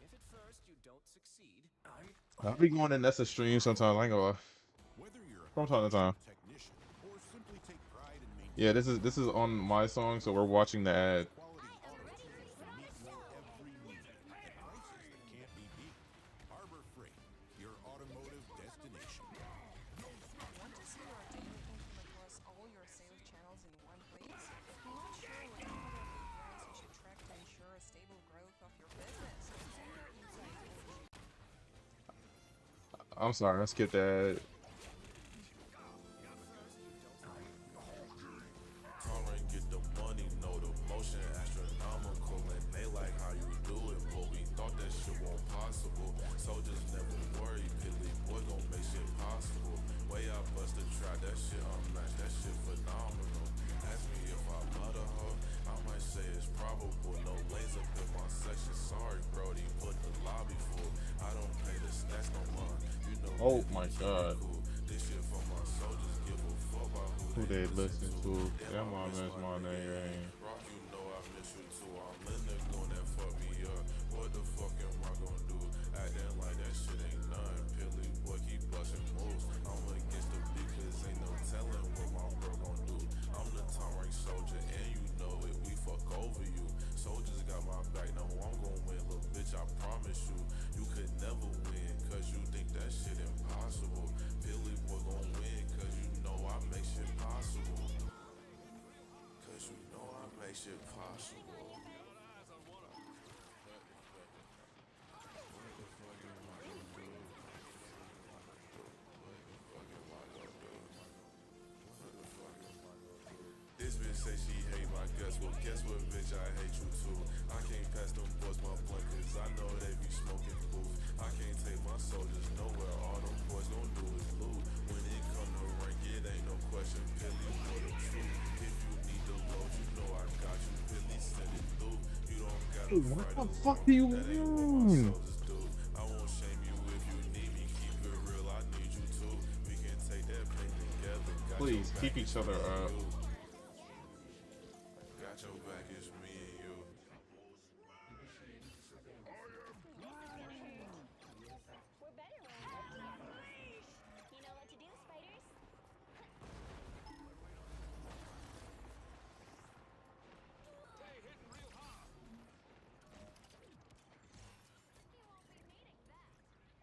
Speaker 22: If at first you don't succeed,
Speaker 1: I'll be going in Nessa stream sometimes. I ain't gonna lie. From time to time. Yeah, this is on my song, so we're watching the ad. I'm sorry, I skipped that. Oh my god. Who they listen to? That my miss my name.
Speaker 7: Rock, you know I miss you too. I'm in the gun that fuck me up. What the fuck am I gonna do? Acting like that shit ain't none. Pilly boy keep busting moves. I'm against the beat cause ain't no telling what my bro gon' do. I'm the top rank soldier and you know it. We fuck over you. Soldiers got my back. Now I'm gon' win, little bitch. I promise you. You could never win cause you think that shit impossible. Pilly boy gon' win cause you know I make shit possible. Cause you know I make shit possible. This bitch say she hate my guts. Well, guess what, bitch? I hate you too. I can't pass them boys my blunt cause I know they be smoking booth. I can't take my soldiers nowhere. All them boys gon' do is loot. When it come to rank, it ain't no question. Pilly for the truth. If you need the load, you know I got you. Pilly send it through. You don't gotta
Speaker 1: What
Speaker 7: fight
Speaker 1: the
Speaker 7: alone.
Speaker 1: fuck do you
Speaker 7: That ain't what my
Speaker 1: mean?
Speaker 7: soldiers do. I won't shame you if you need me. Keep it real, I need you too. We can take that pain together. Got
Speaker 1: Please
Speaker 7: your
Speaker 1: keep
Speaker 7: back,
Speaker 1: each
Speaker 7: it's
Speaker 1: other
Speaker 7: me and
Speaker 1: up.
Speaker 7: you. Got your back, it's me and you.
Speaker 9: We're better when we work together. You know what to do, spiders.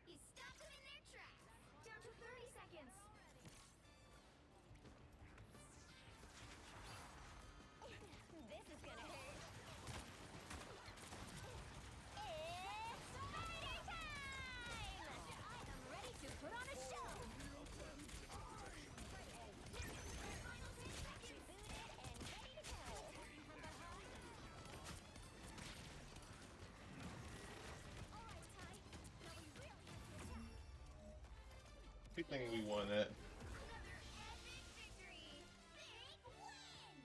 Speaker 9: He stopped them in their tracks. Down to 30 seconds. This is gonna hurt. It's spider time! I'm ready to put on a show. Final 10 seconds. Booted and ready to go. From behind. All right, Ty. Now we really have to attack.
Speaker 1: You think we won that?
Speaker 9: Another epic victory. Big win.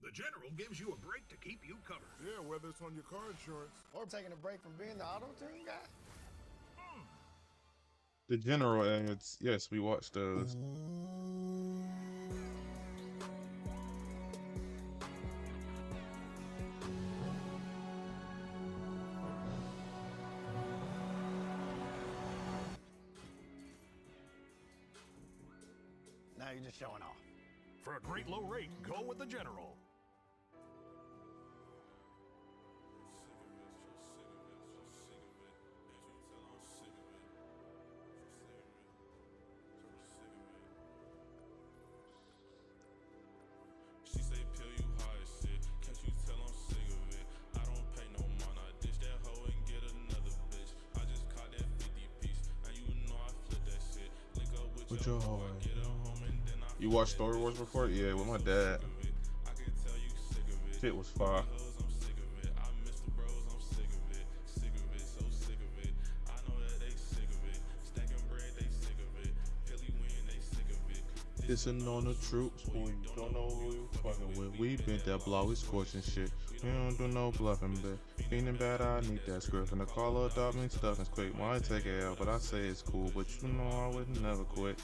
Speaker 16: The General gives you a break to keep you covered.
Speaker 5: Yeah, whether it's on your car insurance or taking a break from being the auto tune guy.
Speaker 1: The general ads. Yes, we watched those.
Speaker 5: Now you're just showing off. For a great low rate, go with the General.
Speaker 7: She say, "Pill, you high as shit. Can't you tell I'm sick of it? I don't pay no mind. I dish that hoe and get another bitch. I just caught that 50 piece, and you know I flip that shit. Link up with your hoe, I get her home and then I
Speaker 1: You watched Star Wars before? Yeah, with my dad.
Speaker 7: I can tell you sick of it.
Speaker 1: Shit was fire.
Speaker 7: Hoes, I'm sick of it. I miss the bros, I'm sick of it. Sick of it, so sick of it. I know that they sick of it. Stacking bread, they sick of it. Philly win, they sick of it.
Speaker 1: Dissing on the troops, boy, you don't know who you fucking with. We bent that block, we scorching shit. We don't do no bluffing, but feeling bad, I need that script. And the call up, dog, me stuff is quick. Well, I take it out, but I say it's cool. But you know I would never quit.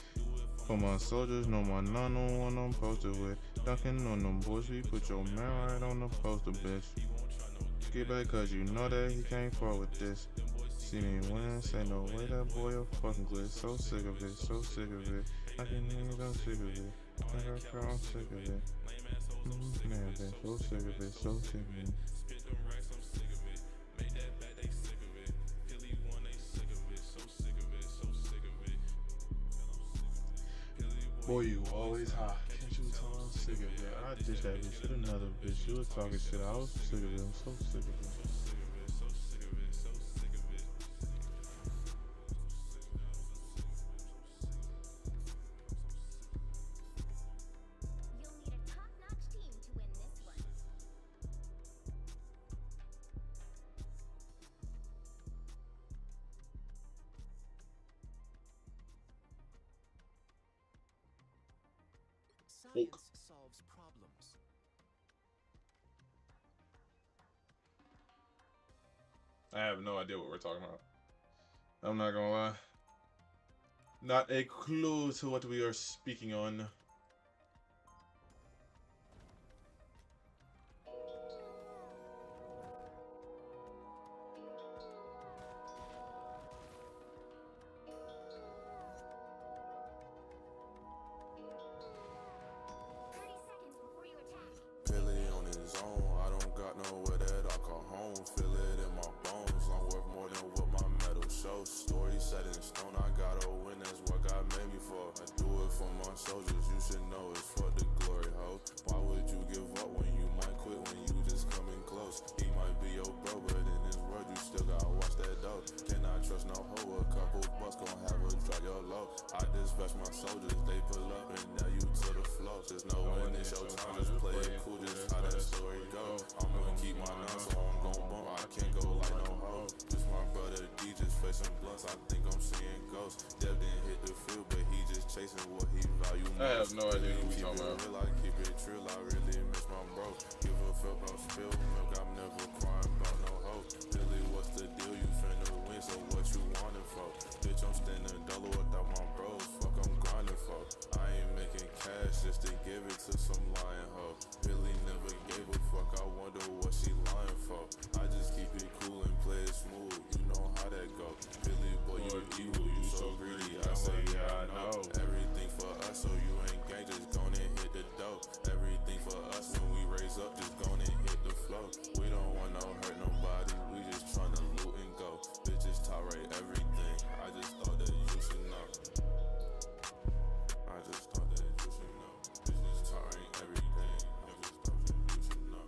Speaker 1: For my soldiers, no my none on one I'm posted with. Dunking on them boys, we put your man right on the poster, bitch. Get back, cause you know that he can't fall with this. See me win, say no way that boy a fucking glitch. So sick of it, so sick of it. I can hear it, I'm sick of it. I got crowd, I'm sick of it. Man, man, so sick of it, so sick of it.
Speaker 7: Spit them racks, I'm sick of it. Made that back, they sick of it. Philly won, they sick of it. So sick of it, so sick of it.
Speaker 1: Boy, you always hot. Can't you tell I'm sick of it? I ditched that bitch with another bitch. You was talking shit. I was sick of it. I'm so sick of it.
Speaker 9: You'll need a top-notch team to win this one.
Speaker 22: Science solves problems.
Speaker 1: I have no idea what we're talking about. I'm not gonna lie. Not a clue to what we are speaking on.
Speaker 7: Billy on his own, I don't got nowhere that I call home. Feel it in my bones, I'm worth more than what my medal shows. Story set in stone, I gotta win, that's what God made me for. I do it for my soldiers, you should know it's for the glory, ho. Why would you give up when you might quit when you just coming close? He might be your bro, but in his word you still gotta watch that dough. Cannot trust no hoe, a couple bucks gon' have her drop your low. I dispatch my soldiers, they pull up and now you to the flow. There's no when it's your time, just play it cool, just how that story go. I'm gonna keep my nine, so I'm gon' bump, I can't go like no hoe. This my brother D, just facing blunts, I think I'm seeing ghosts. Dev didn't hit the field, but he just chasing what he value most.
Speaker 1: I have no idea who we talking about.
Speaker 7: Real, I keep it trill, I really miss my bro. Give a fuck about spill milk, I'm never crying about no hoe. Billy, what's the deal? You finna win, so what you wantin' for? Bitch, I'm standing dollar without my bros, fuck I'm grinding for. I ain't making cash just to give it to some lying hoe. Billy never gave a fuck, I wonder what she lying for. I just keep it cool and play it smooth, you know how that go. Billy, boy, you evil, you so greedy, I say yeah, I know. Everything for us, so you ain't gang, just gonna hit the dough. Everything for us, when we raise up, just gonna hit the flow. We don't want no hurt nobody, we just tryna loot and go. Bitches tolerate everything, I just thought that you should know. I just thought that you should know. Bitches tolerate everything, I just thought that you should know.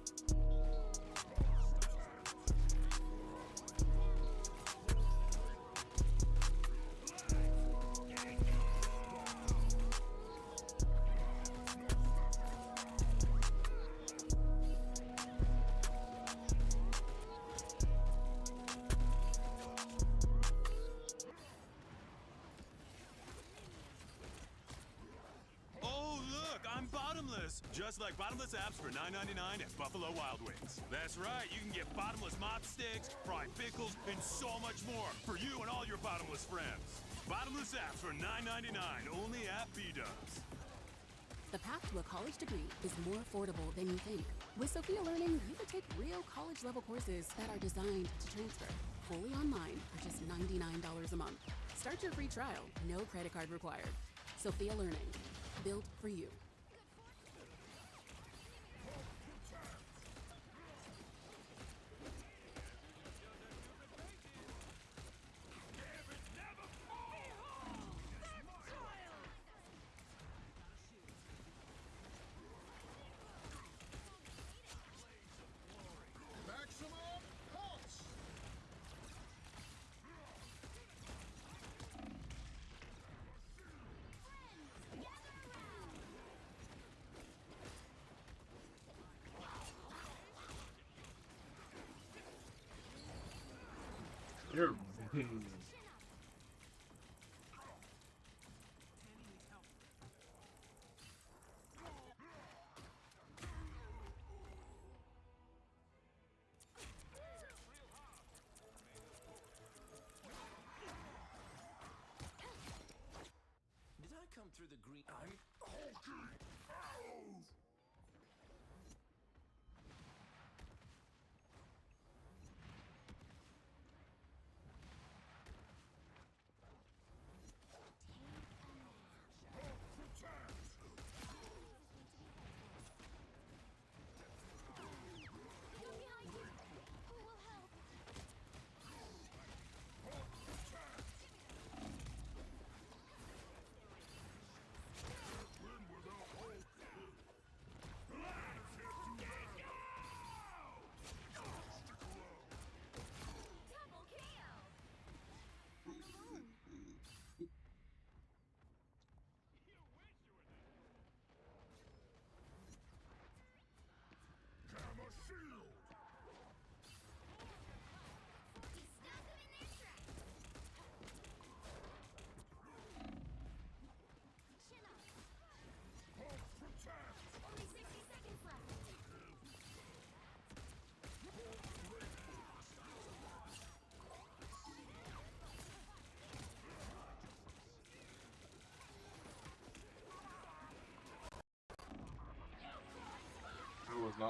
Speaker 6: Oh, look, I'm bottomless. Just like bottomless apps for $9.99 at Buffalo Wild Wings. That's right, you can get bottomless mop sticks, fried pickles, and so much more for you and all your bottomless friends. Bottomless apps for $9.99 only at B-Dubs.
Speaker 10: The path to a college degree is more affordable than you think. With Sophia Learning, you can take real college-level courses that are designed to transfer fully online for just $99 a month. Start your free trial, no credit card required. Sophia Learning, built for you.
Speaker 5: Maximum pulse!
Speaker 1: You're
Speaker 22: Did I come through the green?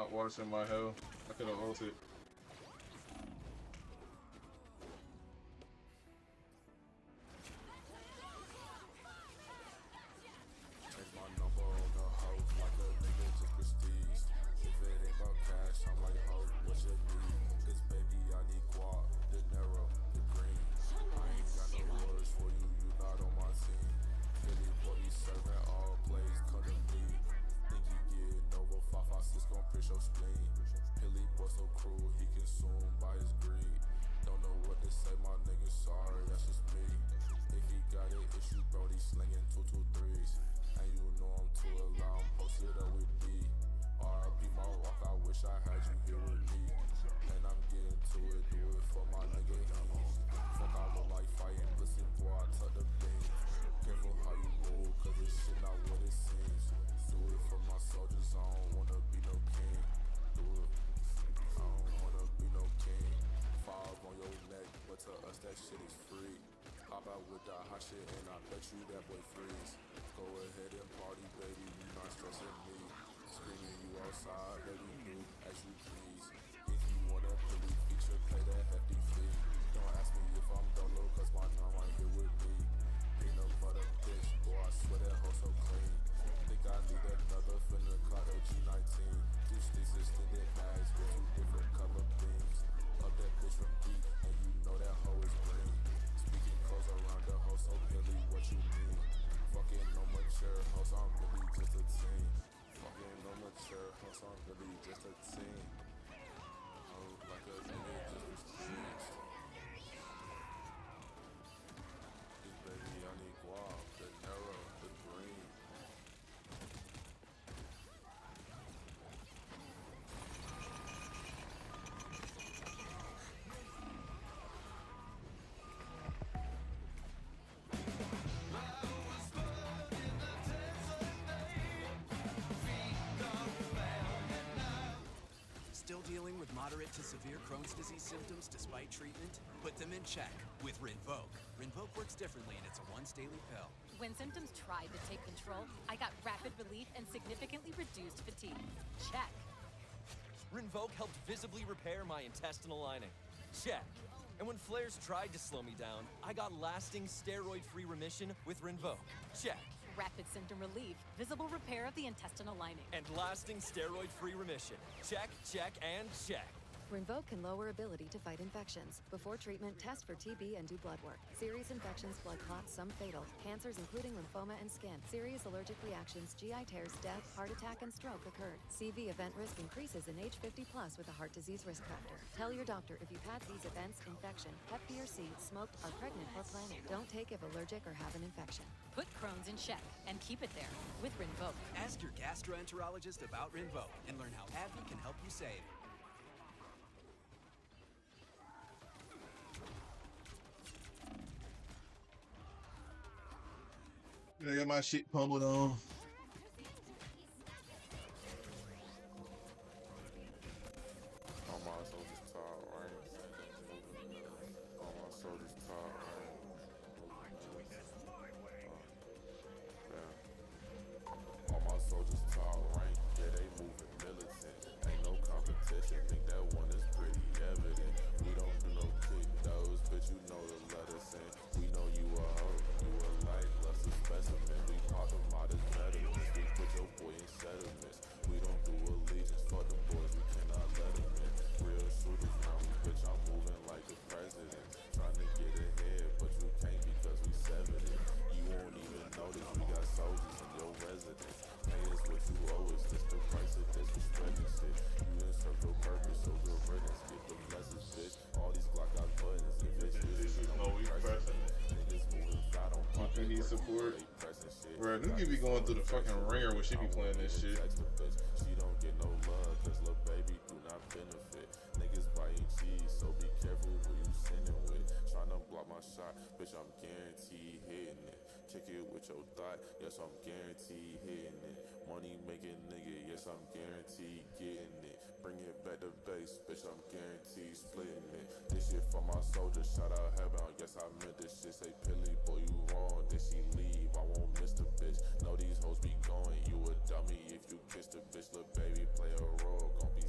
Speaker 1: Not watching my hell. I could have ulted.
Speaker 7: Change my number on the hoe like a nigga just prestige. If it ain't about cash, I'm like, ho, what you need? Cause baby, I need guap, the narrow, the green. I ain't got no words for you, you not on my team. Philly boy, he serving all plays, come to me. Think he getting over 556, gon' push your spleen. Philly boy so cruel, he consumed by his greed. Don't know what to say, my nigga, sorry, that's just me. If he got an issue, bro, he slinging 223s. And you know I'm too loud, I'm posted up with D. RIP my walk, I wish I had you here with me. And I'm getting to it, do it for my nigga Ease. Fuck, I look like fighting, pussy boy, I tuck the beams. Careful how you move, cause this shit not what it seems. Do it for my soldiers, I don't wanna be no king. Do it, I don't wanna be no king. 5 on your neck, but to us that shit is free. Hop out with the hot shit and I bet you that boy freeze. Go ahead and party, baby, you not stressing me. Screaming you outside, baby, do as you please. If you want a pretty feature, pay that hefty fee. Don't ask me if I'm dolo, cause my mom right here with me. Peanut butter bitch, boy, I swear that hoe so clean. Think I need another finna cloud a G19. 2 sticks extended bags with 2 different color beams. Up that bitch from deep, and you know that hoe is green. Speaking close around the hoe, so Billy, what you mean? Fucking no mature hoes, I'm really just a teen. Fucking no mature hoes, I'm really just a teen. Oh, like a nigga just prestige. This baby, I need guap, the narrow, the green.
Speaker 3: Still dealing with moderate to severe Crohn's disease symptoms despite treatment? Put them in check with Rinvoq. Rinvoq works differently and it's a once daily pill.
Speaker 4: When symptoms tried to take control, I got rapid relief and significantly reduced fatigue. Check.
Speaker 23: Rinvoq helped visibly repair my intestinal lining. Check. And when flares tried to slow me down, I got lasting steroid-free remission with Rinvoq. Check.
Speaker 4: Rapid symptom relief, visible repair of the intestinal lining.
Speaker 23: And lasting steroid-free remission. Check, check, and check.
Speaker 14: Rinvoq can lower ability to fight infections. Before treatment, test for TB and do blood work. Serious infections, blood clots, some fatal. Cancers including lymphoma and skin. Serious allergic reactions, GI tears, death, heart attack, and stroke occurred. CV event risk increases in age 50 plus with a heart disease risk factor. Tell your doctor if you've had these events, infection, Hep B or C, smoked, are pregnant, or planning. Don't take if allergic or have an infection.
Speaker 4: Put Crohn's in check and keep it there with Rinvoq.
Speaker 3: Ask your gastroenterologist about Rinvoq and learn how AbbVie can help you save.
Speaker 1: I got my shit pummeled on.
Speaker 7: All my soldiers top, right? All my soldiers top, right? Yeah. All my soldiers top, right? Yeah, they moving militant. Ain't no competition. Think that one is pretty evident. We don't do no kick those, but you know the letters in. We know you a hoe, you a light, less a specimen. We pop them out as veterans. We put your boy in settlements. We don't do allegiance for the boys, we cannot let them in. Real shooters now, bitch, I'm moving like the president. Trying to get ahead, but you can't because we severed it. You won't even notice we got soldiers in your residence. Pay us what you owe us, this the price of disrespect and shit. You done served your purpose, so good riddance. Get the message, bitch. All these Glock got buttons. If it's this is no we pressing. Niggas moving flat on pump.
Speaker 1: They need support. Bro, Nuki be going through the fucking ringer when she be playing this shit.
Speaker 7: She don't get no love, cause lil' baby do not benefit. Niggas biting cheese, so be careful who you sending with. Tryna block my shot, bitch, I'm guaranteed hitting it. Kick it with your thought, yes, I'm guaranteed hitting it. Money making nigga, yes, I'm guaranteed getting it. Bring it back to base, bitch, I'm guaranteed splitting it. This shit for my soldiers, shout out Headbound, yes, I meant this shit. Say, Pilly, boy, you wrong, did she leave? I won't miss the bitch. Know these hoes be going, you a dummy if you kiss the bitch. Lil' baby, play a role, gon' be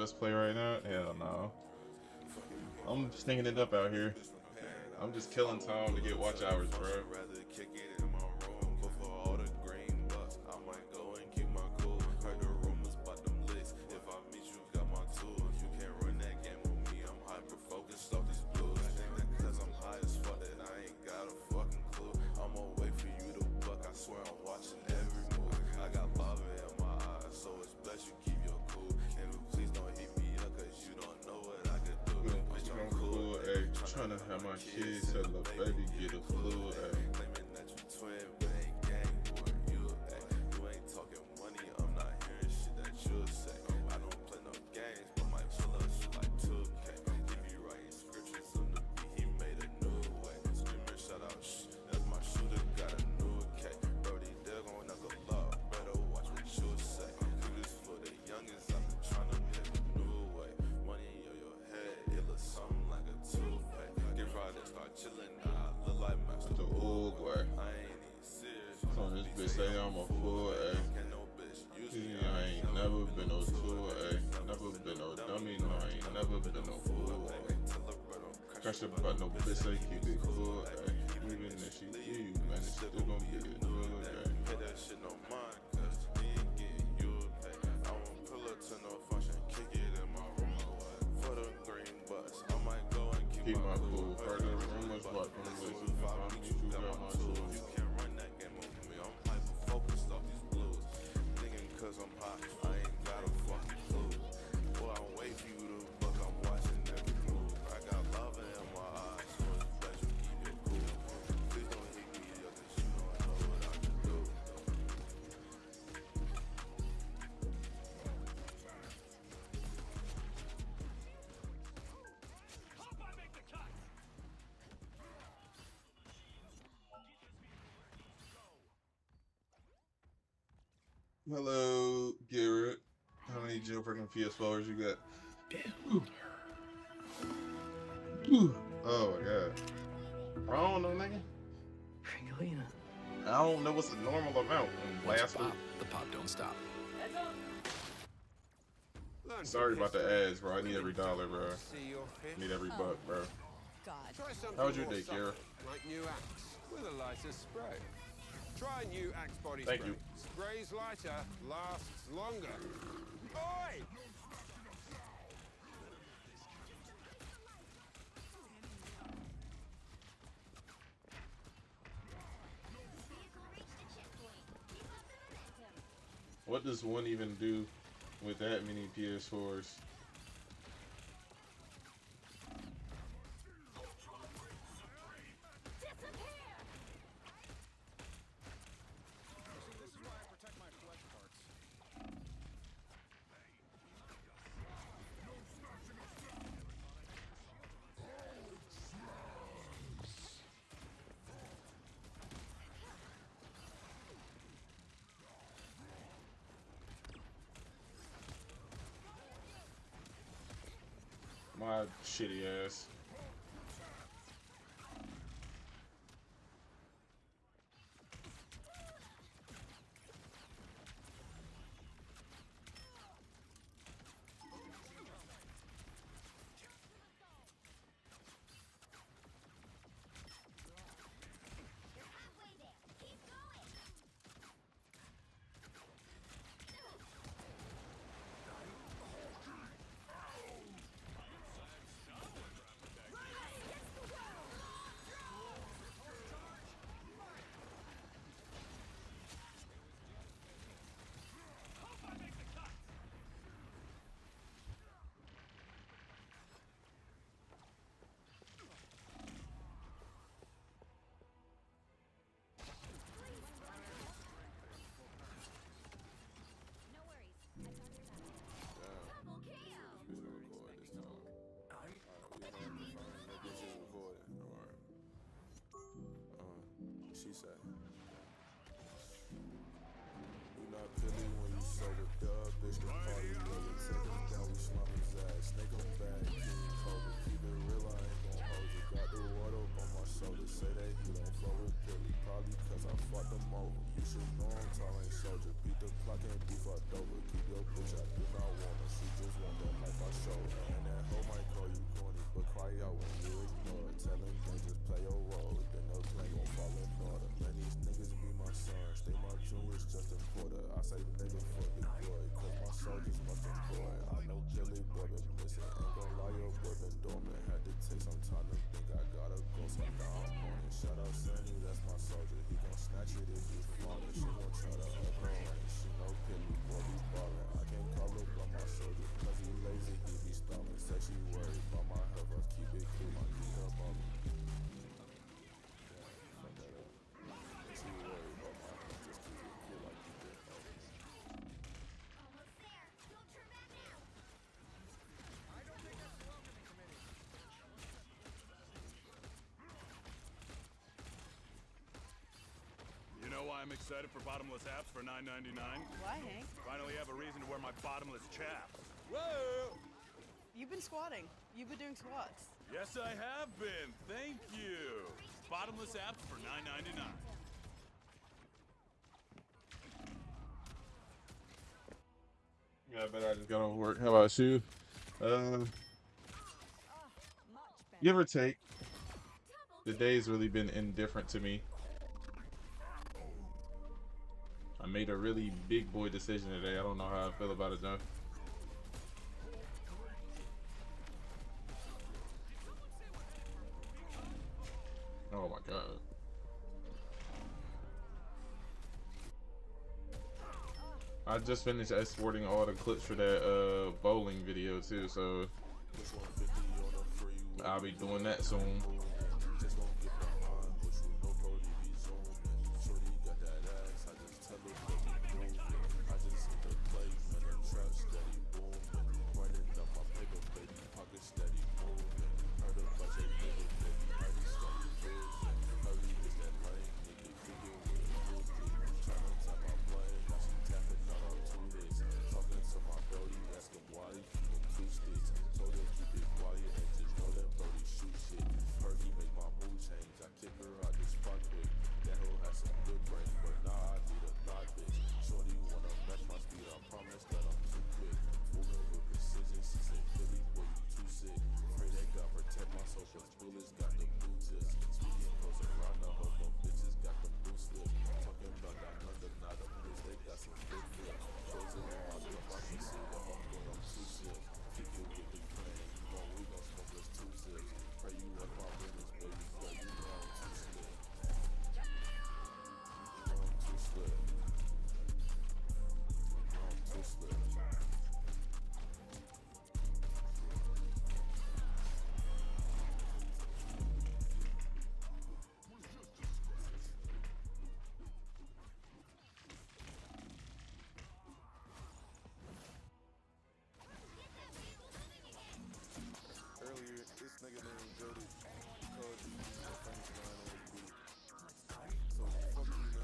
Speaker 1: Let's Play right now? Hell no. I'm stinging it up out here. I'm just killing time to get watch hours, bro. Trying to have my kids tell the baby get a flu,
Speaker 7: Claiming that you twin, but ain't gang with you, You ain't talking money, I'm not hearing shit that you'll say. I don't play no games, but my pull up shit like 2K. He be writing scriptures on the beat, he made a new way. Screamer, shout out, shh, that's my shooter, got a new K. Brody, they're gon' knuckle up, better watch what you say. Do this for the youngest, I've been trying to make a new way. Money on your head, it looks something like a toupee. Get Friday, start chillin', I look like Master
Speaker 1: Uruguay.
Speaker 7: I ain't even serious.
Speaker 1: So this bitch say I'm a fool, I ain't never been no tool, never been no dummy, no, I ain't never been no fool, Crash about no bitch, say keep it cool, even if she leave, man, it's still gonna be good,
Speaker 7: Pay that shit no mind, cause me ain't getting you a pay. I won't pull up to no function, kick it in my room. For the green bus, I might go and keep my cool.
Speaker 1: Heard the rumors about them bitches, if I meet you, got my tools.
Speaker 7: You can't run that game with me, I'm hyper focused off these blues. Thinking cause I'm hot, I ain't got a fucking clue. Boy, I'm waiting for you to buck, I'm watching every move. I got lava in my eyes, so it's best you keep it cool. Please don't hit me up, cause you don't know what I can do.
Speaker 1: Hello, Garrett. How many jailbreaking PS4s you got? Damn. Oh my god. I don't know, nigga. I don't know what's the normal amount. Last week.
Speaker 2: The pop don't stop.
Speaker 1: Sorry about the ads, bro. I need every dollar, bro. Need every buck, bro.
Speaker 4: God.
Speaker 1: How was your day, Garrett?
Speaker 11: Like new Axe with a lighter spray. Try new Axe body
Speaker 1: Thank
Speaker 11: spray.
Speaker 1: you.
Speaker 11: Sprays lighter, lasts longer. Oi!
Speaker 1: What does one even do with that many PS4s? My shitty ass.
Speaker 7: She said, you not pilly when you sober, duh, bitch, the party over, take him down, we slum his ass, snake him back, keep him cold, keep it real, I ain't gon' hold you, got the water up on my shoulder, say that he don't flow with Billy, probably cause I fucked him over, you should know I'm tall, ain't soldier, beat the clock and be fucked over, keep your bitch, I do not want her, she just want that life, I boy been dormant. Had to take some time to think I gotta go. So now I'm on it. Shout out Sandy, that's my soldier. He gon' snatch it if you flaunt it. She gon' try to up her rank. She no pilly, boy be ballin'. I can't call up on my soldier. Cause he lazy, he be stallin'. Say she worried about my health. I keep it cool, my geek up on me. She worried about my health. Just keep it cool, I keep it up.
Speaker 6: You know why I'm excited for bottomless apps for $9.99?
Speaker 12: Why, Hank?
Speaker 6: Finally have a reason to wear my bottomless chaps.
Speaker 12: Whoa! You've been squatting. You've been doing squats.
Speaker 6: Yes, I have been. Thank you. Bottomless apps for $9.99.
Speaker 1: Yeah, I bet I just got off work. How about you? Give or take. The day's really been indifferent to me. I made a really big boy decision today. I don't know how I feel about it though. Oh my god. I just finished exporting all the clips for that bowling video too, so I'll be doing that soon.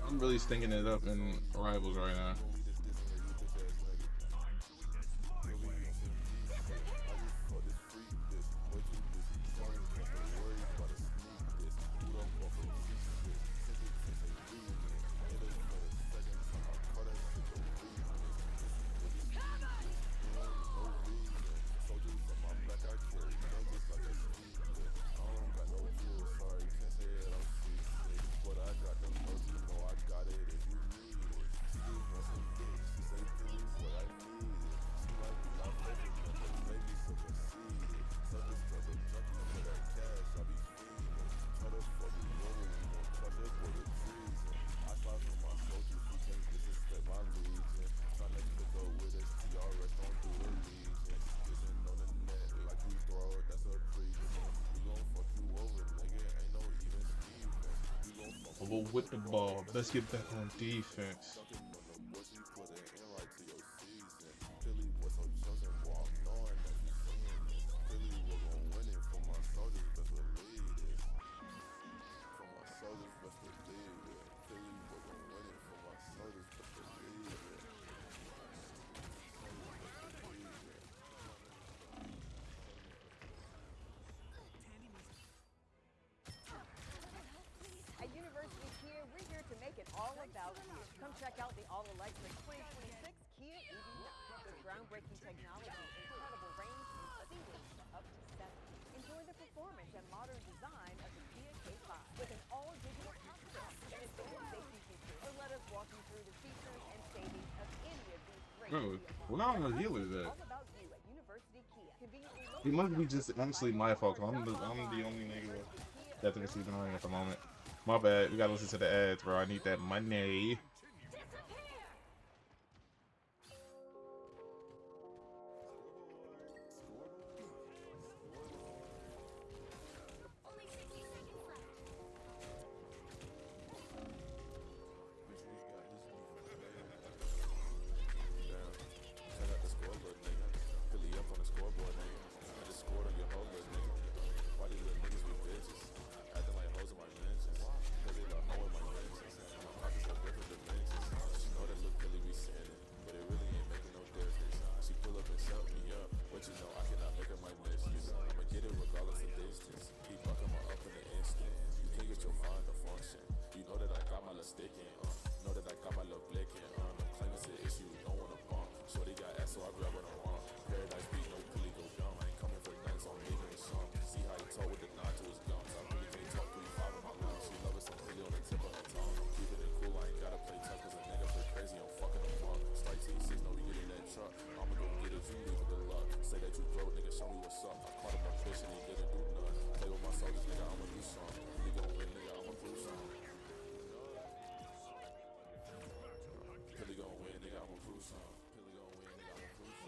Speaker 1: I'm really stinking it up in Rivals right now. We'll whip the ball. Let's get back on defense.
Speaker 18: Come check out the all-electric 2026 Kia EV9 with groundbreaking technology, incredible range, and seating up to 7. Enjoy the performance and modern design of the Kia K5 with an all-digital cockpit and advanced safety features. So let us walk you through the features and savings of any of these great Kia models.
Speaker 1: Well, now I'm a healer there.
Speaker 18: All about you at University Kia. Conveniently
Speaker 1: It must be just honestly my fault. I'm the only nigga that's receiving money at the moment. My bad. We gotta listen to the ads, bro. I need that money.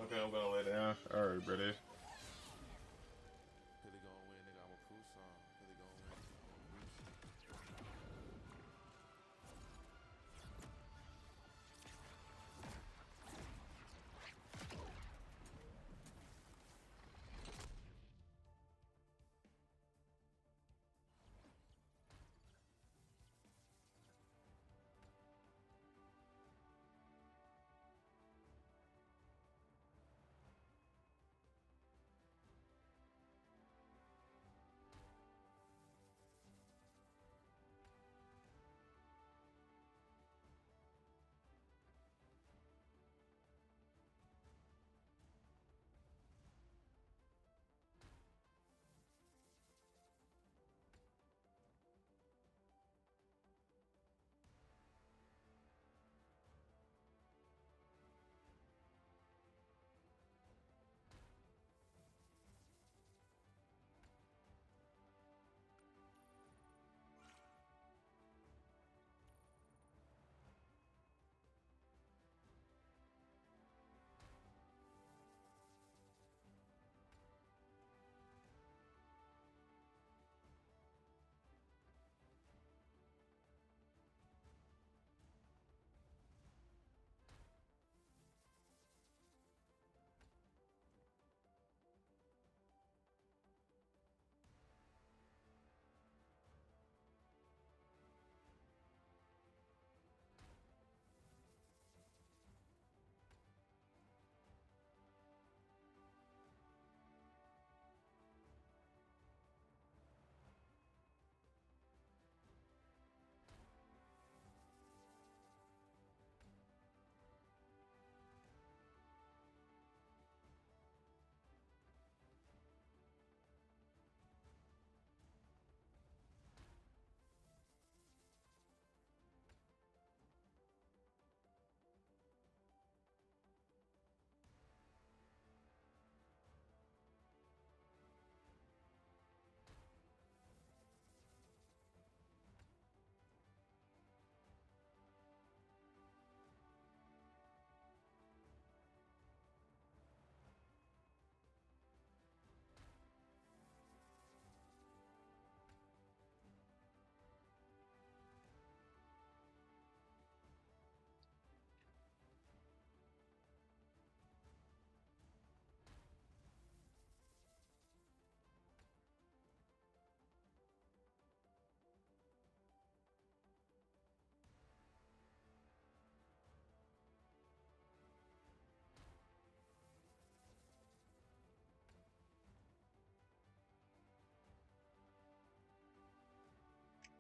Speaker 1: Okay, I'm gonna lay down. Alright, British.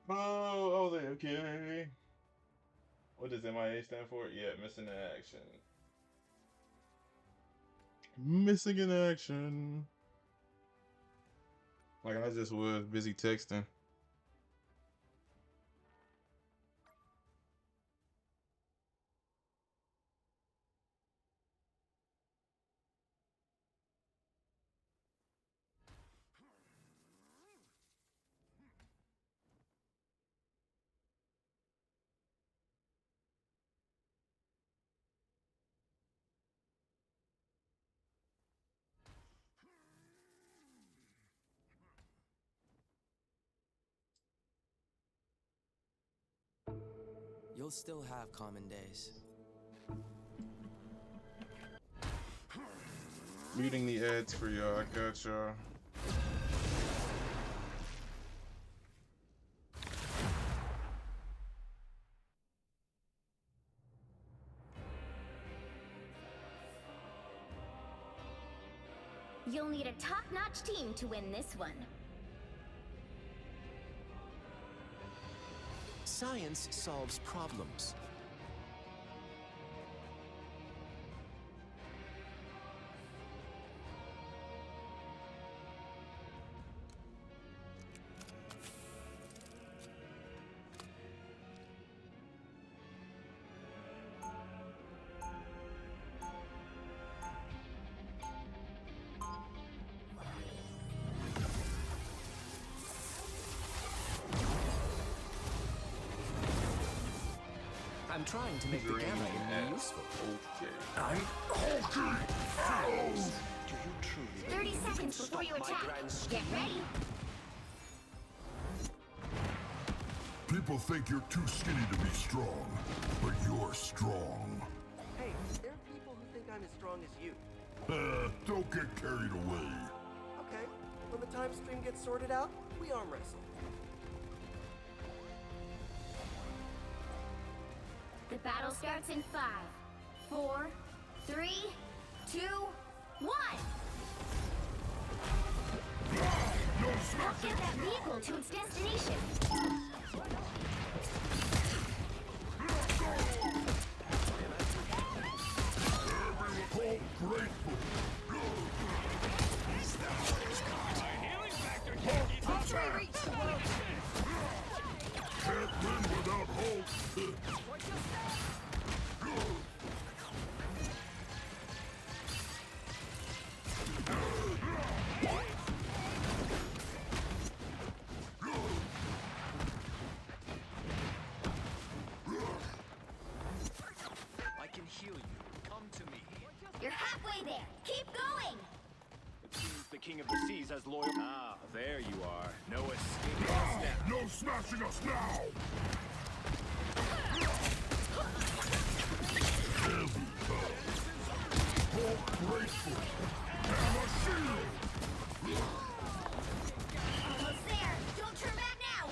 Speaker 1: Oh, okay. What does MIA stand for? Yeah, missing in action. Missing in action. Like I just was busy texting.
Speaker 3: you'll still have common days.
Speaker 1: Muting the ads for y'all. I got y'all.
Speaker 9: You'll need a top-notch team to win this one.
Speaker 3: Science solves problems. I'm trying to make the gamma in me useful.
Speaker 1: Okay.
Speaker 3: I'm
Speaker 9: Do you truly 30 seconds before you attack. Get ready.
Speaker 13: People think you're too skinny to be strong, but you're strong.
Speaker 15: Hey, there are people who think I'm as strong as you.
Speaker 13: Don't get carried away.
Speaker 15: Okay, when the time stream gets sorted out, we arm wrestle.
Speaker 9: The battle starts in 5, 4, 3, 2, 1. Help get that vehicle to its destination.
Speaker 13: Grateful. Can't win without hope.
Speaker 3: I can heal you. Come to me.
Speaker 9: You're halfway there. Keep going.
Speaker 19: It seems the King of the Seas has loyal. Ah, there you are. No escaping us now.
Speaker 13: No smashing us now. Heavy Hulk grateful. Hammer shield.
Speaker 9: Almost there. Don't turn back now.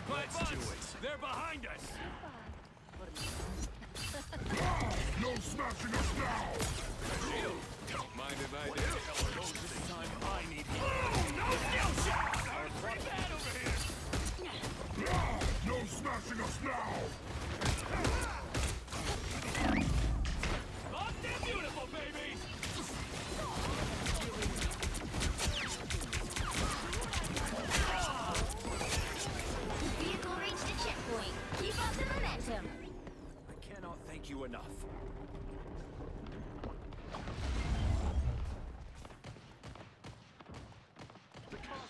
Speaker 19: Let's do it. They're behind us.
Speaker 13: No smashing us now.
Speaker 19: Don't mind if I do. This time I need you. No skill shot! There's pretty bad over here.
Speaker 13: No smashing us now.
Speaker 19: Locked and beautiful, baby.
Speaker 9: The vehicle reached a checkpoint. Keep up the momentum.
Speaker 19: I cannot thank you enough.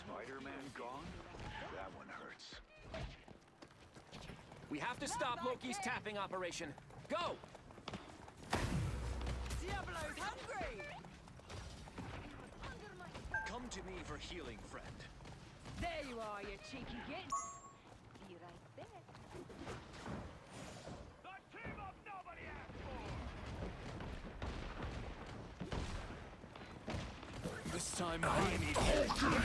Speaker 24: Spider-Man gone? That one hurts.
Speaker 19: We have to stop Loki's tapping operation. Go!
Speaker 18: Diablo's hungry!
Speaker 19: Come to me for healing, friend.
Speaker 18: There you are, you cheeky git. Be right back.
Speaker 19: The team up nobody asked for! This time I need you.
Speaker 9: Keep going.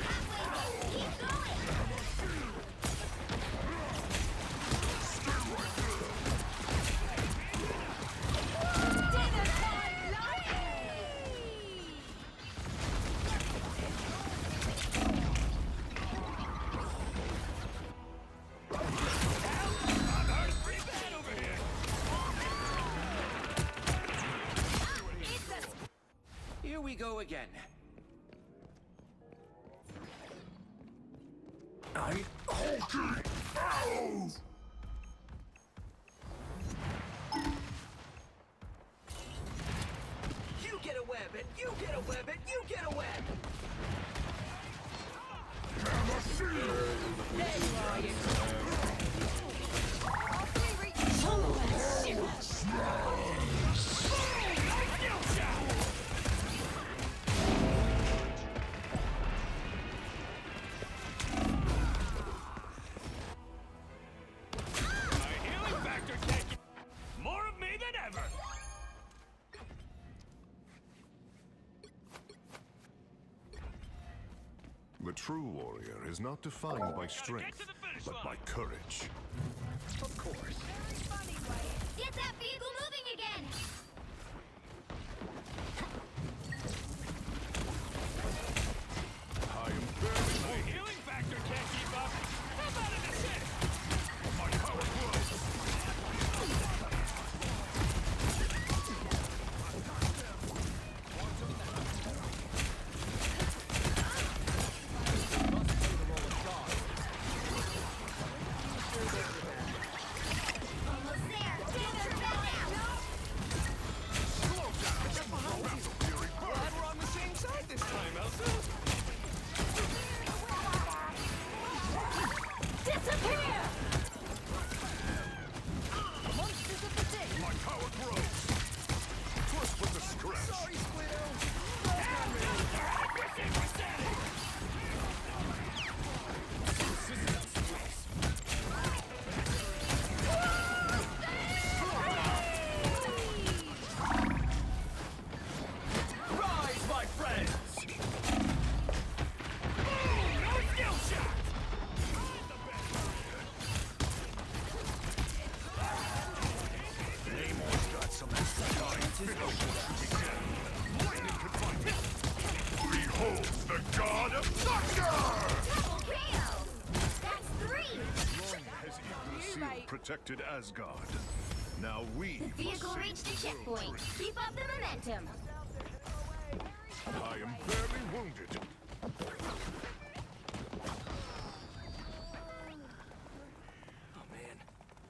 Speaker 19: Here we go again.
Speaker 13: I'm hulking out.
Speaker 15: You get a web, and you get a web, and you get a web!
Speaker 13: Hammer shield.
Speaker 18: There you are, you
Speaker 19: I
Speaker 13: true warrior is not defined by strength, but by courage.
Speaker 24: Of course.
Speaker 9: Get that vehicle moving again!
Speaker 24: I am very weak. My healing factor can't keep up. How about an assist? My power grows.
Speaker 9: Almost there! Get her back out!
Speaker 23: Glad we're on the same side this time, Elsa.
Speaker 9: Disappear!
Speaker 24: Monsters of the day. My power grows. Twist with the stretch.
Speaker 23: Sorry, Squiddo.
Speaker 24: Rise, my friends! No skill shot! Namor's got some extra time. Finish what you can. Lightning can find me. Behold the god of thunder!
Speaker 9: Double KO! That's 3!
Speaker 24: Long has Eagle Seal protected Asgard. Now we
Speaker 9: The vehicle
Speaker 24: must
Speaker 9: reached the
Speaker 24: save
Speaker 9: checkpoint. Keep up the momentum.
Speaker 24: I am barely wounded.
Speaker 15: Oh man,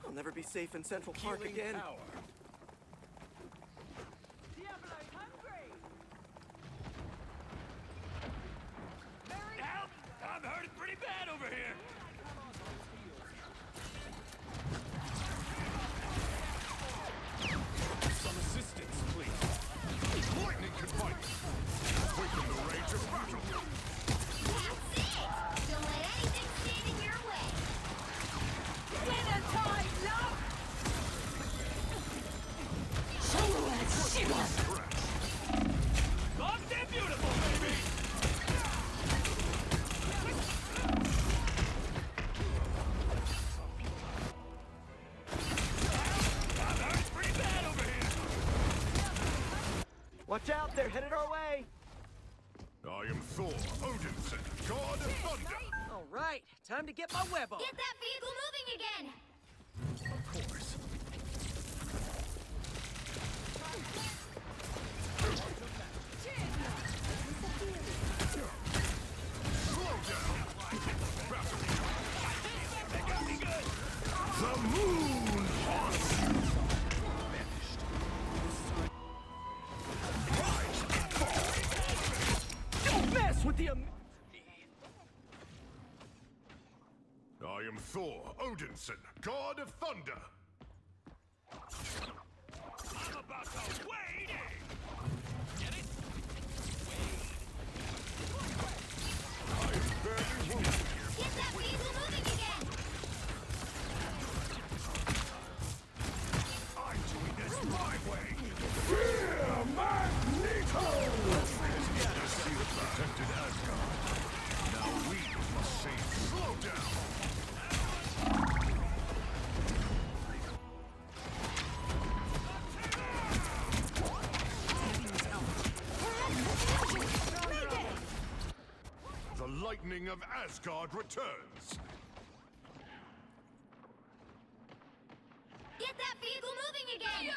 Speaker 15: I'll never be safe in Central Park again.
Speaker 24: Help! I'm hurting pretty bad over here. Some assistance, please. Lightning can fight. Quicken the rage of battle.
Speaker 9: That's it! Don't let anything stand in your way. Winter time, love!
Speaker 24: Long and beautiful, baby! I'm hurting pretty bad over here.
Speaker 15: Watch out, they're headed our way!
Speaker 24: I am Thor, Odinson, god of thunder.
Speaker 15: All right, time to get my web on.
Speaker 9: Get that vehicle moving again!
Speaker 24: Of course. Slow down. The moon haunts you.
Speaker 15: Don't mess with the
Speaker 24: I am Thor, Odinson, god of thunder. I'm about to wade in. Get it? I am very wounded.
Speaker 9: Get that vehicle moving again!
Speaker 24: I'm doing this my way. Fear Magneto! The seal protected Asgard. Now we must save. Slow down. The lightning of Asgard returns.
Speaker 9: Get that vehicle moving again!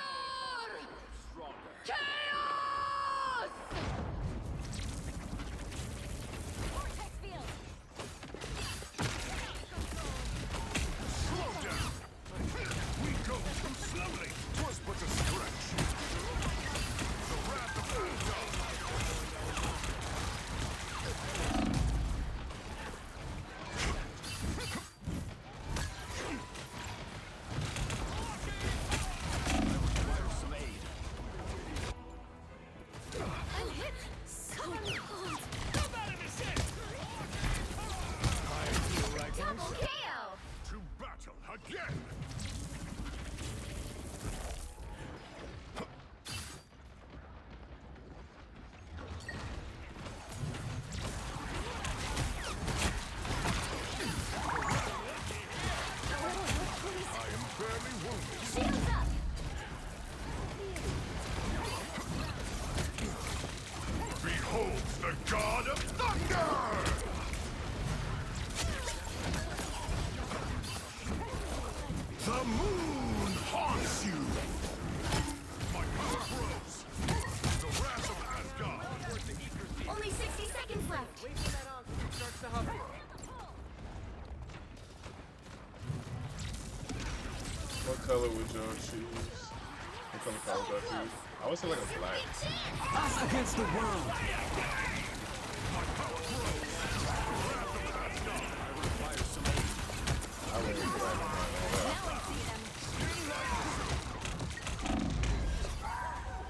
Speaker 9: Vortex field!
Speaker 24: Slow down. We go too slowly. 'Twas but a stretch. The wrath of Asgard.
Speaker 1: color would y'all choose? What color car would y'all choose? I would say like a black.
Speaker 23: Us against the world.
Speaker 1: I would say black.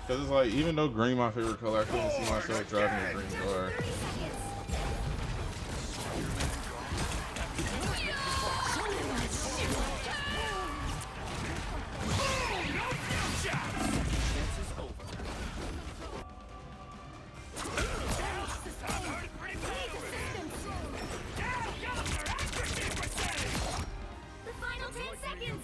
Speaker 1: Because it's like, even though green my favorite color, I couldn't see myself driving a green car.
Speaker 9: The final 10 seconds.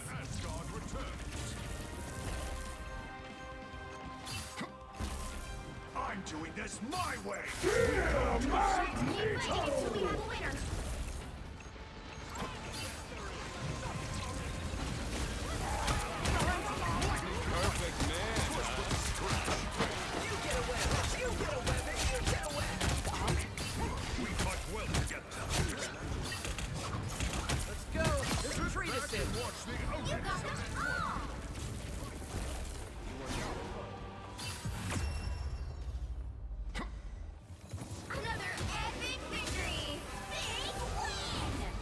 Speaker 24: I'm doing this my way.
Speaker 11: Perfect man.
Speaker 19: You get away. You get away. You get away.
Speaker 24: We fight well together.
Speaker 19: Let's go. This retreat is in.
Speaker 24: Watch the
Speaker 9: You got them all. Another epic victory. Big win.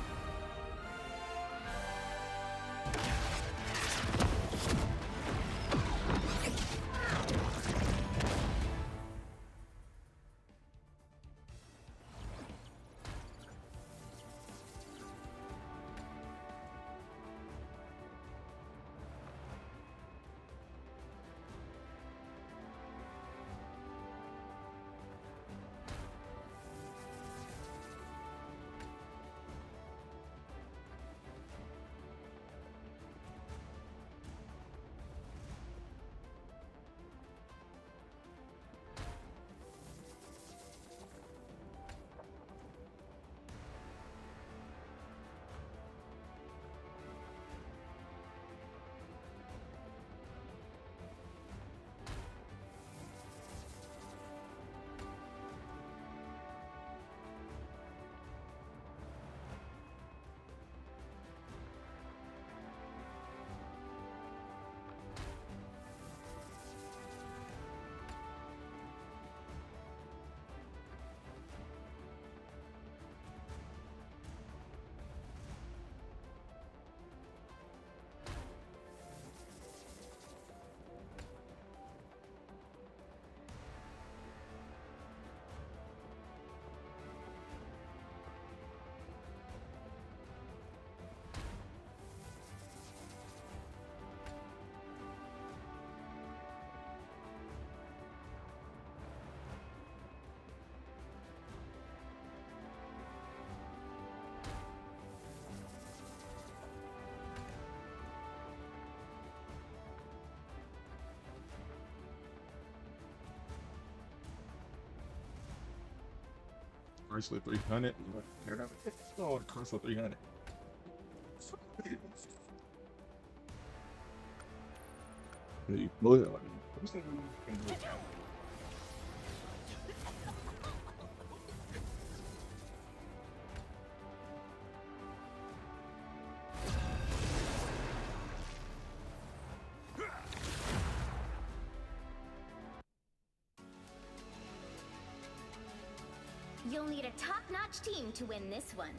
Speaker 1: Chrysler 300. Oh, the Chrysler 300. Hey, blow it.
Speaker 9: You'll need a top-notch team to win this one.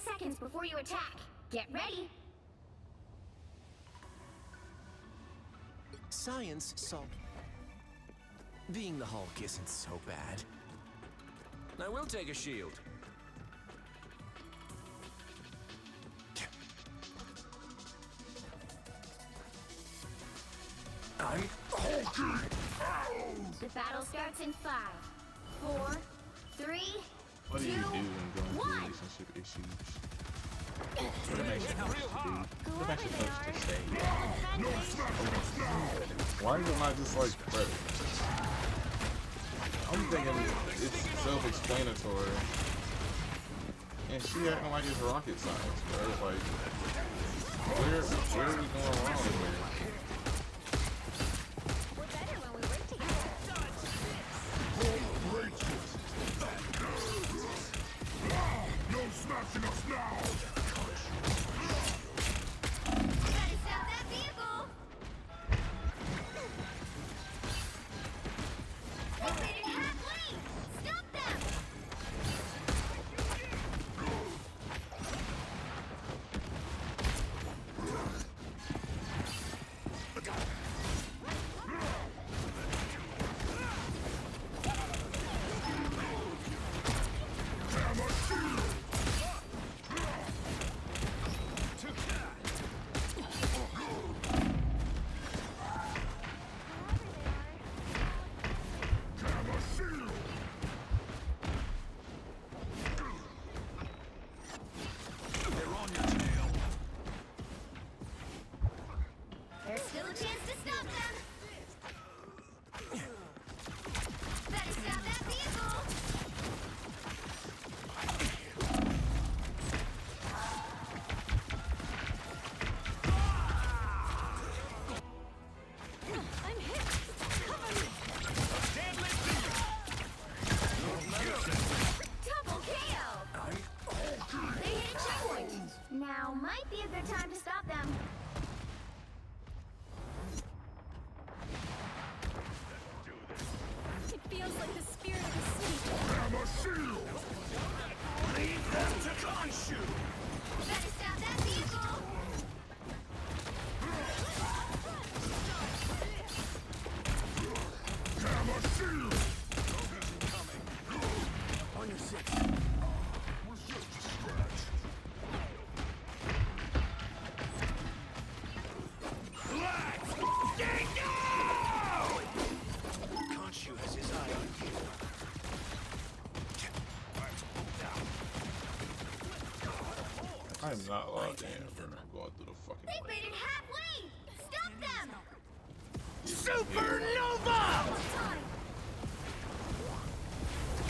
Speaker 9: Seconds before you attack. Get ready.
Speaker 3: Science solved. Being the Hulk isn't so bad.
Speaker 22: I will take a shield.
Speaker 9: The battle starts in 5, 4, 3,
Speaker 1: What do you
Speaker 9: 2,
Speaker 1: do when going through
Speaker 9: 1.
Speaker 1: relationship issues? What am I supposed to do? What am I supposed to say? Why is it not just like, bro? I'm thinking it's self-explanatory. And she acting like it's rocket science, bro. Like, where are we going wrong here?
Speaker 9: We're better when we work together.
Speaker 13: No smashing us now!
Speaker 9: Gotta stop that vehicle! They made it half lane! Stop them! There's still a chance to stop them! Better stop that vehicle! I'm hit! Cover me! Double KO! They hit a checkpoint! Now might be a good time to stop them.
Speaker 4: It feels like the spirit of the city.
Speaker 13: Hammer shield!
Speaker 19: Leave them to Khonshu!
Speaker 9: Better stop that vehicle!
Speaker 13: Hammer shield!
Speaker 19: On your 6.
Speaker 13: Was just a scratch.
Speaker 19: Let's go! Khonshu has his eye on you.
Speaker 1: I'm not logged in for going through the fucking.
Speaker 9: They made it half lane! Stop them!
Speaker 19: Supernova!
Speaker 9: Time!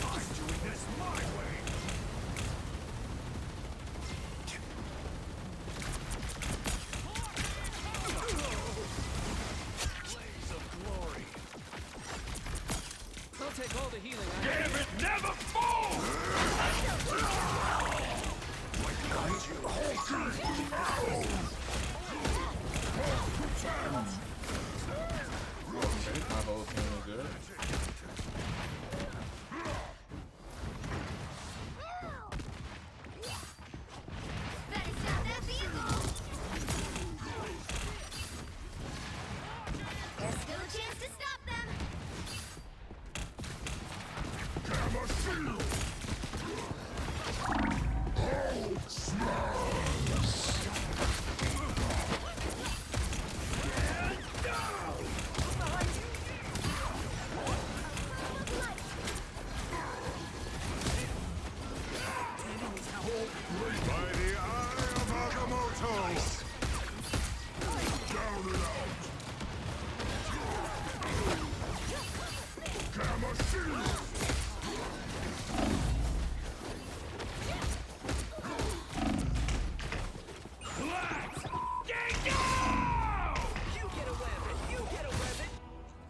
Speaker 19: I'm doing this my way! Blaze of glory!
Speaker 23: Don't take all the healing.
Speaker 19: Damn it, never fall!
Speaker 1: Okay, my whole team is good.
Speaker 9: Better stop that vehicle! There's still a chance to stop them!
Speaker 13: Hammer shield! Hold smash!
Speaker 24: By the eye of Agamotto!
Speaker 13: Down and out! Hammer shield!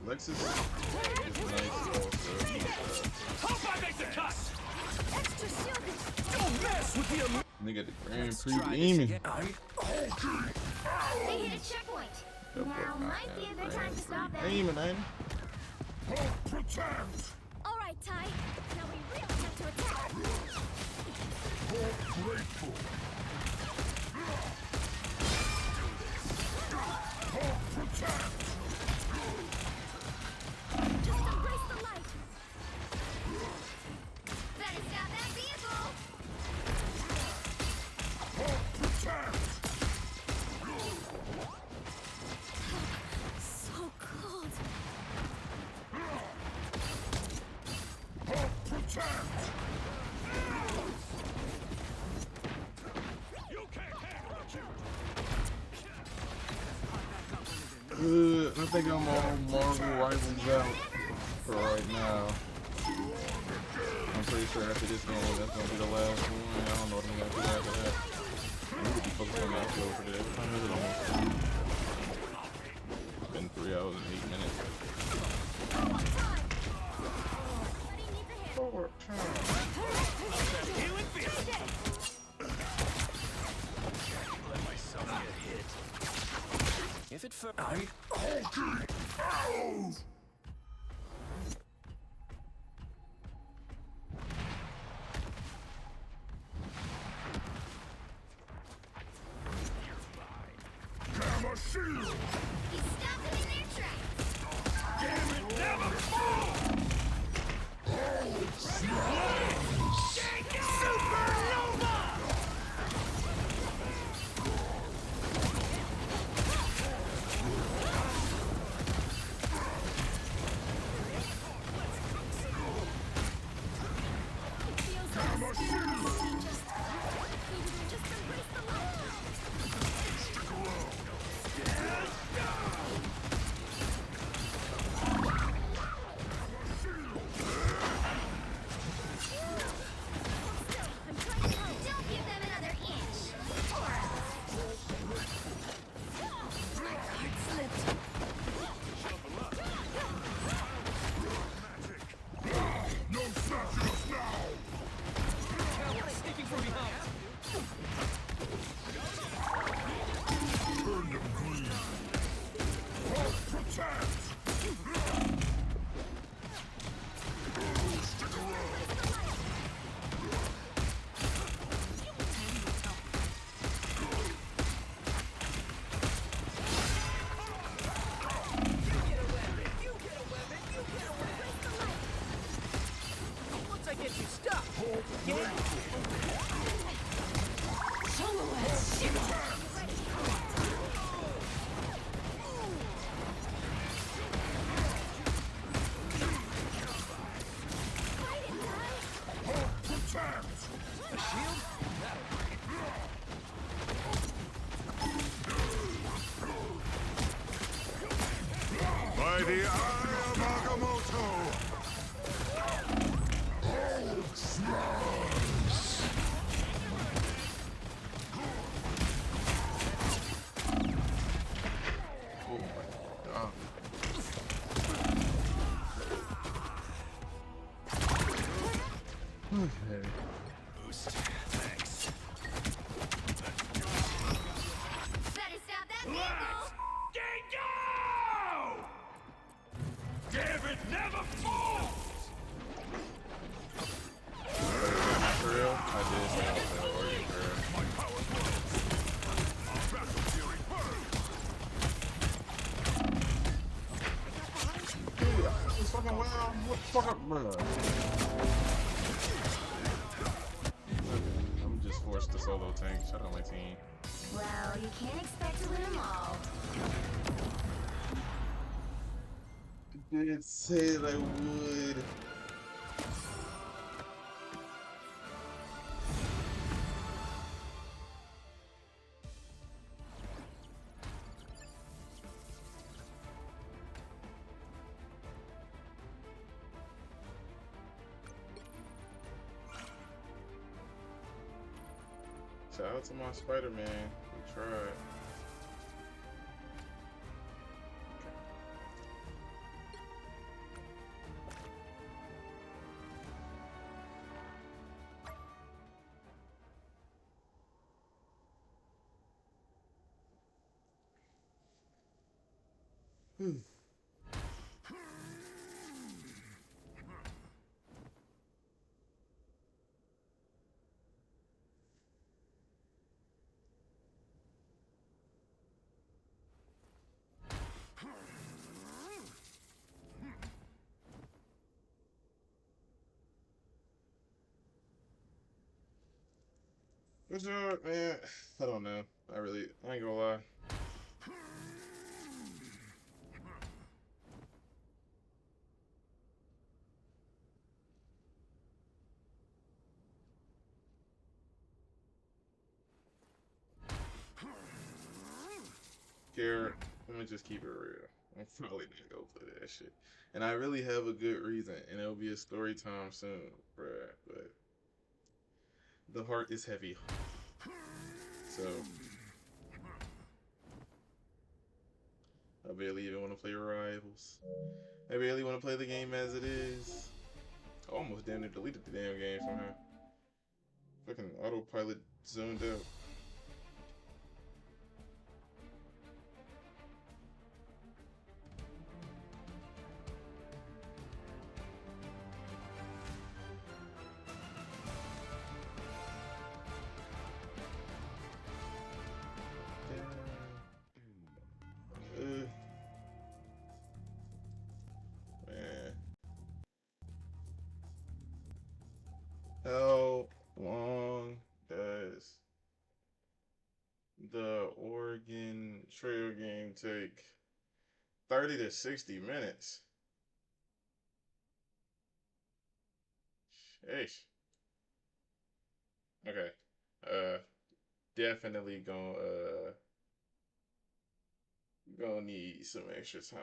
Speaker 1: Lexus is nice also.
Speaker 19: Hope I make the cut!
Speaker 9: Extra shielding!
Speaker 19: Don't mess with the
Speaker 1: Nigga, the Grand Prix demon.
Speaker 9: They hit a checkpoint! Now might be a good time to stop them!
Speaker 1: Demon, ain't it?
Speaker 13: Hold protect!
Speaker 9: Alright, Ty. Now we really have to attack!
Speaker 13: Hold grateful! Hold protect!
Speaker 9: Just embrace the light! Better stop that vehicle!
Speaker 13: Hold protect!
Speaker 9: So close.
Speaker 1: I think I'm on Marvel Rivals out for right now. I'm pretty sure after this game, that's gonna be the last one. I don't know what I'm gonna do after that. I'm gonna be focused on the upload for today. What time is it almost? It's been 3 hours and 8 minutes. Forward time.
Speaker 19: Let myself get hit.
Speaker 22: If it for
Speaker 13: Hulking out! Gamma shield!
Speaker 9: He stopped them in their tracks.
Speaker 19: Damn it, never fall!
Speaker 13: Oh, smash!
Speaker 19: Supernova!
Speaker 13: Gamma shield!
Speaker 9: Just embrace the light.
Speaker 13: Stick around!
Speaker 9: I'm trying to help. Don't give them another inch. My card slipped.
Speaker 13: No snatching us now!
Speaker 23: Sneaking from behind.
Speaker 13: Burn them clean! Hulk protect! Stick around!
Speaker 23: Once I get you stuck,
Speaker 13: Hulk protect!
Speaker 23: a shield?
Speaker 13: By the eye of Agamotto! Hulk smash!
Speaker 1: Oh my god. Okay.
Speaker 19: Boost. Thanks.
Speaker 9: Better stop that
Speaker 19: Let's
Speaker 9: vehicle.
Speaker 19: go! Damn it, never falls!
Speaker 1: For real? I did say I was gonna order for real.
Speaker 19: My power flows. Our battle fury burns.
Speaker 1: Dude, it's fucking wild. What the fuck up, bruh? I'm just forced to solo tank. Shut up, my team.
Speaker 9: Well, you can't expect to win them all.
Speaker 1: I did say that I would. Shout out to my Spider-Man. We tried. Hmm. What's up, man? I don't know. I ain't gonna lie. Care. Let me just keep it real. I'm probably not gonna play that shit. And I really have a good reason, and it'll be a story time soon, bruh. But the heart is heavy. So I barely even want to play Rivals. I barely want to play the game as it is. I almost damn near deleted the damn game somehow. Fucking autopilot zoned out. Man. How long does the Oregon Trail game take? 30 to 60 minutes. Sheesh. Okay. Uh definitely gonna need some extra time.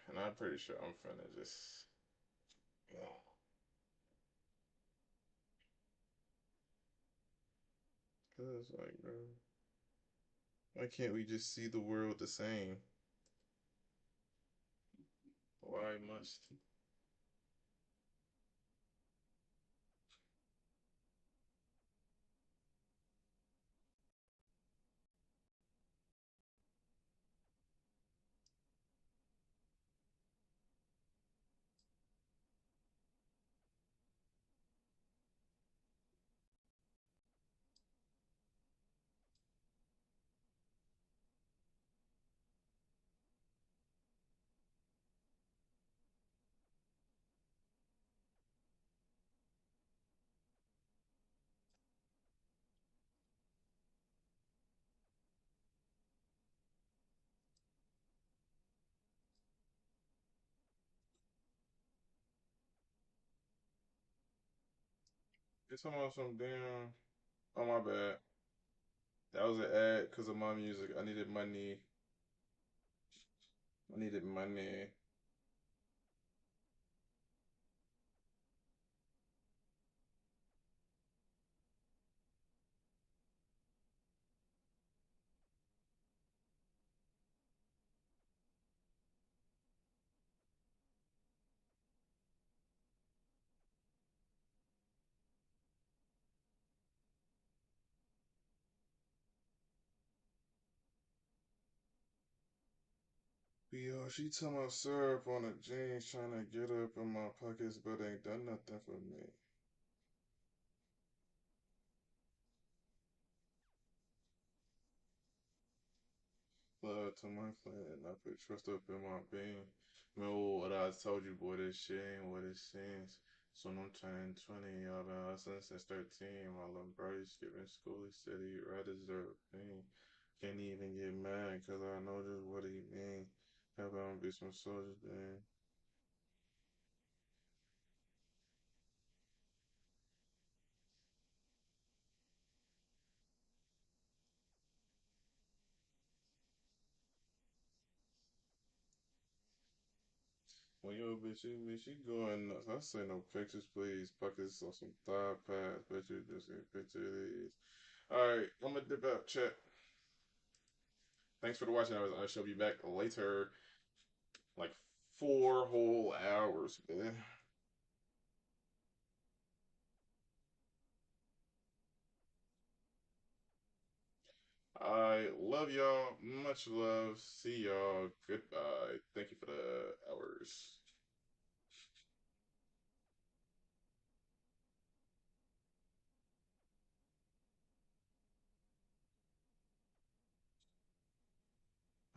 Speaker 1: And I'm pretty sure I'm finna just cause like bro. Why can't we just see the world the same? Why must it's almost some damn. Oh my bad. That was an ad because of my music. I needed money. I needed money. Yo, she told my syrup on the jeans trying to get up in my pockets, but ain't done nothing for me. Love to my planet, and I put trust up in my being. Remember what I told you, boy, this shit ain't what it seems. So I'm turning 20, I've been hustling since 13. My little brother skipping school, he said he'd rather deserve pain. Can't even get mad, cause I know just what he mean. Have on be some soldiers, man. When your bitch, she going nuts. I say no pictures, please. Pockets on some thigh pads. Bet you just get a picture of these. Alright, I'm gonna dip out, chat. Thanks for the watching. I shall be back later. Like 4 whole hours, man. I love y'all. Much love. See y'all. Goodbye. Thank you for the hours.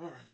Speaker 1: Alright.